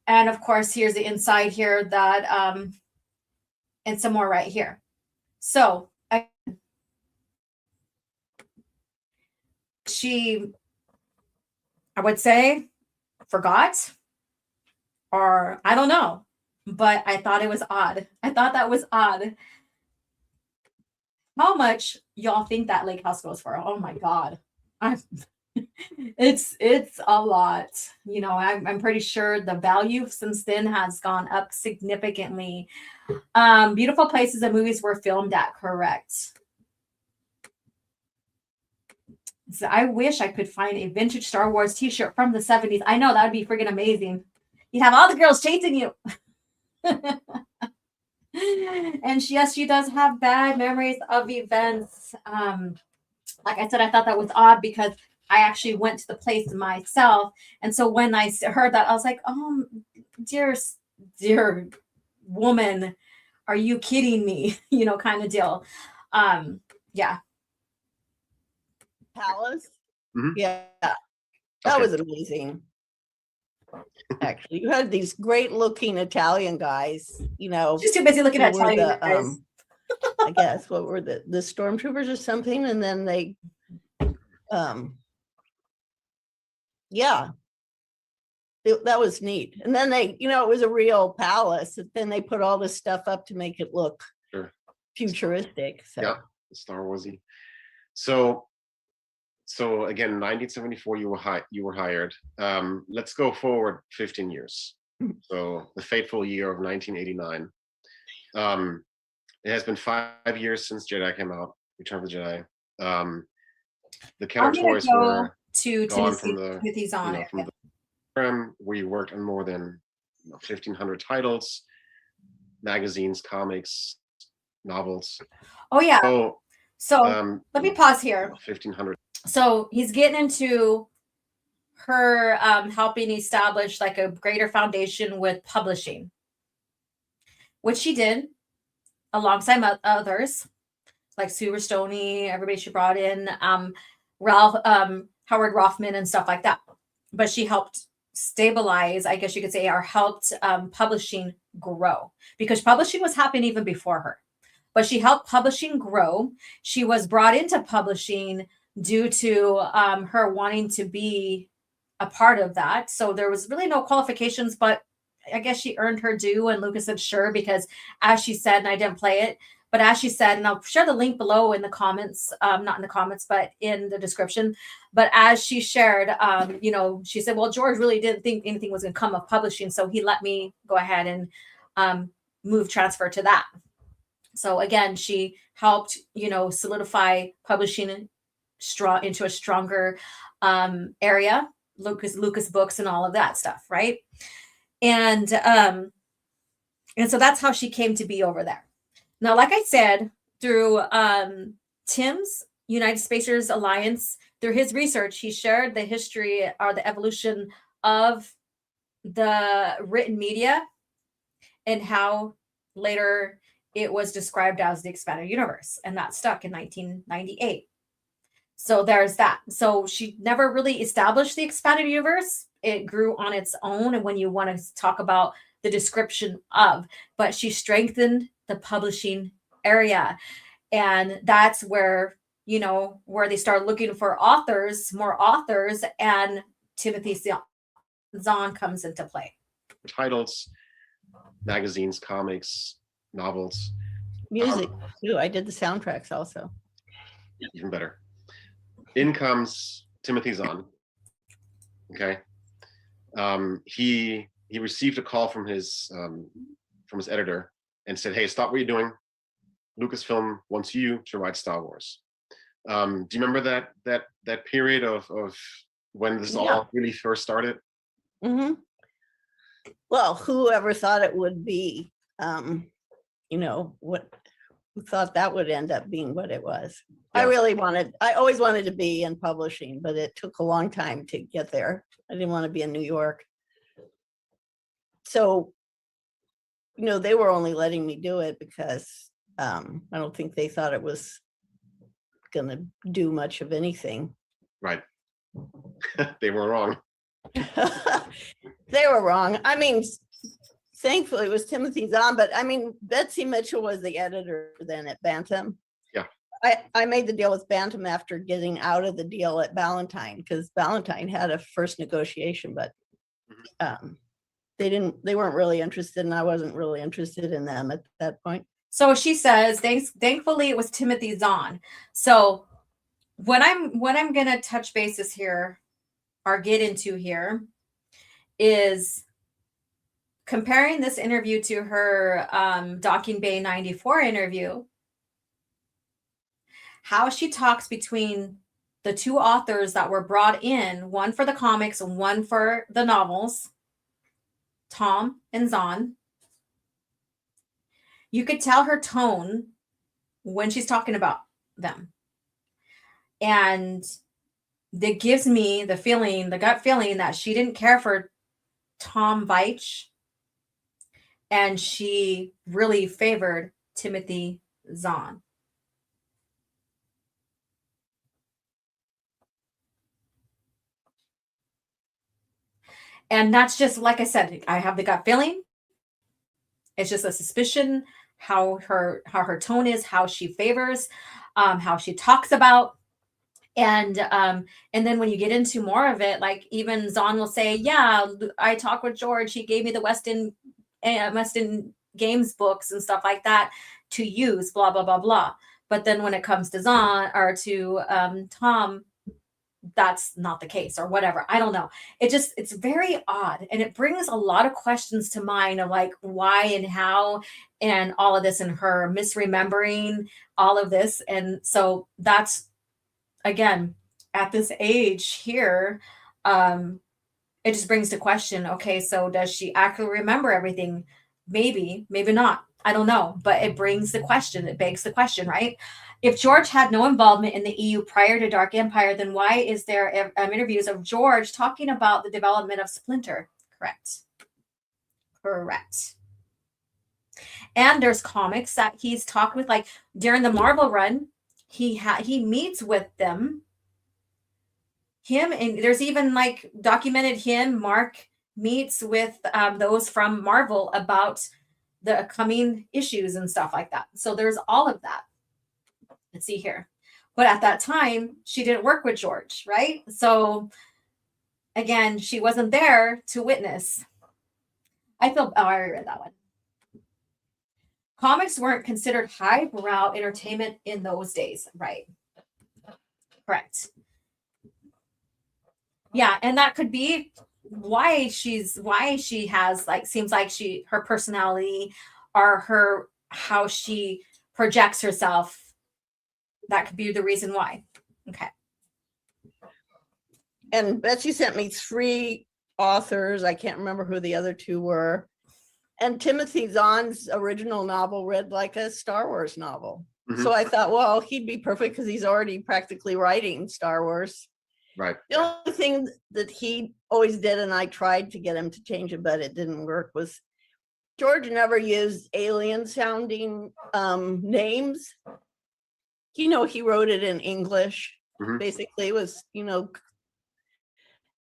And of course, here's the inside here that, and some more right here. So she, I would say, forgot, or I don't know, but I thought it was odd. I thought that was odd. How much y'all think that lake house goes for? Oh my God. It's a lot. You know, I'm pretty sure the value since then has gone up significantly. Beautiful places and movies were filmed at, correct. So I wish I could find a vintage Star Wars t-shirt from the 70s. I know that would be freaking amazing. You'd have all the girls chasing you. And yes, she does have bad memories of events. Like I said, I thought that was odd because I actually went to the place myself. And so when I heard that, I was like, oh, dear woman, are you kidding me? You know, kind of deal. Yeah. Palace? Mhm. Yeah. That was amazing. Actually, you had these great looking Italian guys, you know. Just too busy looking at who were Italian guys. I guess what were the stormtroopers or something, and then they yeah, that was neat. And then they, you know, it was a real palace, and then they put all this stuff up to make it look futuristic. So Yeah, Star Warsy. So again, 1974, you were hired. Let's go forward 15 years. So the fateful year of 1989. It has been 5 years since Jedi came out, Return of the Jedi. The Kenner toys were to gone from the program. where you worked on more than 1,500 titles, magazines, comics, novels. Oh yeah. So let me pause here. 1,500. So he's getting into her helping establish like a greater foundation with publishing, which she did alongside others like Sue Rustoni, everybody she brought in, Ralph, Howard Rothman and stuff like that. But she helped stabilize, I guess you could say, or helped publishing grow, because publishing was happening even before her. But she helped publishing grow. She was brought into publishing due to her wanting to be a part of that. So there was really no qualifications, but I guess she earned her due. And Lucas said, sure, because as she said, and I didn't play it, but as she said, and I'll share the link below in the comments, not in the comments, but in the description. But as she shared, you know, she said, well, George really didn't think anything was going to come of publishing. So he let me go ahead and transfer to that. So again, she helped, you know, solidify publishing into a stronger area, Lucas books and all of that stuff, right? And so that's how she came to be over there. Now, like I said, through Tim's United Spacers Alliance, through his research, he shared the history or the evolution of the written media and how later it was described as the expanded universe, and that stuck in 1998. So there's that. So she never really established the expanded universe. It grew on its own. And when you want to talk about the description of, but she strengthened the publishing area. And that's where, you know, where they start looking for more authors, and Timothy Zahn comes into play. Titles, magazines, comics, novels. Music too. I did the soundtracks also. Even better. In comes Timothy Zahn. Okay. He received a call from his editor and said, hey, stop what you're doing. Lucasfilm wants you to write Star Wars. Do you remember that period of when this all really first started? Mm-hmm. Well, whoever thought it would be, you know, who thought that would end up being what it was? Yeah. I always wanted to be in publishing, but it took a long time to get there. I didn't want to be in New York. So, you know, they were only letting me do it because I don't think they thought it was going to do much of anything. Right. They were wrong. They were wrong. I mean, thankfully it was Timothy Zahn, but I mean, Betsy Mitchell was the editor then at Bantam. Yeah. I made the deal with Bantam after getting out of the deal at Ballantine, because Ballantine had a first negotiation, but they weren't really interested, and I wasn't really interested in them at that point. So she says, thankfully it was Timothy Zahn. So what I'm gonna touch bases here or get into here is comparing this interview to her Docking Bay 94 interview, how she talks between the two authors that were brought in, one for the comics and one for the novels, Tom and Zahn. You could tell her tone when she's talking about them. And that gives me the feeling, the gut feeling, that she didn't care for Tom Veitch and she really favored Timothy Zahn. And that's just, like I said, I have the gut feeling. It's just a suspicion how her tone is, how she favors, how she talks about. And then when you get into more of it, like even Zahn will say, yeah, I talked with George. He gave me the Weston Games books and stuff like that to use, blah, blah, blah, blah. But then when it comes to Zahn or to Tom, that's not the case or whatever. I don't know. It's very odd. And it brings a lot of questions to mind of like why and how and all of this, and her misremembering all of this. And so that's, again, at this age here, it just brings to question, okay, so does she actually remember everything? Maybe, maybe not. I don't know. But it brings the question. It begs the question, right? If George had no involvement in the EU prior to Dark Empire, then why is there interviews of George talking about the development of Splinter? Correct. Correct. And there's comics that he's talked with, like during the Marvel run, he meets with them. And there's even like documented him, Mark meets with those from Marvel about the coming issues and stuff like that. So there's all of that. Let's see here. But at that time, she didn't work with George, right? So again, she wasn't there to witness. I already read that one. Comics weren't considered highbrow entertainment in those days, right? Correct. Yeah, and that could be why she has, like, seems like her personality or how she projects herself. That could be the reason why. Okay. And Betsy sent me 3 authors. I can't remember who the other 2 were. And Timothy Zahn's original novel read like a Star Wars novel. Mm-hmm. So I thought, well, he'd be perfect because he's already practically writing Star Wars. Right. The only thing that he always did, and I tried to get him to change it, but it didn't work, was George never used alien sounding names. You know, he wrote it in English. Mm-hmm. Basically, it was, you know,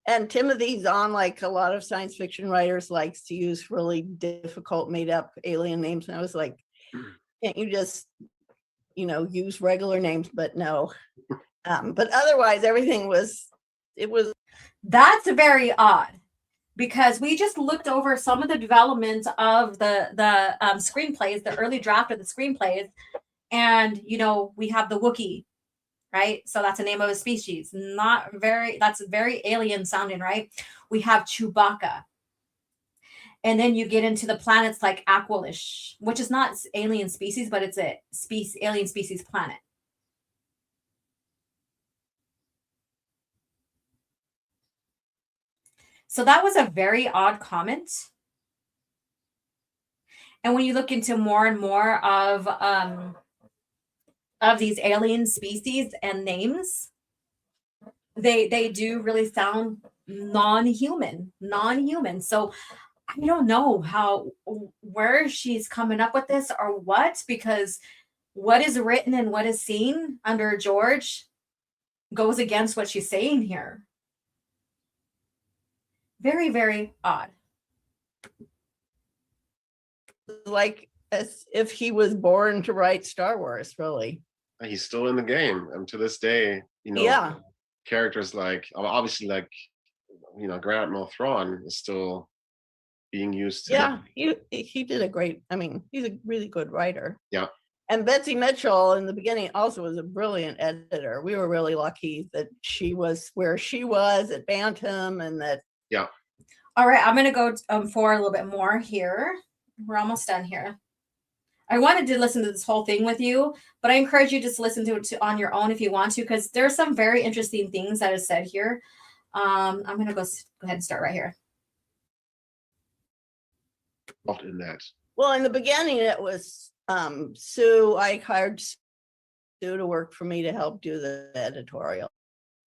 and Timothy Zahn, like a lot of science fiction writers, likes to use really difficult made up alien names. And I was like, can't you just, you know, use regular names? But no. But otherwise, everything was. That's very odd, because we just looked over some of the development of the screenplays, the early draft of the screenplays, and you know, we have the Wookiee, right? So that's the name of a species. That's very alien sounding, right? We have Chewbacca, And then you get into the planets like Aqualish, which is not alien species, but it's a alien species planet. So that was a very odd comment. And when you look into more and more of these alien species and names, they do really sound non-human. So I don't know where she's coming up with this or what, because what is written and what is seen under George goes against what she's saying here. Very, very odd. Like as if he was born to write Star Wars, really. He's still in the game, and to this day, Yeah. characters like obviously like Grand Admiral Thrawn is still being used. Yeah, he did a great. I mean, he's a really good writer. Yeah. And Betsy Mitchell in the beginning also was a brilliant editor. We were really lucky that she was where she was at Bantam, and that. Yeah. All right, I'm going to go for a little bit more here. We're almost done here. I wanted to listen to this whole thing with you, but I encourage you just listen to it on your own if you want to, because there's some very interesting things that is said here. I'm going to go ahead and start right here. Not in that. Well, in the beginning, it was Sue. I hired Sue to work for me to help do the editorial,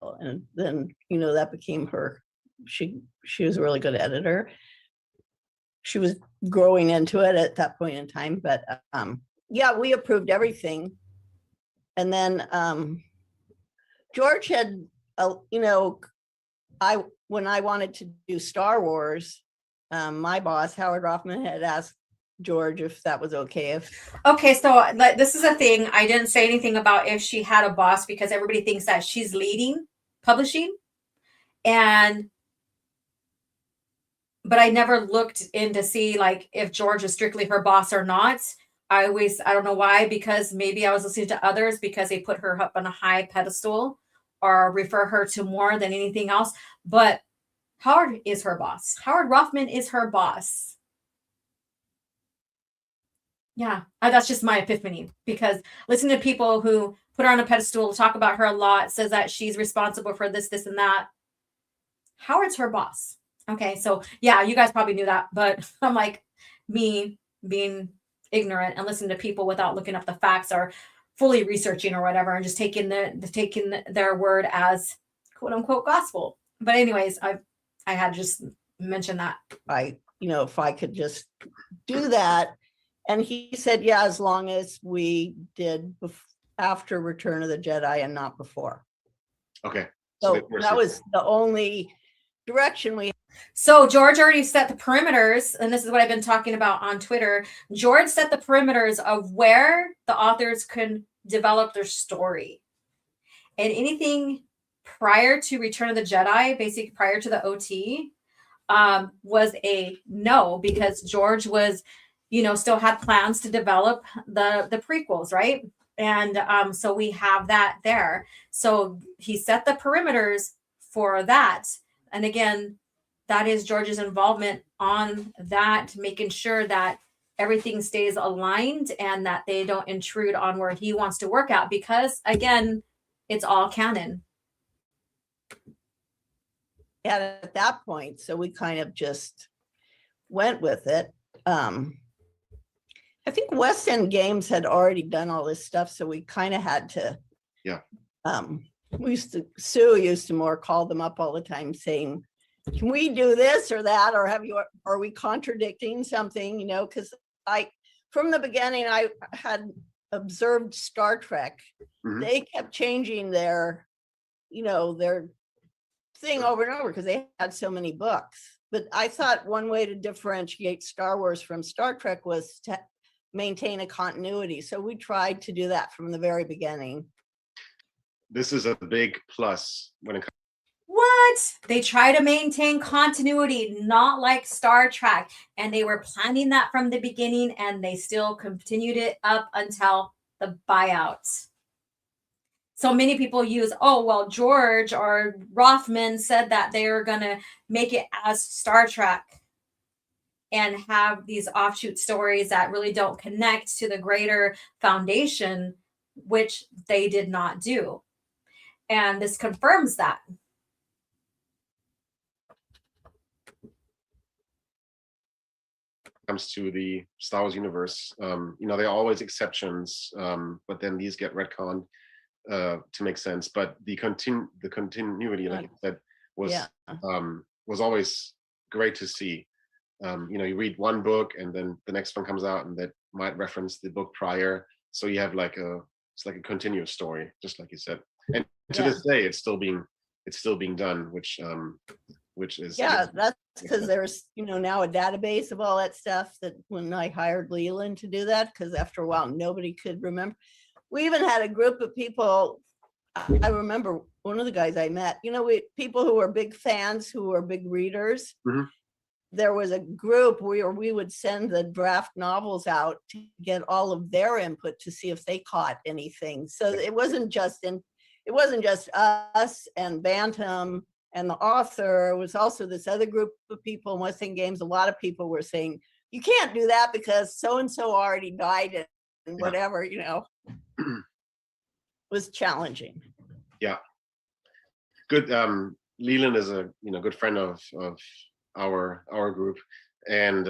and then that became her. She was a really good editor. She was growing into it at that point in time, but yeah, we approved everything. And then George had, when I wanted to do Star Wars, my boss Howard Rothman had asked George if that was okay. Okay, so this is a thing. I didn't say anything about if she had a boss, because everybody thinks that she's leading publishing, but I never looked in to see like if George was strictly her boss or not. I don't know why, because maybe I was listening to others because they put her up on a high pedestal or refer her to more than anything else. But Howard is her boss. Howard Rothman is her boss. Yeah, that's just my epiphany, because listening to people who put her on a pedestal, talk about her a lot, says that she's responsible for this, this, and that. Howard's her boss. Okay, so yeah, you guys probably knew that, but I'm like, me being ignorant and listening to people without looking up the facts or fully researching or whatever, and just taking their word as quote unquote gospel. But anyways, I had to just mention that. If I could just do that. And he said, yeah, as long as we did after Return of the Jedi and not before. Okay. So that was the only direction we. So George already set the perimeters, and this is what I've been talking about on Twitter. George set the perimeters of where the authors could develop their story. And anything prior to Return of the Jedi, basically prior to the OT, was a no, because George was, still had plans to develop the prequels, right? And so we have that there. So he set the perimeters for that. And again, that is George's involvement on that, making sure that everything stays aligned and that they don't intrude on where he wants to work out, because again, it's all canon. And at that point, so we kind of just went with it. I think West End Games had already done all this stuff, so we kind of had to. Yeah. Sue used to more call them up all the time saying, can we do this or that, or are we contradicting something? Because from the beginning, I had observed Star Trek. Mm-hmm. They kept changing their thing over and over because they had so many books. But I thought one way to differentiate Star Wars from Star Trek was to maintain a continuity. So we tried to do that from the very beginning. This is a big plus when it comes. What? They try to maintain continuity, not like Star Trek. And they were planning that from the beginning, and they still continued it up until the buyout. So many people use, George or Rothman said that they were going to make it as Star Trek. and have these offshoot stories that really don't connect to the greater foundation, which they did not do. And this confirms that. Comes to the Star Wars universe, you know, there are always exceptions, but then these get retconned to make sense. But the continuity, like you said, was always great to see. You know, you read one book and then the next one comes out and that might reference the book prior, so you have like it's like a continuous story, just like you said. And to this day, it's still being done, which is that's because there's, you know, now a database of all that stuff, that when I hired Leland to do that, because after a while nobody could remember. We even had a group of people. I remember one of the guys I met, you know, people who were big fans, who were big readers. Mm-hmm. There was a group where we would send the draft novels out to get all of their input to see if they caught anything. So it wasn't just us and Bantam and the author. It was also this other group of people in West End Games. A lot of people were saying, you can't do that because so-and-so already died and whatever, you know, was challenging. Yeah. Good. Leland is a, you know, good friend of our group. And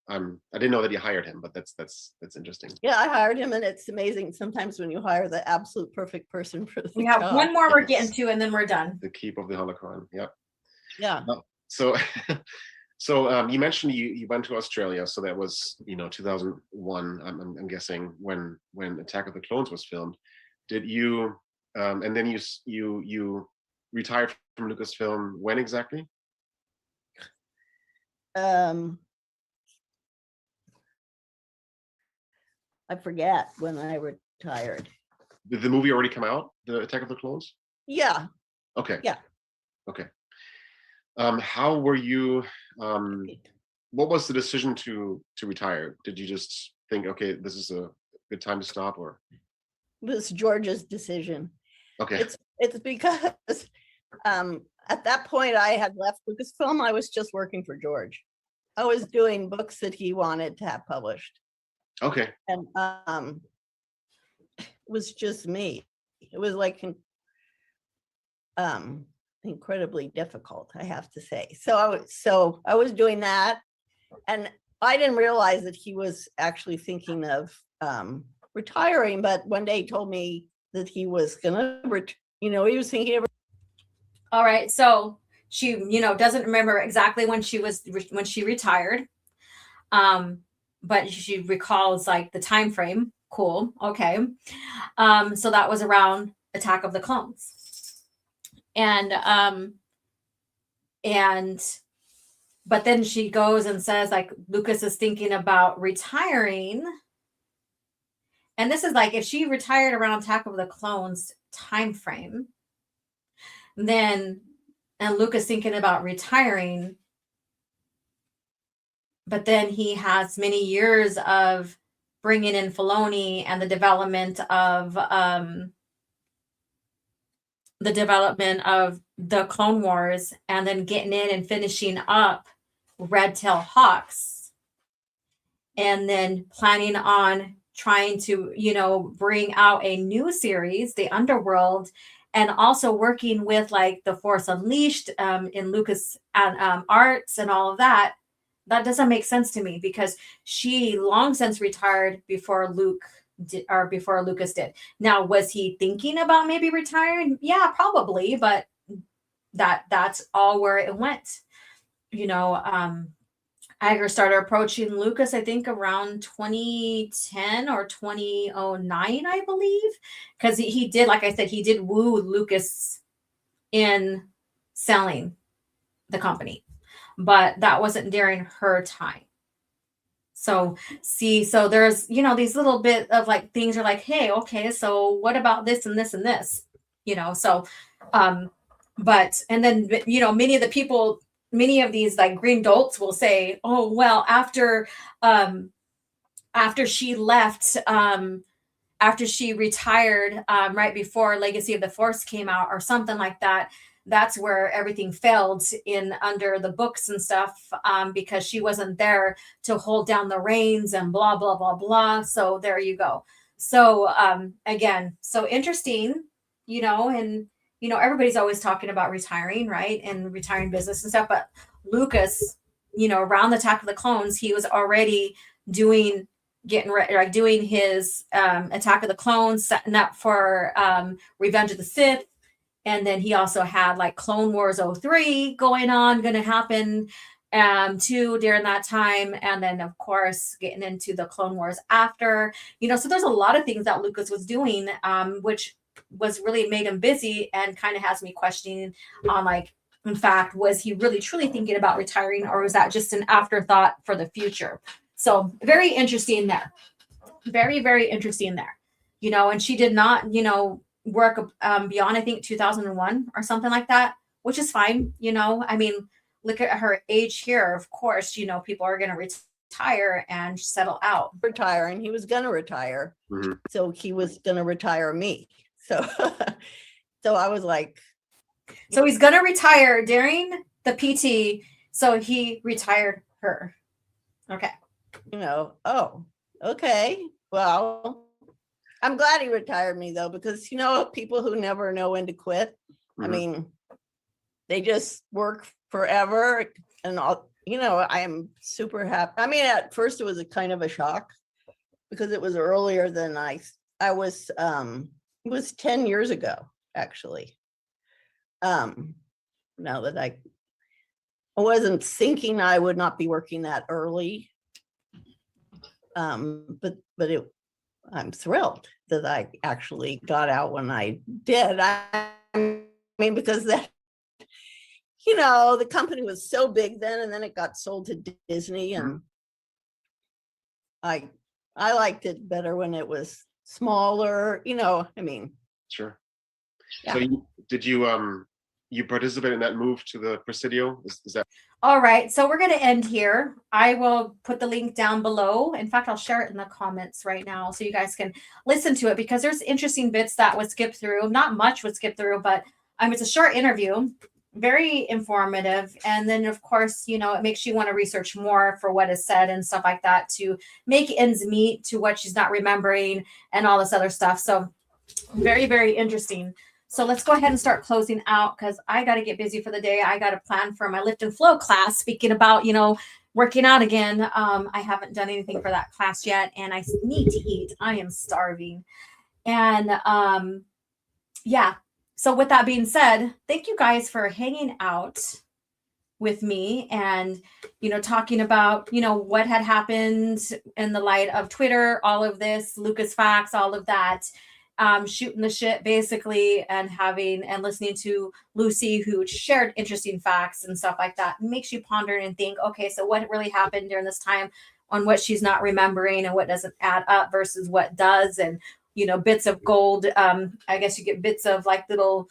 I didn't know that you hired him, but that's interesting. Yeah, I hired him, and it's amazing sometimes when you hire the absolute perfect person for the We have job. one more we're getting to, and then we're done. The Keep of the Holocron. Yep. Yeah. So you mentioned you went to Australia, so that was, you know, 2001. I'm guessing when Attack of the Clones was filmed. Did you and then you retired from Lucasfilm when exactly? I forget when I retired. Did the movie already come out, the Attack of the Clones? Yeah. Okay. Yeah. Okay. How were you? What was the decision to retire? Did you just think, okay, this is a good time to stop, or? It was George's decision. Okay. It's because at that point I had left Lucasfilm. I was just working for George. I was doing books that he wanted to have published. Okay. And it was just me. It was like incredibly difficult, I have to say. So I was doing that, and I didn't realize that he was actually thinking of retiring. But one day he told me that he was gonna, he was thinking of. All right, so she, you know, doesn't remember exactly when she retired, but she recalls like the time frame. Cool, okay. So that was around Attack of the Clones, and but then she goes and says like Lucas is thinking about retiring, and this is like if she retired around Attack of the Clones time frame, then and Lucas thinking about retiring, but then he has many years of bringing in Filoni and the development of the Clone Wars, and then getting in and finishing up Red Tail Hawks, and then planning on trying to, you know, bring out a new series, The Underworld, and also working with like the Force Unleashed in Lucas and Arts and all of that. That doesn't make sense to me, because she long since retired before Lucas did. Now, was he thinking about maybe retiring? Yeah, probably, but that's all where it went. You know, Iger started approaching Lucas, I think around 2010 or 2009, I believe, because he did, like I said, he did woo Lucas in selling the company, but that wasn't during her time. So so there's, you know, these little bit of like things are like, hey, okay, so what about this and this and this, you know? So, but, and then, you know, many of these like green dolts will say, oh, well, after she left, after she retired, right before Legacy of the Force came out or something like that, that's where everything failed in under the books and stuff, because she wasn't there to hold down the reins and blah blah blah blah. So there you go. So again, so interesting, and everybody's always talking about retiring, right, and retiring business and stuff. But Lucas, around the Attack of the Clones, he was already doing his Attack of the Clones, setting up for Revenge of the Sith. And then he also had like Clone Wars 03 going to happen too during that time. And then of course getting into the Clone Wars after, so there's a lot of things that Lucas was doing, which was really made him busy, and kind of has me questioning on like, in fact, was he really truly thinking about retiring, or was that just an afterthought for the future? So very interesting there. Very, very interesting there. And she did not, work beyond, I think, 2001 or something like that, which is fine. I mean, look at her age here. Of course, people are going to retire and settle out. Retiring. He was going to retire. So he was going to retire me. So, so I was like. So he's going to retire during the PT. So he retired her. Okay. Oh, okay. Well, I'm glad he retired me though, because people who never know when to quit. I mean, they just work forever, and all. I am super happy. I mean, at first it was a kind of a shock because it was earlier than I was. It was 10 years ago, actually. Now that I wasn't thinking I would not be working that early. But I'm thrilled that I actually got out when I did. I mean, because that, the company was so big then, and then it got sold to Disney, and I liked it better when it was smaller, I mean. Sure. Yeah. So did you participate in that move to the Presidio? Is that? All right. So we're going to end here. I will put the link down below. In fact, I'll share it in the comments right now so you guys can listen to it, because there's interesting bits that was skipped through. Not much was skipped through, but it's a short interview, very informative. And then of course, it makes you want to research more for what is said and stuff like that to make ends meet to what she's not remembering and all this other stuff. So very, very interesting. So let's go ahead and start closing out, because I got to get busy for the day. I got to plan for my lift and flow class. Speaking about, working out again. I haven't done anything for that class yet, and I need to eat. I am starving. And yeah. So with that being said, thank you guys for hanging out with me and, talking about, what had happened in the light of Twitter, all of this, LucasFact, all of that. Shooting the shit basically, and listening to Lucy, who shared interesting facts and stuff like that. It makes you ponder and think, okay, so what really happened during this time, on what she's not remembering and what doesn't add up versus what does. And bits of gold, I guess you get bits of like little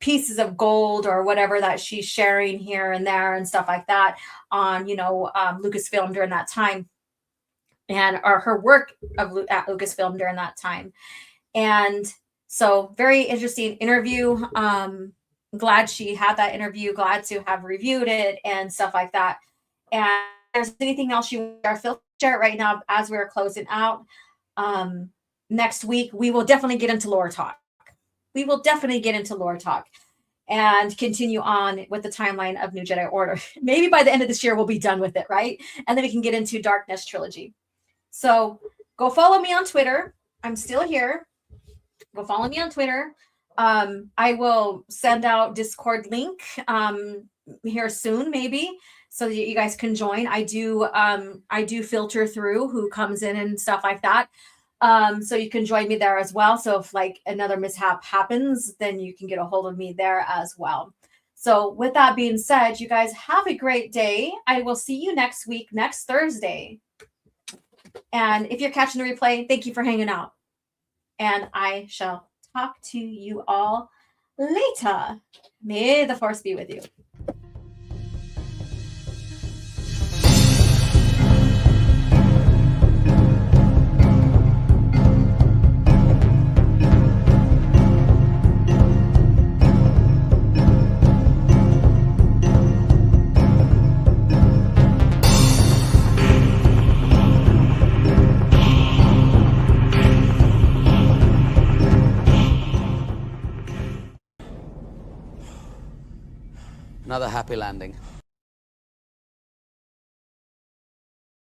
pieces of gold or whatever that she's sharing here and there and stuff like that on Lucasfilm during that time, or her work at Lucasfilm during that time. And so very interesting interview. Glad she had that interview, glad to have reviewed it and stuff like that. And if there's anything else you feel share it right now as we're closing out. Next week, we will definitely get into lore talk. And continue on with the timeline of New Jedi Order. Maybe by the end of this year, we'll be done with it, right? And then we can get into Darkness Trilogy. So go follow me on Twitter. I'm still here. Go follow me on Twitter. I will send out Discord link here soon, maybe, so that you guys can join. I do filter through who comes in and stuff like that. So you can join me there as well. So if like another mishap happens, then you can get a hold of me there as well. So with that being said, you guys have a great day. I will see you next week, next Thursday. And if you're catching the replay, thank you for hanging out. And I shall talk to you all later. May the Force be with you. Another happy landing.